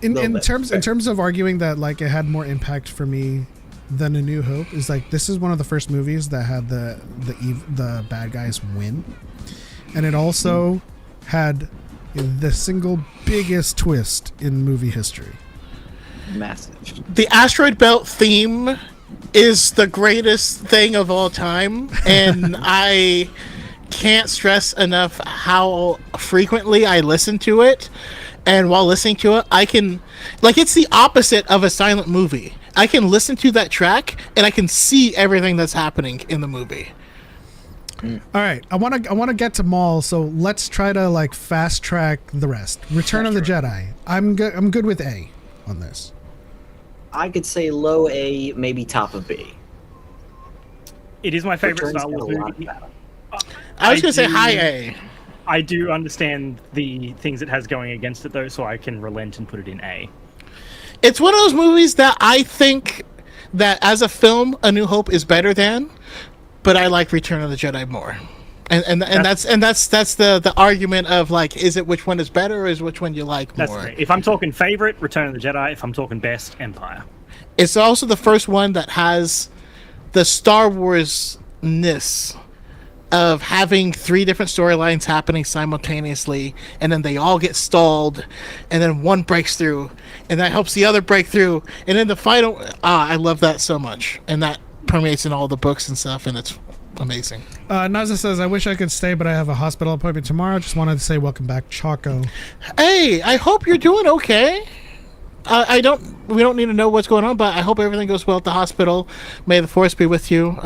In terms of arguing that like it had more impact for me than A New Hope is like this is one of the first movies that had the bad guys win, and it also had the single biggest twist in movie history. Massive. The asteroid belt theme is the greatest thing of all time, and I can't stress enough how frequently I listen to it. And while listening to it, I can, like, it's the opposite of a silent movie. I can listen to that track and I can see everything that's happening in the movie. All right, I want to get to Maul, so let's try to like fast track the rest. Return of the Jedi. I'm good with A on this. I could say low A, maybe top of B. It is my favorite Star Wars movie. I was going to say high A. I do understand the things it has going against it, though, so I can relent and put it in A. It's one of those movies that I think that as a film, A New Hope is better than, but I like Return of the Jedi more. And that's the argument of like, is it which one is better or is which one you like more? If I'm talking favorite, Return of the Jedi. If I'm talking best, Empire. It's also the first one that has the Star Wars-ness of having 3 different storylines happening simultaneously, and then they all get stalled, and then one breaks through, and that helps the other break through, and then the final. I love that so much, and that permeates in all the books and stuff, and it's amazing. Naza says, I wish I could stay, but I have a hospital appointment tomorrow. Just wanted to say welcome back, Choco. Hey, I hope you're doing okay. We don't need to know what's going on, but I hope everything goes well at the hospital. May the Force be with you.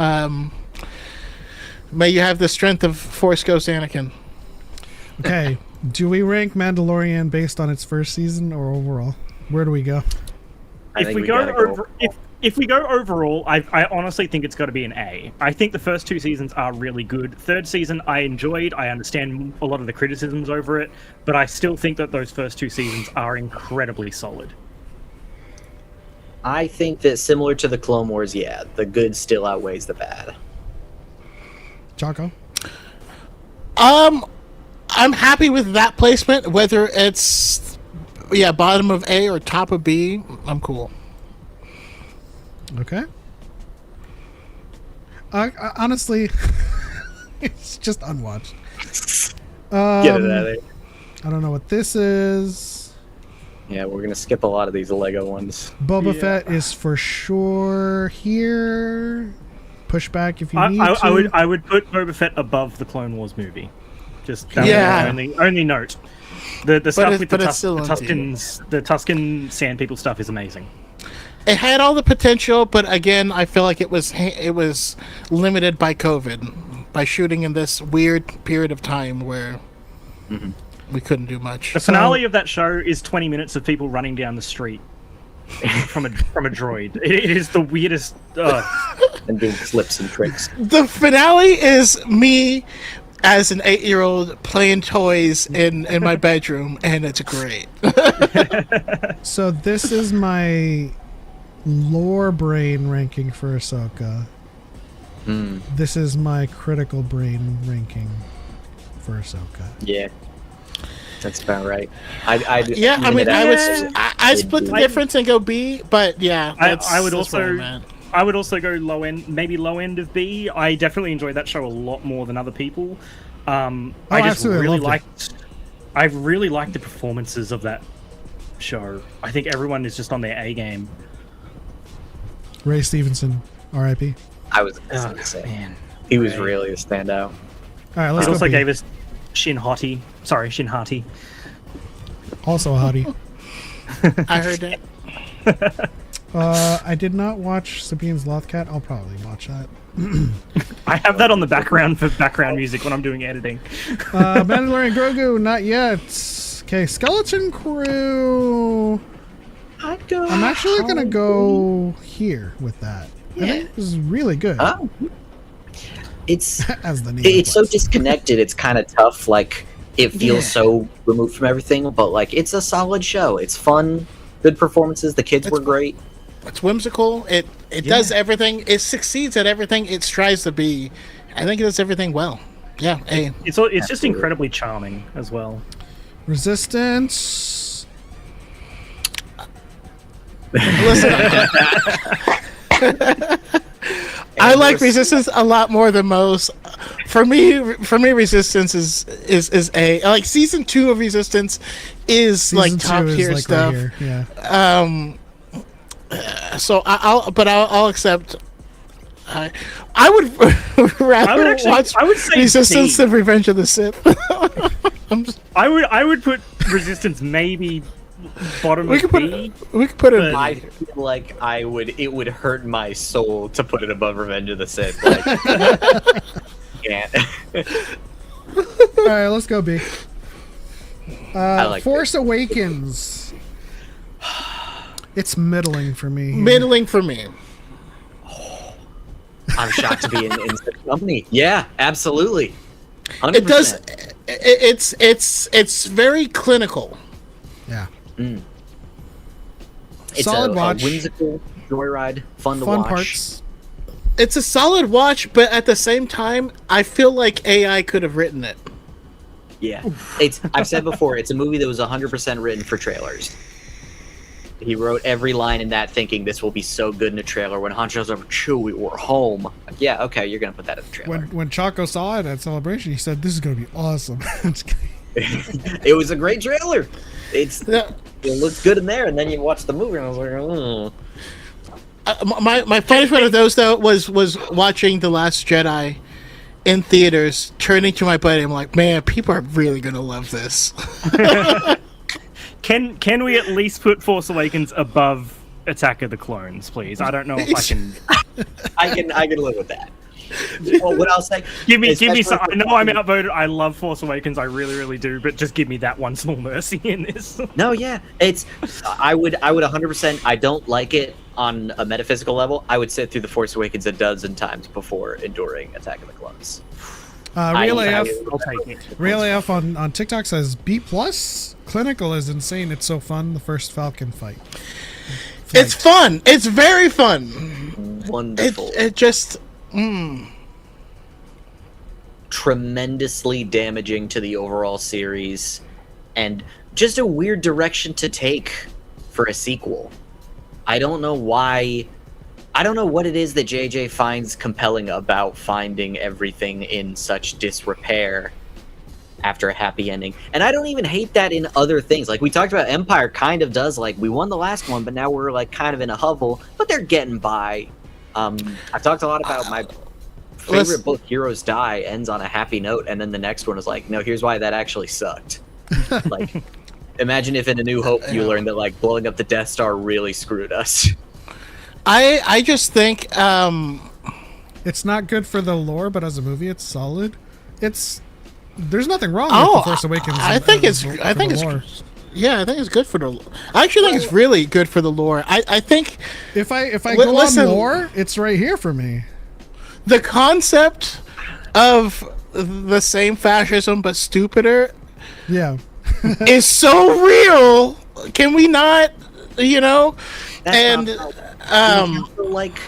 May you have the strength of Force Ghost Anakin. Okay, do we rank Mandalorian based on its first season or overall? Where do we go? If we go overall, I honestly think it's got to be an A. I think the first 2 seasons are really good. Third season I enjoyed. I understand a lot of the criticisms over it, but I still think that those first 2 seasons are incredibly solid. I think that similar to the Clone Wars, yeah, the good still outweighs the bad. Choco? I'm happy with that placement, whether it's bottom of A or top of B. I'm cool. Okay. I honestly, it's just unwatched. Get it out of there. I don't know what this is. Yeah, we're gonna skip a lot of these Lego ones. Boba Fett is for sure here. Push back if you need to. I would put Boba Fett above the Clone Wars movie. Just only note. The stuff with the Tuscan Sand People stuff is amazing. It had all the potential, but again, I feel like it was limited by COVID, by shooting in this weird period of time where we couldn't do much. The finale of that show is 20 minutes of people running down the street from a droid. It is the weirdest. And doing flips and tricks. The finale is me as an 8-year-old playing toys in my bedroom, and it's great. So this is my lore brain ranking for Ahsoka. This is my critical brain ranking for Ahsoka. Yeah, that's about right. I'd split the difference and go B, but yeah, I would also go low end, maybe low end of B. I definitely enjoyed that show a lot more than other people. I really liked the performances of that show. I think everyone is just on their A game. Ray Stevenson, R.I.P. I was going to say, man, he was really a standout. All right, let's go. It also gave us Shin Hati. Also a hottie. I heard that. I did not watch Sabine's Lothcat. I'll probably watch that. I have that on the background for background music when I'm doing editing. Mandalorian Grogu, not yet. Okay, Skeleton Crew. I'm actually gonna go here with that. I think this is really good. It's as the name it's so disconnected. It's kind of tough. Like it feels so removed from everything, but like it's a solid show. It's fun, good performances. The kids were great. It's whimsical. It does everything. It succeeds at everything it strives to be. I think it does everything well. Yeah, it's just incredibly charming as well. Resistance. Listen, I like Resistance a lot more than most. For me, Resistance is A. Like season 2 of Resistance is like top tier stuff. Right here. Yeah. So I'll accept. I would rather watch Resistance than Revenge of the Sith. I would put Resistance maybe bottom of B. We could put it. I feel like it would hurt my soul to put it above Revenge of the Sith. Like, can't. All right, let's go B. Force Awakens. It's middling for me. Middling for me. I'm shocked to be in such company. Yeah, absolutely. 100%. It does. It's very clinical. Yeah. It's solid watch. A whimsical joyride, fun to watch. Parts. It's a solid watch, but at the same time, I feel like AI could have written it. Yeah, I've said before, it's a movie that was 100% written for trailers. He wrote every line in that thinking this will be so good in a trailer. When Han shows up, Chewie, we're home. Like, yeah, okay, you're gonna put that in the trailer. When Choco saw it at Celebration, he said, "This is gonna be awesome." It was a great trailer. It looks good in there, and then you watch the movie, and I was like, My funniest one of those though was watching The Last Jedi in theaters, turning to my buddy. I'm like, man, people are really gonna love this. Can we at least put Force Awakens above Attack of the Clones, please? I don't know if I can. I can live with that. Well, what I'll say. Give me some. I know I'm outvoted. I love Force Awakens. I really, really do. But just give me that one small mercy in this. No, yeah, I would 100%. I don't like it on a metaphysical level. I would sit through the Force Awakens a dozen times before enduring Attack of the Clones. Real AF on TikTok says B+. Clinical is insane. It's so fun. The first Falcon fight. It's fun. It's very fun. Wonderful. It just. Tremendously damaging to the overall series, and just a weird direction to take for a sequel. I don't know why. I don't know what it is that JJ finds compelling about finding everything in such disrepair after a happy ending. And I don't even hate that in other things. Like we talked about, Empire kind of does, like, we won the last one, but now we're like kind of in a hovel, but they're getting by. I talked a lot about my favorite book, Heroes Die, ends on a happy note, and then the next one is like, no, here's why that actually sucked. Like, imagine if in A New Hope you learned that like blowing up the Death Star really screwed us. I just think it's not good for the lore, but as a movie, it's solid. There's nothing wrong with The Force Awakens. I think it's good for the. I actually think it's really good for the lore. I think if I go on lore, it's right here for me. The concept of the same fascism but stupider, is so real. Can we not? Like,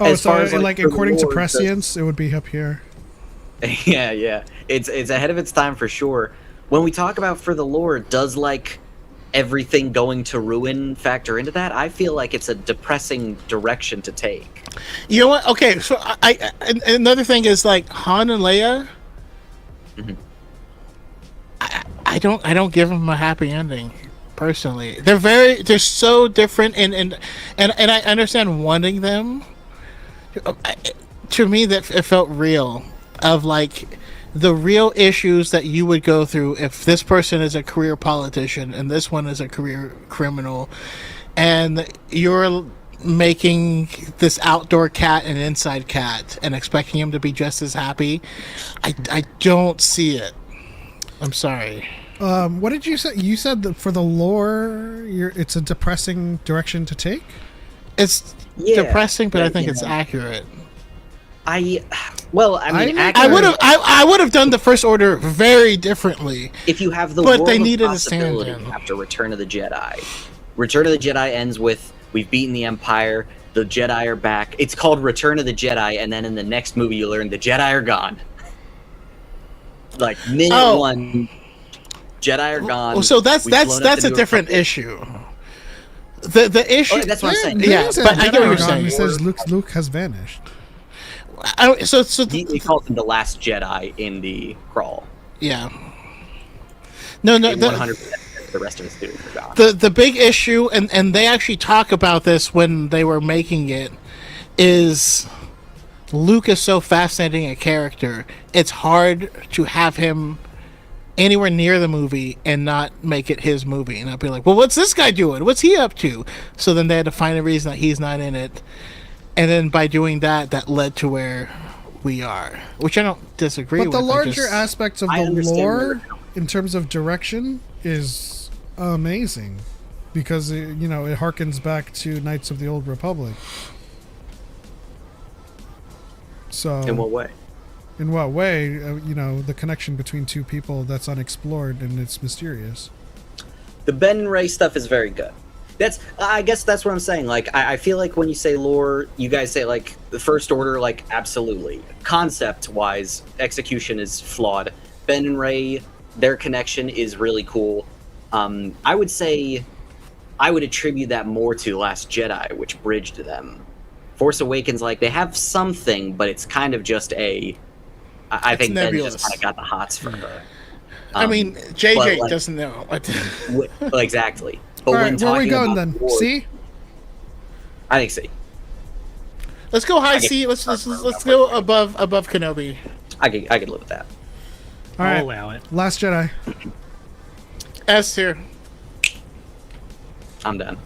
as far as like according to prescience, it would be up here. Yeah. It's ahead of its time for sure. When we talk about for the lore, does like everything going to ruin factor into that? I feel like it's a depressing direction to take. You know what? Okay, so I another thing is like Han and Leia. Mm-hmm. I don't give them a happy ending. Personally, they're so different, and I understand wanting them. To me, that it felt real, of like the real issues that you would go through if this person is a career politician and this one is a career criminal, and you're making this outdoor cat an inside cat and expecting him to be just as happy. I don't see it. I'm sorry. What did you say? You said that for the lore, it's a depressing direction to take? It's depressing, but I think it's accurate. I would have done the First Order very differently. If you have the but world they of needed a possibility stand-in. after Return of the Jedi. Return of the Jedi ends with, we've beaten the Empire, the Jedi are back. It's called Return of the Jedi, and then in the next movie you learn the Jedi are gone. Like minute one, Jedi are gone. So that's a different issue. The issue. That's what I'm saying. Yeah, but I get what you're saying. He says Luke has vanished. He calls him the last Jedi in the crawl. Yeah. No. 100%. The rest of his students are gone. The big issue, and they actually talk about this when they were making it, is Luke is so fascinating a character. It's hard to have him anywhere near the movie and not make it his movie. And I'll be like, well, what's this guy doing? What's he up to? So then they had to find a reason that he's not in it. And then by doing that led to where we are, which I don't disagree with. But the larger aspects of the lore, in terms of direction, is amazing. Because, it harkens back to Knights of the Old Republic. So, in what way? In what way? The connection between two people that's unexplored and it's mysterious. The Ben and Ray stuff is very good. I guess that's what I'm saying. Like, I feel like when you say lore, you guys say like the First Order, like absolutely. Concept-wise, execution is flawed. Ben and Ray, their connection is really cool. I would say I would attribute that more to Last Jedi, which bridged them. Force Awakens, like, they have something, but it's kind of just I think nebulous. Ben just kind of got the hots for her. I mean, JJ doesn't know. Exactly. But all right, where are we going then? C? I think C. Let's go high C. Let's go above Kenobi. I could live with that. All right. I'll allow it. Last Jedi. S tier. I'm done.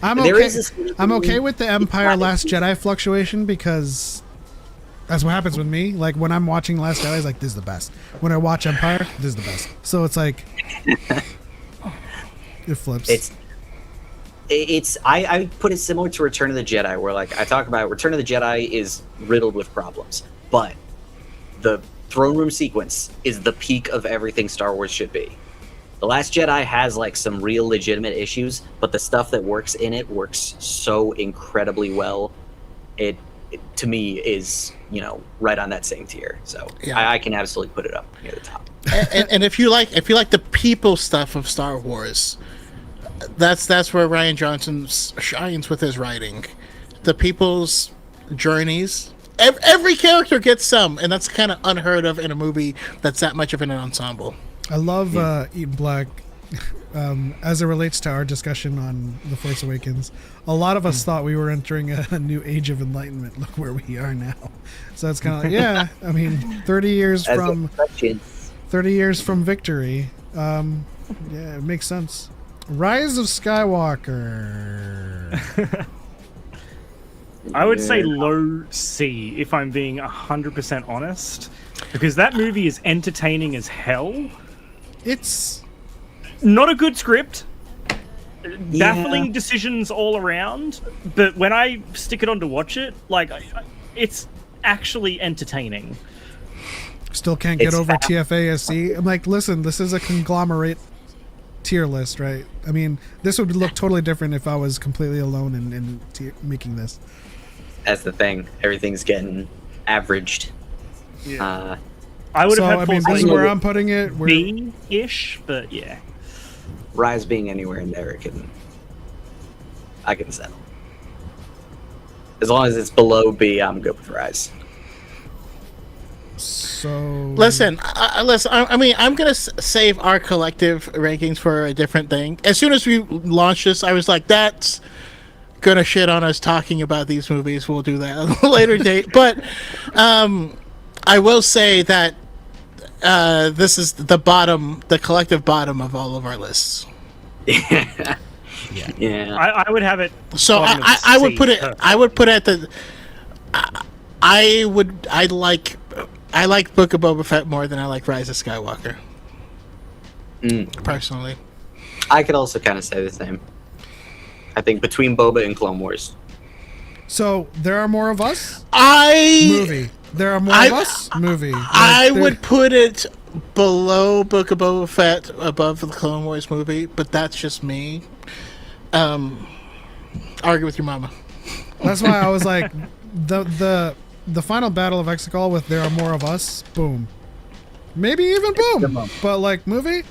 I'm okay with the Empire Last Jedi fluctuation because that's what happens with me. Like when I'm watching Last Jedi, it's like this is the best. When I watch Empire, this is the best. So it's like it flips. I put it similar to Return of the Jedi, where like I talk about Return of the Jedi is riddled with problems, but the throne room sequence is the peak of everything Star Wars should be. The Last Jedi has like some real legitimate issues, but the stuff that works in it works so incredibly well. It to me is, right on that same tier. So yeah. I can absolutely put it up near the top. And if you like the people stuff of Star Wars, that's where Rian Johnson shines with his writing. The people's journeys every character gets some, and that's kind of unheard of in a movie that's that much of an ensemble. I love Eating Black. As it relates to our discussion on The Force Awakens, a lot of us thought we were entering a new age of enlightenment. Look where we are now. So it's kind of like, yeah, I mean, 30 years from victory. Yeah, it makes sense. Rise of Skywalker. I would say low C if I'm being 100% honest, because that movie is entertaining as hell. It's not a good script, baffling decisions all around, but when I stick it on to watch it, like, it's actually entertaining. Still can't get over TFASC. I'm like, listen, this is a conglomerate tier list, right? I mean, this would look totally different if I was completely alone in making this. That's the thing. Everything's getting averaged. Yeah. I would have had this is where I'm putting it. B-ish, but yeah. Rise being anywhere in there, I can settle. As long as it's below B, I'm good with Rise. So listen. I mean, I'm gonna save our collective rankings for a different thing. As soon as we launched this, I was like, "That's gonna shit on us talking about these movies." We'll do that at a later date. But I will say that this is the collective bottom of all of our lists. Yeah. I would have it. So I would put it. I would put it at the. I like Book of Boba Fett more than I like Rise of Skywalker. Personally, I could also kind of say the same. I think between Boba and Clone Wars. So there are more of us. Movie. There are more of us. Movie. I would put it below Book of Boba Fett, above the Clone Wars movie, but that's just me. Argue with your mama. That's why I was like, the final battle of Exegol with There Are More of Us. Boom. Maybe even boom. But like movie,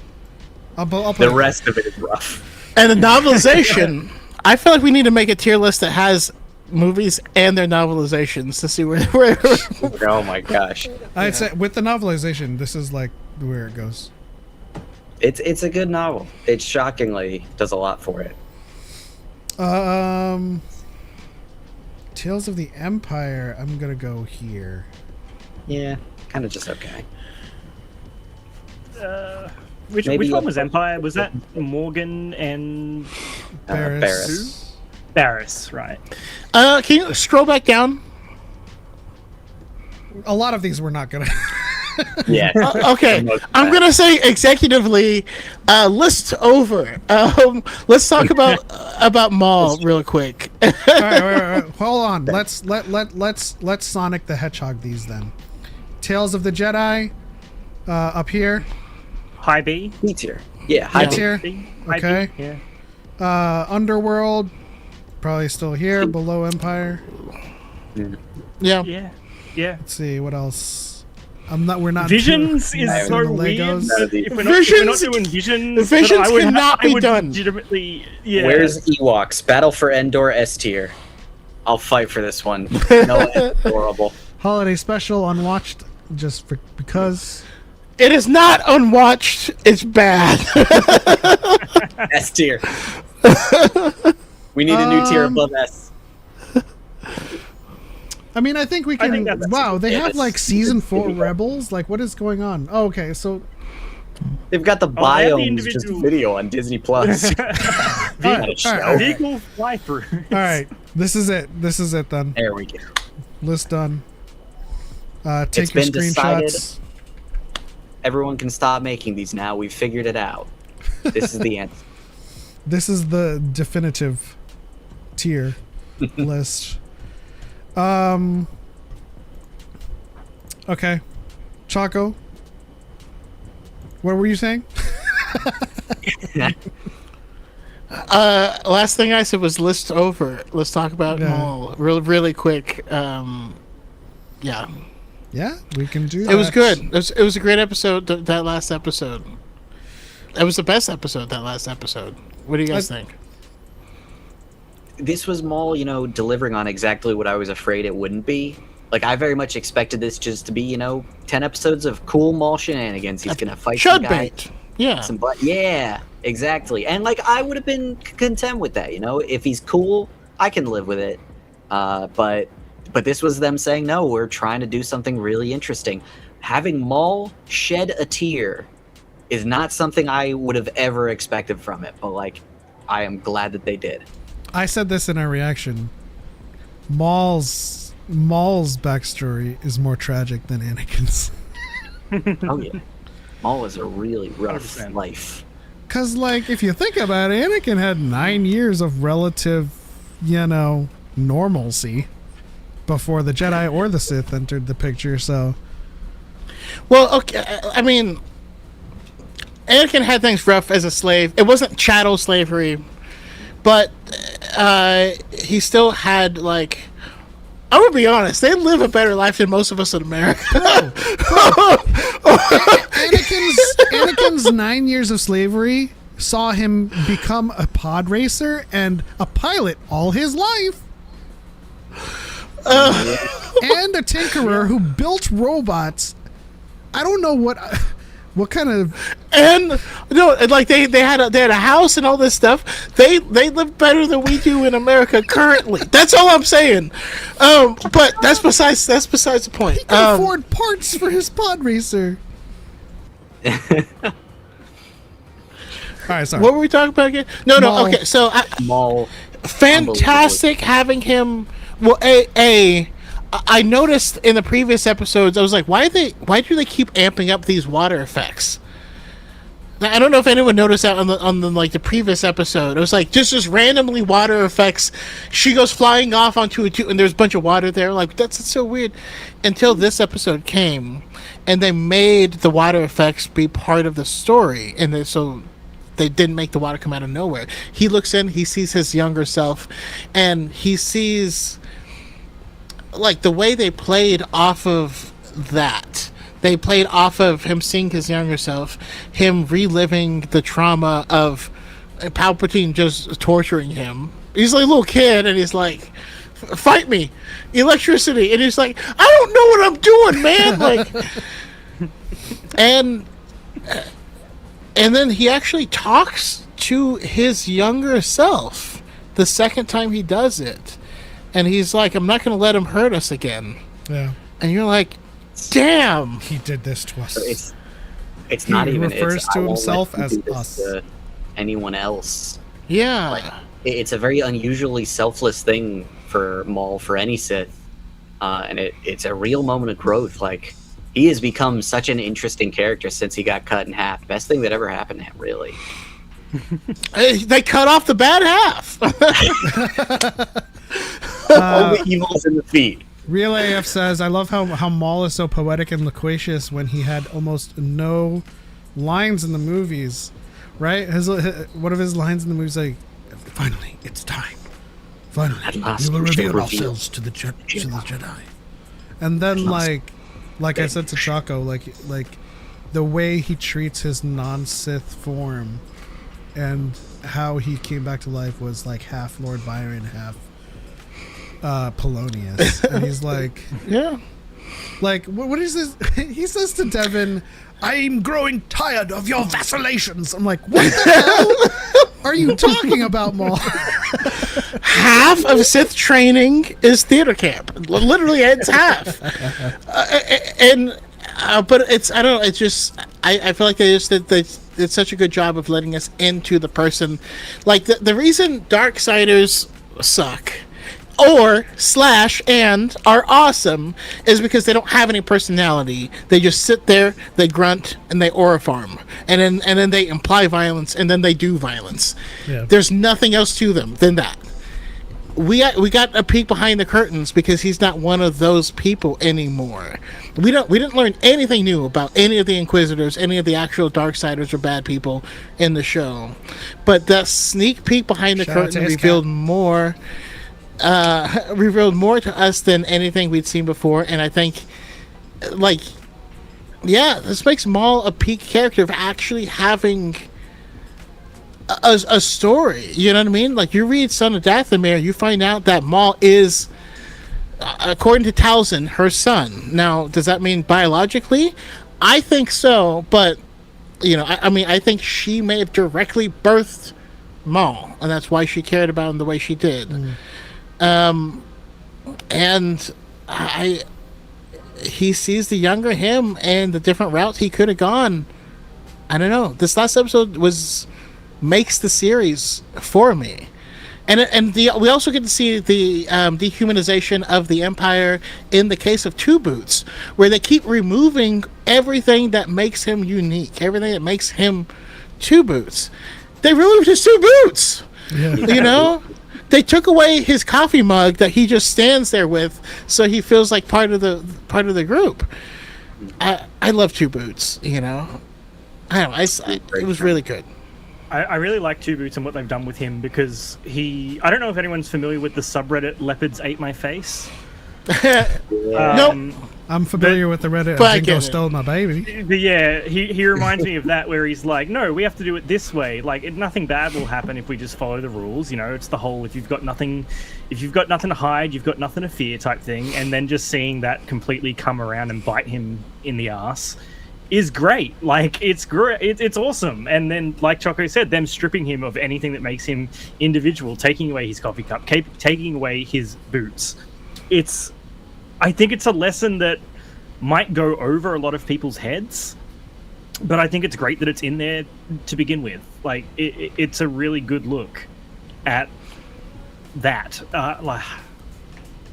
I'll put the rest of it is rough. And the novelization, I feel like we need to make a tier list that has movies and their novelizations to see where Oh my gosh. I'd say with the novelization, this is like where it goes. It's a good novel. It shockingly does a lot for it. Tales of the Empire, I'm gonna go here. Yeah, kind of just okay. Which one was Empire? Was that Morgan and Barriss? Barriss, right. Can you scroll back down? A lot of these were not gonna. Yeah. Okay, I'm gonna say executively, list over. Let's talk about Maul real quick. All right. Hold on. Let's Sonic the Hedgehog these then. Tales of the Jedi, up here. High B. B tier. Yeah, high tier. Okay. B, yeah. Underworld, probably still here, below Empire. Yeah. Let's see what else. We're not. Visions is so weird. If we're not doing Visions, Visions cannot be done. Legitimately, yeah. Where's Ewoks? Battle for Endor S tier. I'll fight for this one. No, it's horrible. Holiday special unwatched, just because. It is not unwatched. It's bad. S tier. We need a new tier above S. I mean, I think we can. Wow, they have that's like season 4 Rebels. Like, what is going on? Oh, okay, so they've got the biomes just video on Disney Plus. Vehicle fly through. All right, this is it. This is it then. There we go. List done. Take It's your been screenshots. decided. Everyone can stop making these now. We've figured it out. This is the end. This is the definitive tier list. Okay. Choco, what were you saying? Last thing I said was list over. Let's talk about Maul really quick. Yeah, we can do that. It was good. It was a great episode. That last episode. It was the best episode. That last episode. What do you guys think? This was Maul, delivering on exactly what I was afraid it wouldn't be. Like, I very much expected this just to be, 10 episodes of cool Maul shenanigans. He's gonna fight some guy. Chudbait. Yeah. Yeah, exactly. And, like, I would have been content with that, If he's cool, I can live with it. But this was them saying, no, we're trying to do something really interesting. Having Maul shed a tear is not something I would have ever expected from it. But, like, I am glad that they did. I said this in our reaction. Maul's backstory is more tragic than Anakin's. Oh yeah, Maul is a really rough 100%. Life. Cause like if you think about it, Anakin had 9 years of relative, normalcy before the Jedi or the Sith entered the picture. So, well, okay, I mean, Anakin had things rough as a slave. It wasn't chattel slavery, but he still had like. I'm gonna be honest. They live a better life than most of us in America. Anakin's 9 years of slavery saw him become a pod racer and a pilot all his life, and a tinkerer who built robots. I don't know what kind of like they had a house and all this stuff. They live better than we do in America currently. That's all I'm saying. But that's besides the point. He can afford parts for his pod racer. All right, sorry. What were we talking about again? No. Maul. Okay, so Maul. Fantastic having him. Well, I noticed in the previous episodes, I was like, why do they keep amping up these water effects? Now, I don't know if anyone noticed that on the like the previous episode. It was like just randomly water effects. She goes flying off onto a tube, and there's a bunch of water there. Like that's so weird. Until this episode came, and they made the water effects be part of the story, and so they didn't make the water come out of nowhere. He looks in, he sees his younger self, and he sees. Like the way they played off of that, they played off of him seeing his younger self, him reliving the trauma of Palpatine just torturing him. He's like a little kid, and he's like, "Fight me, electricity," and he's like, "I don't know what I'm doing, man." Like, and then he actually talks to his younger self the second time he does it. And he's like, I'm not going to let him hurt us again. Yeah. And you're like, damn. He did this to us. So it's not even. He refers to himself as us. To anyone else. Yeah. Like, it's a very unusually selfless thing for Maul, for any Sith. And it's a real moment of growth. Like, he has become such an interesting character since he got cut in half. Best thing that ever happened to him, really. They cut off the bad half. All the evils in the feet. Real AF says, I love how Maul is so poetic and loquacious when he had almost no lines in the movies, right? One of his lines in the movie is like, finally, it's time. Finally, we will reveal ourselves to the Jedi. And then, like I said to Choco, like the way he treats his non-Sith form and how he came back to life was like half Lord Byron, half Polonius. And he's like, yeah, like what is this? He says to Devin, I'm growing tired of your vacillations. I'm like, what the hell are you talking about, Maul? Half of Sith training is theater camp. Literally, it's half. But it's, I don't know, it's just, I feel like they did such a good job of letting us into the person. Like, the reason Darksiders suck, and are awesome, is because they don't have any personality. They just sit there, they grunt, and they aura farm. And then they imply violence, and then they do violence. Yeah. There's nothing else to them than that. We got a peek behind the curtains because he's not one of those people anymore. We didn't learn anything new about any of the Inquisitors, any of the actual Darksiders or bad people in the show. But that sneak peek behind the curtain revealed more to us than anything we'd seen before. And I think, like, yeah, this makes Maul a peak character of actually having a story. You know what I mean? Like, you read Son of Dathomir, you find out that Maul is according to Talzin, her son. Now, does that mean biologically? I think so, but I mean, I think she may have directly birthed Maul, and that's why she cared about him the way she did. And he sees the younger him and the different routes he could have gone. I don't know. This last episode makes the series for me. And we also get to see the dehumanization of the Empire in the case of Two Boots, where they keep removing everything that makes him unique, everything that makes him Two Boots. They removed his two boots. Yeah. They took away his coffee mug that he just stands there with, so he feels like part of the group. I love Two Boots. I don't know. It was really good. I really like Two Boots and what they've done with him because I don't know if anyone's familiar with the subreddit Leopards Ate My Face. Nope. I'm familiar with the Reddit. I think stole my baby. But yeah, he reminds me of that where he's like, no, we have to do it this way. Like, nothing bad will happen if we just follow the rules. It's the whole if you've got nothing to hide, you've got nothing to fear type thing. And then just seeing that completely come around and bite him in the ass is great. Like, it's great. It's awesome. And then, like Choco said, them stripping him of anything that makes him individual, taking away his coffee cup, taking away his boots. I think it's a lesson that might go over a lot of people's heads, but I think it's great that it's in there to begin with. Like, it's a really good look at that. I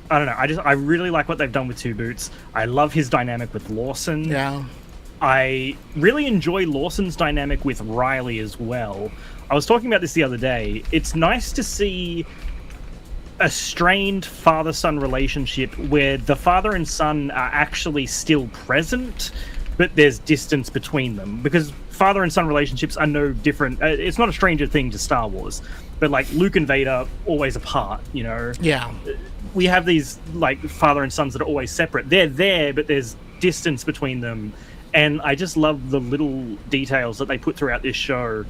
don't know. I really like what they've done with Two Boots. I love his dynamic with Lawson. Yeah. I really enjoy Lawson's dynamic with Riley as well. I was talking about this the other day. It's nice to see a strained father-son relationship where the father and son are actually still present, but there's distance between them. Because father and son relationships are no different. It's not a stranger thing to Star Wars. But, like, Luke and Vader, always apart, Yeah. We have these, like, father and sons that are always separate. They're there, but there's distance between them. And I just love the little details that they put throughout this show.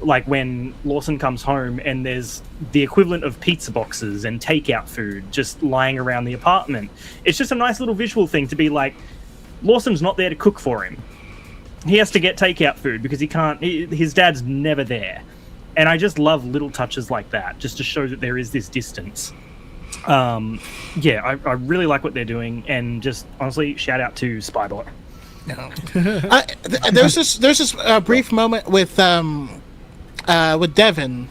Like when Lawson comes home and there's the equivalent of pizza boxes and takeout food just lying around the apartment. It's just a nice little visual thing to be like, Lawson's not there to cook for him. He has to get takeout food because his dad's never there. And I just love little touches like that, just to show that there is this distance. I really like what they're doing, and just honestly, shout out to Spybot. No. There's this brief moment with Devin,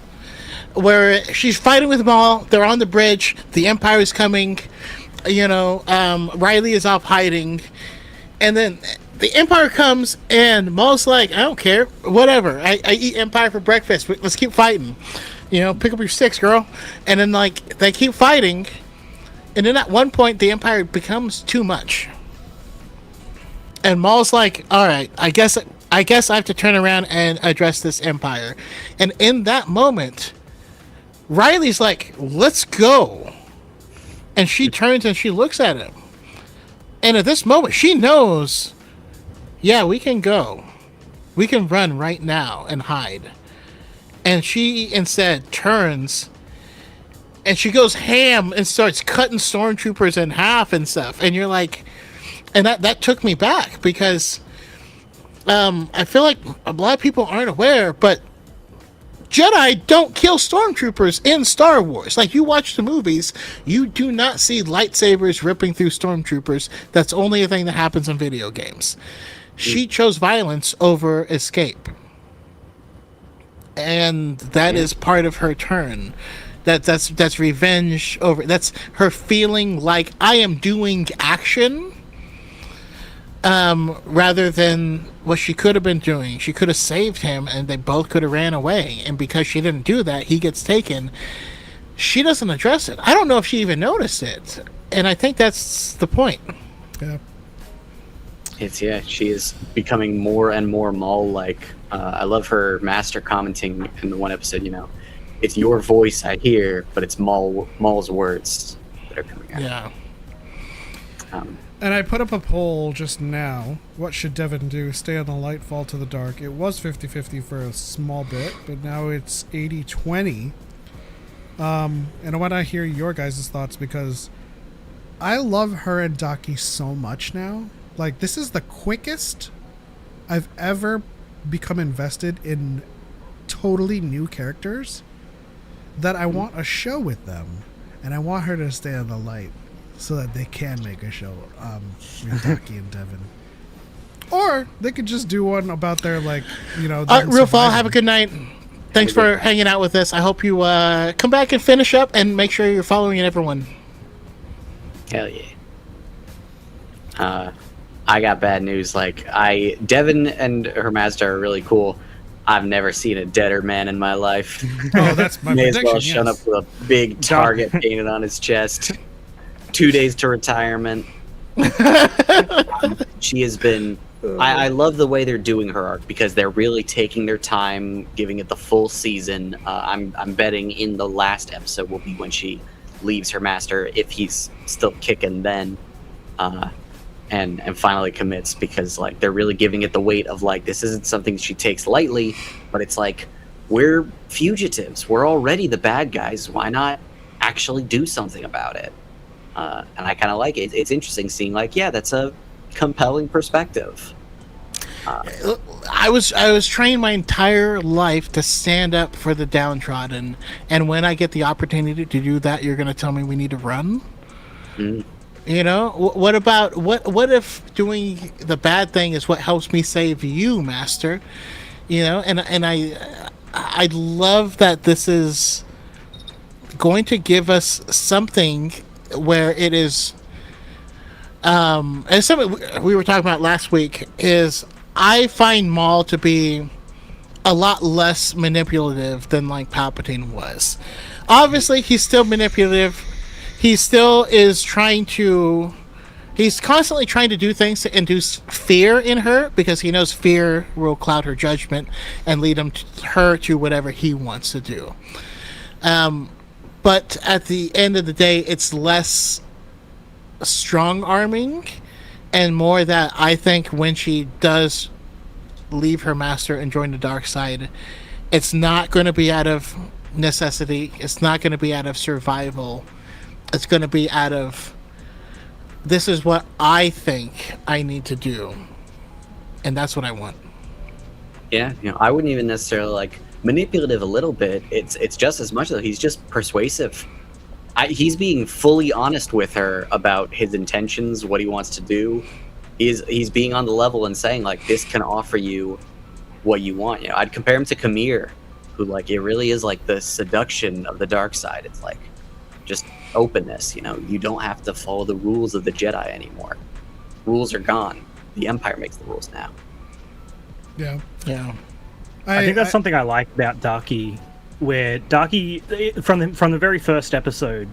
where she's fighting with Maul. They're on the bridge. The Empire is coming. Riley is off hiding, and then the Empire comes, and Maul's like, "I don't care, whatever. I eat Empire for breakfast. Let's keep fighting. Pick up your sticks, girl." And then they keep fighting, and then at one point the Empire becomes too much, and Maul's like, "All right, I guess I have to turn around and address this Empire." And in that moment, Riley's like, "Let's go." And she turns and she looks at him. And at this moment, she knows, yeah, we can go. We can run right now and hide. And she instead turns and she goes ham and starts cutting stormtroopers in half and stuff. And you're like, and that took me back because I feel like a lot of people aren't aware, but Jedi don't kill stormtroopers in Star Wars. Like, you watch the movies, you do not see lightsabers ripping through stormtroopers. That's only a thing that happens in video games. She chose violence over escape. And that is part of her turn. That's revenge over. That's her feeling like I am doing action, rather than what she could have been doing. She could have saved him, and they both could have ran away. And because she didn't do that, he gets taken. She doesn't address it. I don't know if she even noticed it, and I think that's the point. Yeah. She is becoming more and more Maul-like. I love her master commenting in the one episode, it's your voice I hear, but it's Maul's words that are coming out. Yeah. And I put up a poll just now. What should Devin do? Stay on the light, fall to the dark. It was 50-50 for a small bit, but now it's 80-20. And I want to hear your guys' thoughts because I love her and Daki so much now. Like, this is the quickest I've ever become invested in totally new characters that I want a show with them, and I want her to stay in the light so that they can make a show with Daki and Devin. Or they could just do one about their, like, you know... Real Fall, have a good night. Thanks for hanging out with us. I hope you come back and finish up, and make sure you're following everyone. Hell yeah. I got bad news. Like, Devin and her master are really cool. I've never seen a deader man in my life. Oh, that's my May as prediction, well shut up with a big target painted on his chest. 2 days to retirement. She has been... I love the way they're doing her arc, because they're really taking their time, giving it the full season. I'm betting in the last episode will be when she leaves her master, if he's still kicking then, and finally commits, because like they're really giving it the weight of like, this isn't something she takes lightly, but it's like, we're fugitives, we're already the bad guys, why not actually do something about it? And I kind of like it. It's interesting seeing like, yeah, that's a compelling perspective. I was trained my entire life to stand up for the downtrodden, and when I get the opportunity to do that, you're going to tell me we need to run? You know, what about what if doing the bad thing is what helps me save you, Master? You know, and I love that this is going to give us something where it is, and something we were talking about last week is, I find Maul to be a lot less manipulative than like Palpatine was. Obviously, he's still manipulative. He still is he's constantly trying to do things to induce fear in her, because he knows fear will cloud her judgment and lead her to whatever he wants to do. But at the end of the day, it's less strong-arming and more that I think when she does leave her master and join the dark side, it's not going to be out of necessity. It's not going to be out of survival. It's going to be out of, this is what I think I need to do, and that's what I want. Yeah, you know, I wouldn't even necessarily like manipulative a little bit. It's just as much though. He's just persuasive. He's being fully honest with her about his intentions, what he wants to do. He's being on the level and saying like, this can offer you what you want. You know, I'd compare him to Kamir, who like, it really is like the seduction of the dark side. It's like just openness. You know, you don't have to follow the rules of the Jedi anymore. Rules are gone. The Empire makes the rules now. Yeah. I think that's something I like about Daki, where Daki, from the very first episode,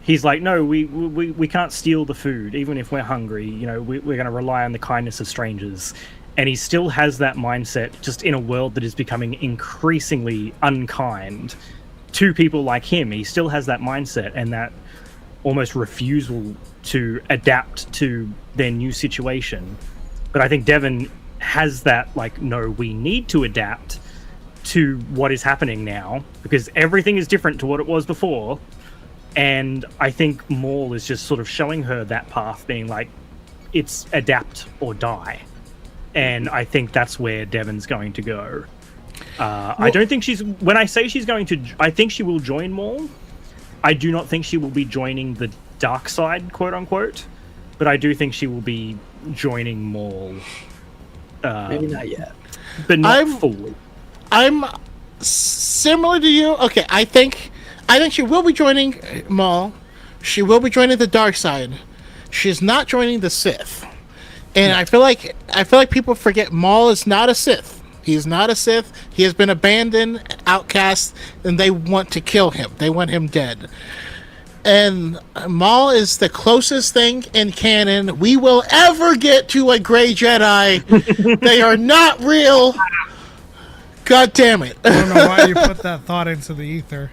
he's like, no, we can't steal the food, even if we're hungry. You know, we're going to rely on the kindness of strangers. And he still has that mindset, just in a world that is becoming increasingly unkind to people like him. He still has that mindset and that almost refusal to adapt to their new situation. But I think Devin has that, like, no, we need to adapt to what is happening now, because everything is different to what it was before. And I think Maul is just sort of showing her that path, being like, it's adapt or die. And I think that's where Devin's going to go. I don't think when I say she's going to, I think she will join Maul. I do not think she will be joining the dark side, quote unquote, but I do think she will be joining Maul. Maybe not yet, but not fully. I'm similar to you. Okay, I think she will be joining Maul. She will be joining the dark side. She's not joining the Sith. And I feel like people forget Maul is not a Sith. He's not a Sith. He has been abandoned, outcast, and they want to kill him. They want him dead. And Maul is the closest thing in canon we will ever get to a gray Jedi. They are not real. God damn it. I don't know why you put that thought into the ether.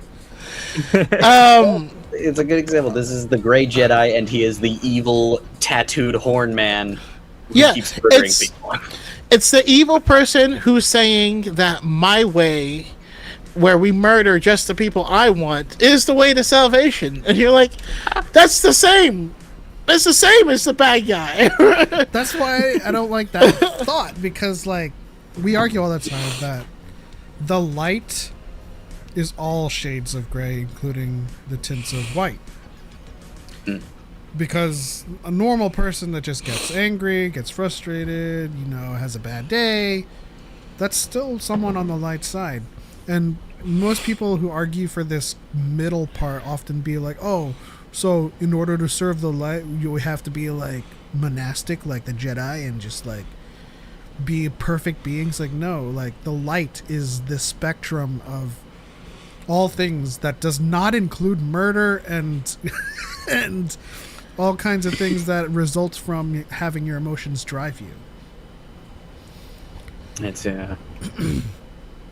It's a good example. This is the gray Jedi, and he is the evil tattooed horn man who keeps murdering people. It's the evil person who's saying that my way, where we murder just the people I want, is the way to salvation. And you're like, that's the same. It's the same as the bad guy. That's why I don't like that thought, because like we argue all the time that the light is all shades of gray, including the tints of white. Because a normal person that just gets angry, gets frustrated, has a bad day, that's still someone on the light side. And most people who argue for this middle part often be like, oh, so in order to serve the light, you have to be like monastic, like the Jedi, and just like be perfect beings. Like, no, like the light is the spectrum of all things that does not include murder and and all kinds of things that result from having your emotions drive you. It's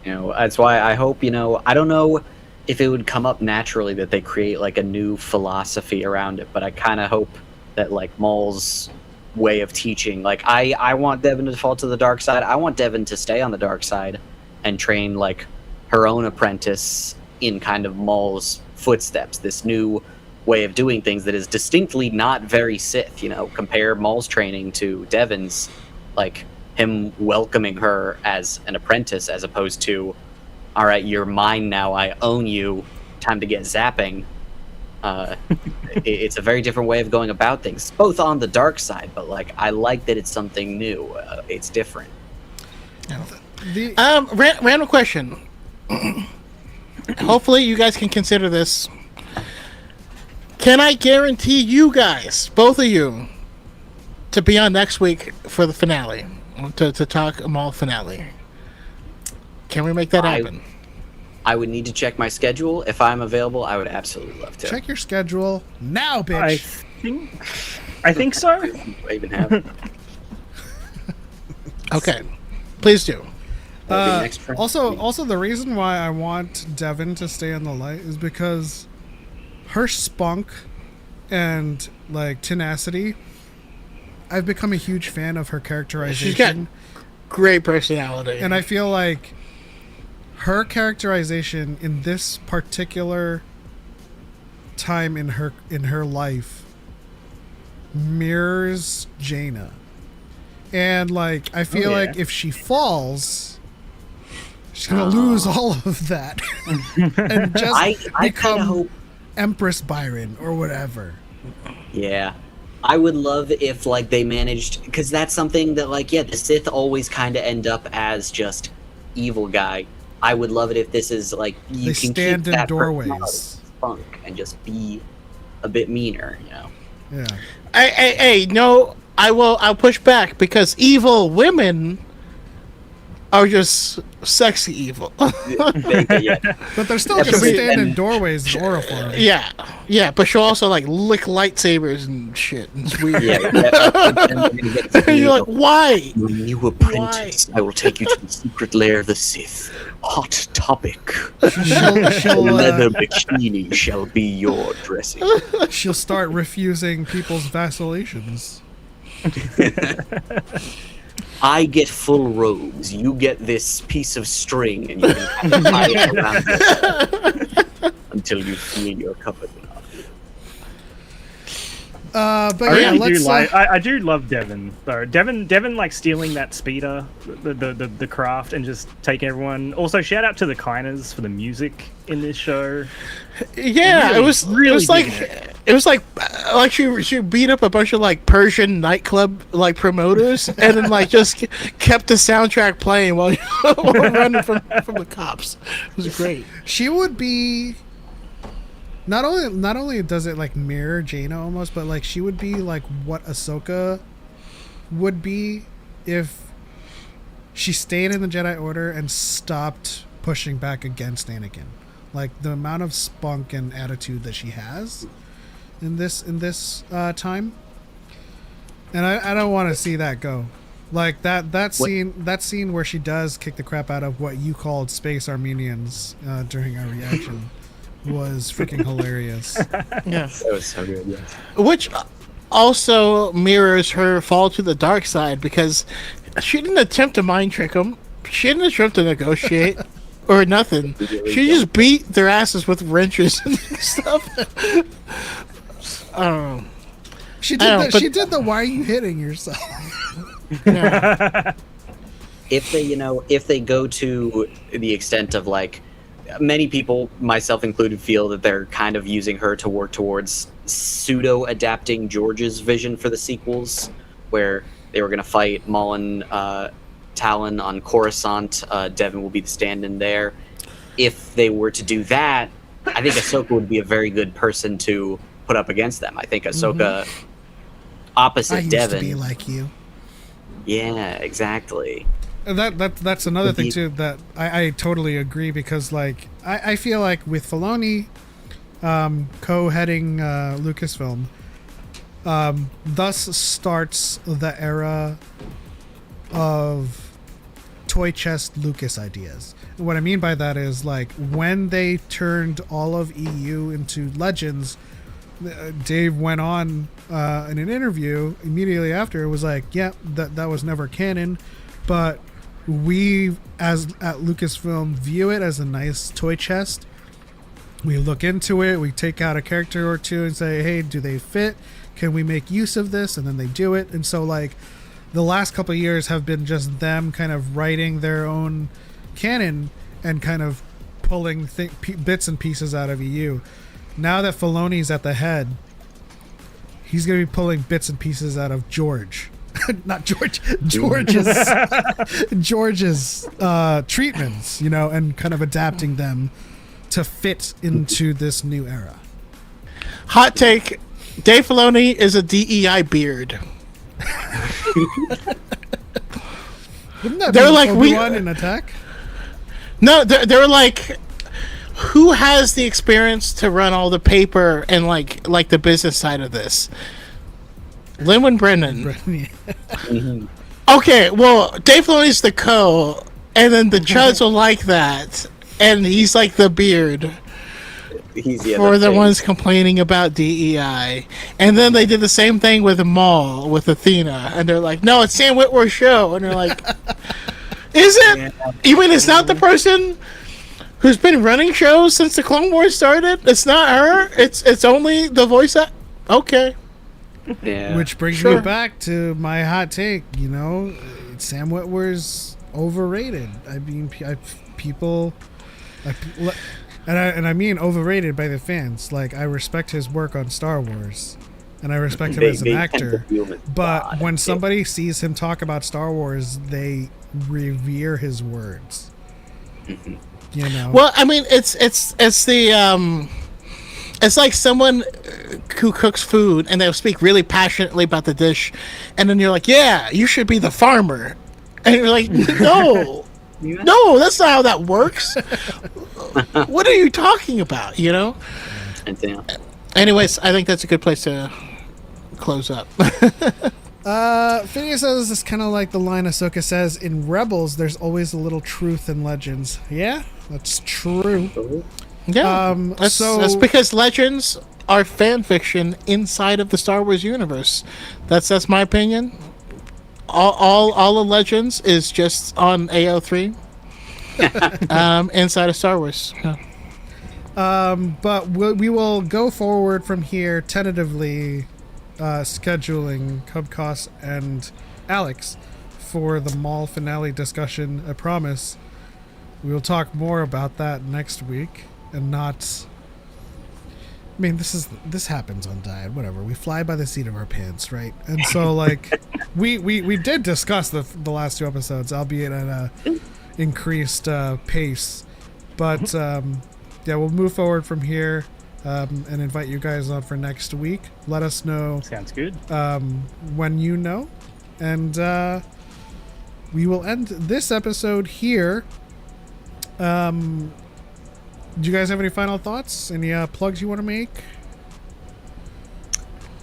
that's why I hope, I don't know if it would come up naturally that they create like a new philosophy around it, but I kind of hope that like Maul's way of teaching, like I want Devin to fall to the dark side. I want Devin to stay on the dark side and train like her own apprentice in kind of Maul's footsteps, this new way of doing things that is distinctly not very Sith. Compare Maul's training to Devin's, like him welcoming her as an apprentice as opposed to, all right, you're mine now, I own you, time to get zapping. It's a very different way of going about things, both on the dark side, but like I like that it's something new. It's different. Random question. Hopefully you guys can consider this. Can I guarantee you guys, both of you, to be on next week for the finale, to talk Maul finale? Can we make that happen? I would need to check my schedule. If I'm available, I would absolutely love to. Check your schedule now, bitch. I think so. I even have. Okay, please do. Also, the reason why I want Devin to stay in the light is because her spunk and like tenacity. I've become a huge fan of her characterization. She's got great personality, and I feel like her characterization in this particular time in her life mirrors Jaina. And like I feel like if she falls, she's gonna lose all of that and just become Empress Byron or whatever. Yeah. I would love if like they managed, because that's something that like, the Sith always kind of end up as just evil guy. I would love it if this is like you they can stand keep in that doorways, spunk, and just be a bit meaner, Yeah. Hey, no, I'll push back because evil women are just sexy evil. But they're still gonna stand in doorways and oriflamme. Yeah, but she'll also like lick lightsabers and shit. And it's weird. And you're like, why? Your new apprentice. I will take you to the secret lair of the Sith. Hot topic. She'll leather bikini shall be your dressing. She'll start refusing people's vacillations. I get full robes. You get this piece of string, and you can kind of tie it around yourself until you feel you're covered enough. But I do love Devin though. Devin like stealing that speeder, the craft, and just taking everyone. Also, shout out to the Kiners for the music in this show. Yeah, really, it was like she beat up a bunch of like Persian nightclub like promoters and then like just kept the soundtrack playing while running from the cops. It was great. She would be not only does it like mirror Jaina almost, but like she would be like what Ahsoka would be if she stayed in the Jedi Order and stopped pushing back against Anakin. Like the amount of spunk and attitude that she has in this time, and I don't want to see that go. Like that scene where she does kick the crap out of what you called space Armenians during our reaction was freaking hilarious. Yeah, that was so good. Yes. Which also mirrors her fall to the dark side because she didn't attempt to mind trick him. She didn't attempt to negotiate. Or nothing. She just beat their asses with wrenches and stuff. She did the "Why are you hitting yourself?" If they go to the extent of like, many people, myself included, feel that they're kind of using her to work towards pseudo adapting George's vision for the sequels, where they were going to fight Maul and Talon on Coruscant. Devin will be the stand-in there. If they were to do that, I think Ahsoka would be a very good person to put up against them. I think Ahsoka, opposite I used Devin, to be like you. Yeah, exactly. And that's another thing too that I totally agree, because like I feel like with Filoni co-heading Lucasfilm, thus starts the era of toy chest Lucas ideas. And what I mean by that is, like, when they turned all of EU into Legends, Dave went on in an interview immediately after, it was like, yeah, that was never canon, but we as at Lucasfilm view it as a nice toy chest. We look into it, we take out a character or two and say, hey, do they fit? Can we make use of this? And then they do it. And so like the last couple of years have been just them kind of writing their own canon and kind of pulling bits and pieces out of EU. Now that Filoni's at the head, he's going to be pulling bits and pieces out of George. Not George. George's treatments, you know, and kind of adapting them to fit into this new era. Hot take: Dave Filoni is a DEI beard. Wouldn't that they're be like obi-wan in Attack? No, they're like, who has the experience to run all the paper and like the business side of this? Lin Brennan. Okay, well, Dave Filoni's the co, and then the Chuds will like that, and he's like the beard. For the ones complaining about DEI. And then they did the same thing with Maul, with Athena, and they're like, no, it's Sam Witwer's show. And they're like, is it? Yeah. You mean it's not the person who's been running shows since the Clone Wars started? It's not her? It's only the voice act? Okay. Yeah. Which brings me back to my hot take, you know, Sam Witwer's overrated. I mean, people... And I mean overrated by the fans. Like, I respect his work on Star Wars, and I respect him as an actor. But when somebody sees him talk about Star Wars, they revere his words. You know. Well, I mean, it's like someone who cooks food and they'll speak really passionately about the dish, and then you're like, "Yeah, you should be the farmer," and you're like, "No." No, that's not how that works. What are you talking about, you know? Anyways, I think that's a good place to close up. Phineas says it's kind of like the line Ahsoka says, in Rebels, there's always a little truth in Legends. Yeah, that's true. Yeah, that's because Legends are fan fiction inside of the Star Wars universe. That's my opinion. All of Legends is just on AO3 inside of Star Wars. Yeah. But we will go forward from here tentatively, scheduling Cubcos and Alex for the Maul finale discussion. I promise we will talk more about that next week, and not... I mean, this happens on Dyad, whatever. We fly by the seat of our pants, right? And so, like, we did discuss the last two episodes, albeit at a increased pace. But, yeah, we'll move forward from here and invite you guys on for next week. Let us know. Sounds good. When you know. And we will end this episode here. Do you guys have any final thoughts? Any plugs you want to make?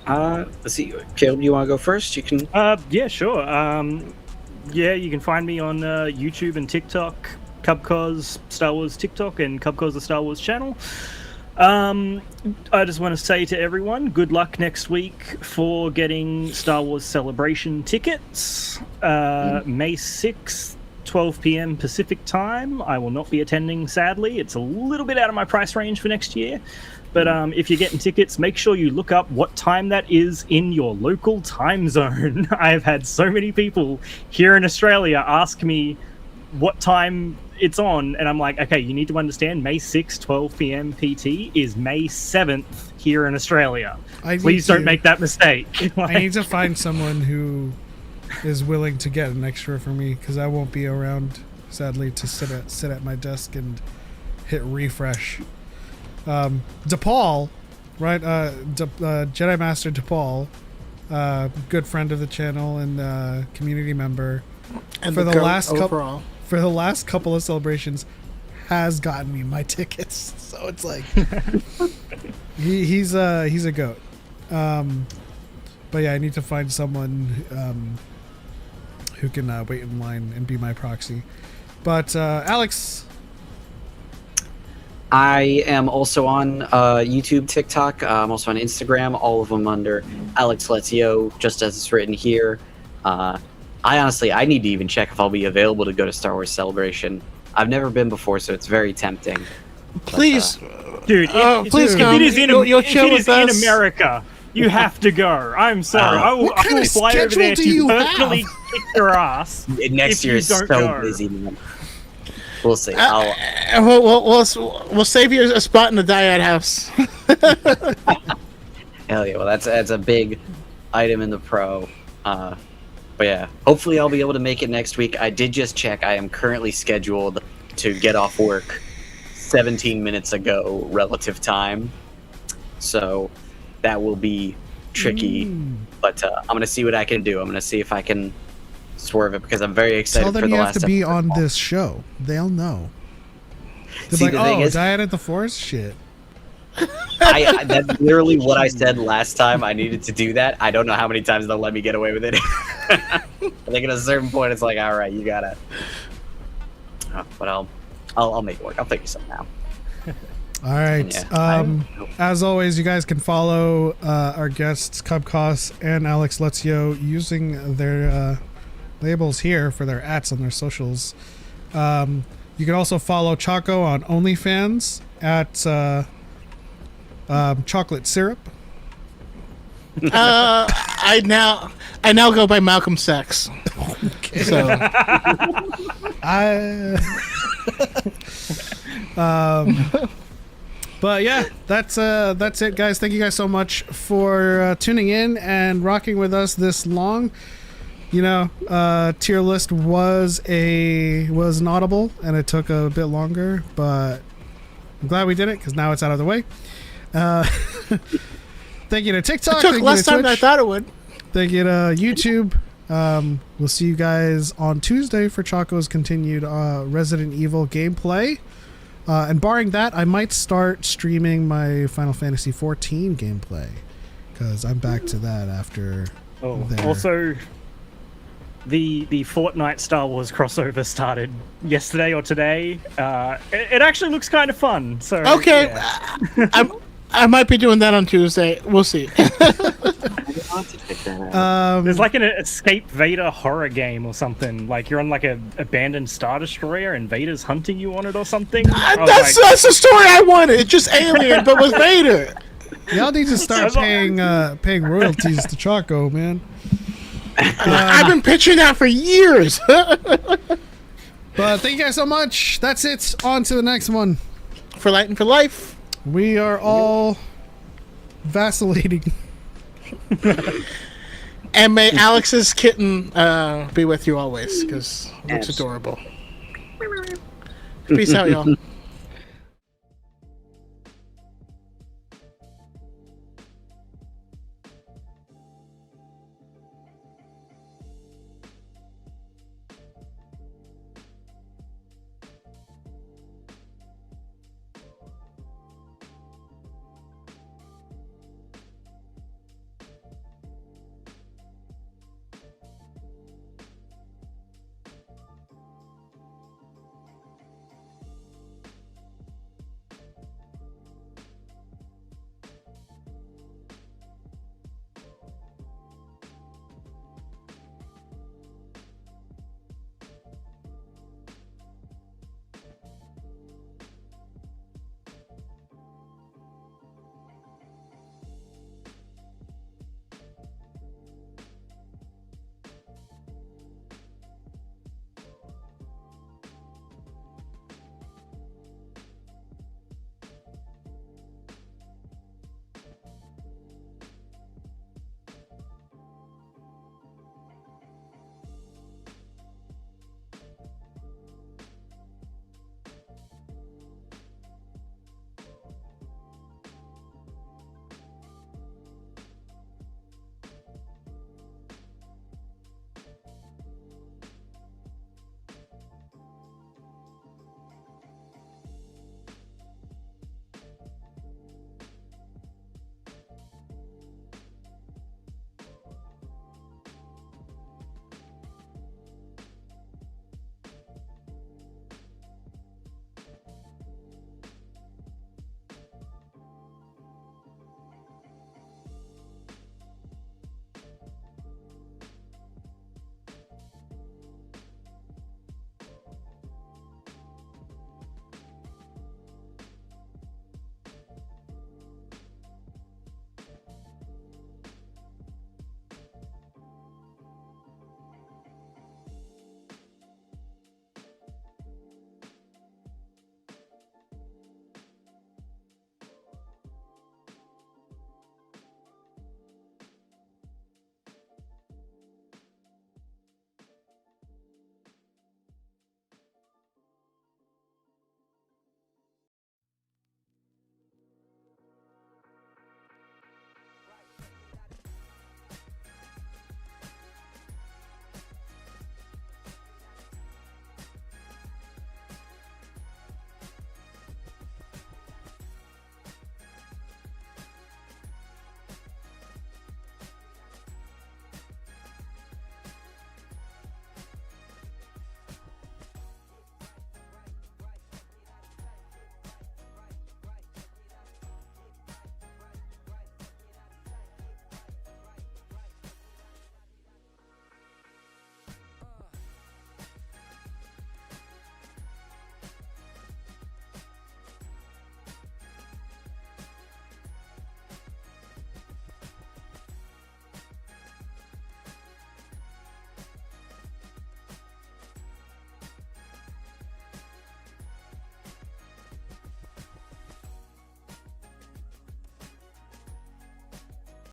Let's see. Caleb, you want to go first? You can. Yeah, sure. Yeah, you can find me on YouTube and TikTok, Cubcos Star Wars TikTok and Cubcos the Star Wars channel. I just want to say to everyone, good luck next week for getting Star Wars Celebration tickets. May 6th 12 p.m. Pacific time. I will not be attending, sadly. It's a little bit out of my price range for next year. But if you're getting tickets, make sure you look up what time that is in your local time zone. I've had so many people here in Australia ask me what time it's on, and I'm like, okay, you need to understand May 6th, 12 p.m. PT is May 7th here in Australia. Please don't make that mistake. I need to find someone who is willing to get an extra for me, because I won't be around, sadly, to sit at my desk and hit refresh. DePaul, right? Jedi Master DePaul, good friend of the channel and community member, And for the last couple of celebrations, has gotten me my tickets. So it's like he's a goat. But yeah, I need to find someone who can wait in line and be my proxy. But Alex. I am also on YouTube, TikTok. I'm also on Instagram, all of them under Alex Let's Yo, just as it's written here. I need to even check if I'll be available to go to Star Wars Celebration. I've never been before, so it's very tempting. Please, dude, please come. If it is in us. America, you have to go. I'm sorry. I will fly over there to personally kick your ass. Next year is so busy, man. We'll see. We'll save you a spot in the Dyad house. Hell yeah! Well, that's a big item in the pro. But yeah, hopefully I'll be able to make it next week. I did just check. I am currently scheduled to get off work 17 minutes ago relative time, so that will be tricky. But I'm gonna see what I can do. I'm gonna see if I can swerve it, because I'm very excited Tell them for the you last have to be episode. on this show. They'll know. They're See, like, the thing is, Dyad at the Force? Shit. That's literally what I said last time. I needed to do that. I don't know how many times they'll let me get away with it. I think at a certain point it's like, all right, you gotta. But I'll make it work. I'll figure something out. All right. Yeah, as always, you guys can follow our guests, Cubcos and Alex Lutzio, using their labels here for their ats on their socials. You can also follow Choco on OnlyFans at Chocolate Syrup. I now go by Malcolm Sex. Okay. So but yeah, that's it, guys. Thank you guys so much for tuning in and rocking with us this long. You know, tier list was inaudible, and it took a bit longer, but I'm glad we did it, because now it's out of the way. Thank you to TikTok. it took less time than I thought it would. Thank you to YouTube. We'll see you guys on Tuesday for Choco's continued Resident Evil gameplay. And barring that, I might start streaming my Final Fantasy XIV gameplay, because I'm back to that after. Also, the Fortnite Star Wars crossover started yesterday or today. It actually looks kind of fun. So okay, yeah. I might be doing that on Tuesday. We'll see. There's like an Escape Vader horror game or something. Like you're on like a abandoned Star Destroyer and Vader's hunting you on it or something. That's the story I wanted. It's just Alien, but with Vader. Y'all need to start paying royalties to Choco, man. I've been pitching that for years. But thank you guys so much. That's it. On to the next one. For Light and for Life. We are all vacillating. And may Alex's kitten be with you always, because it looks adorable. Peace out, y'all.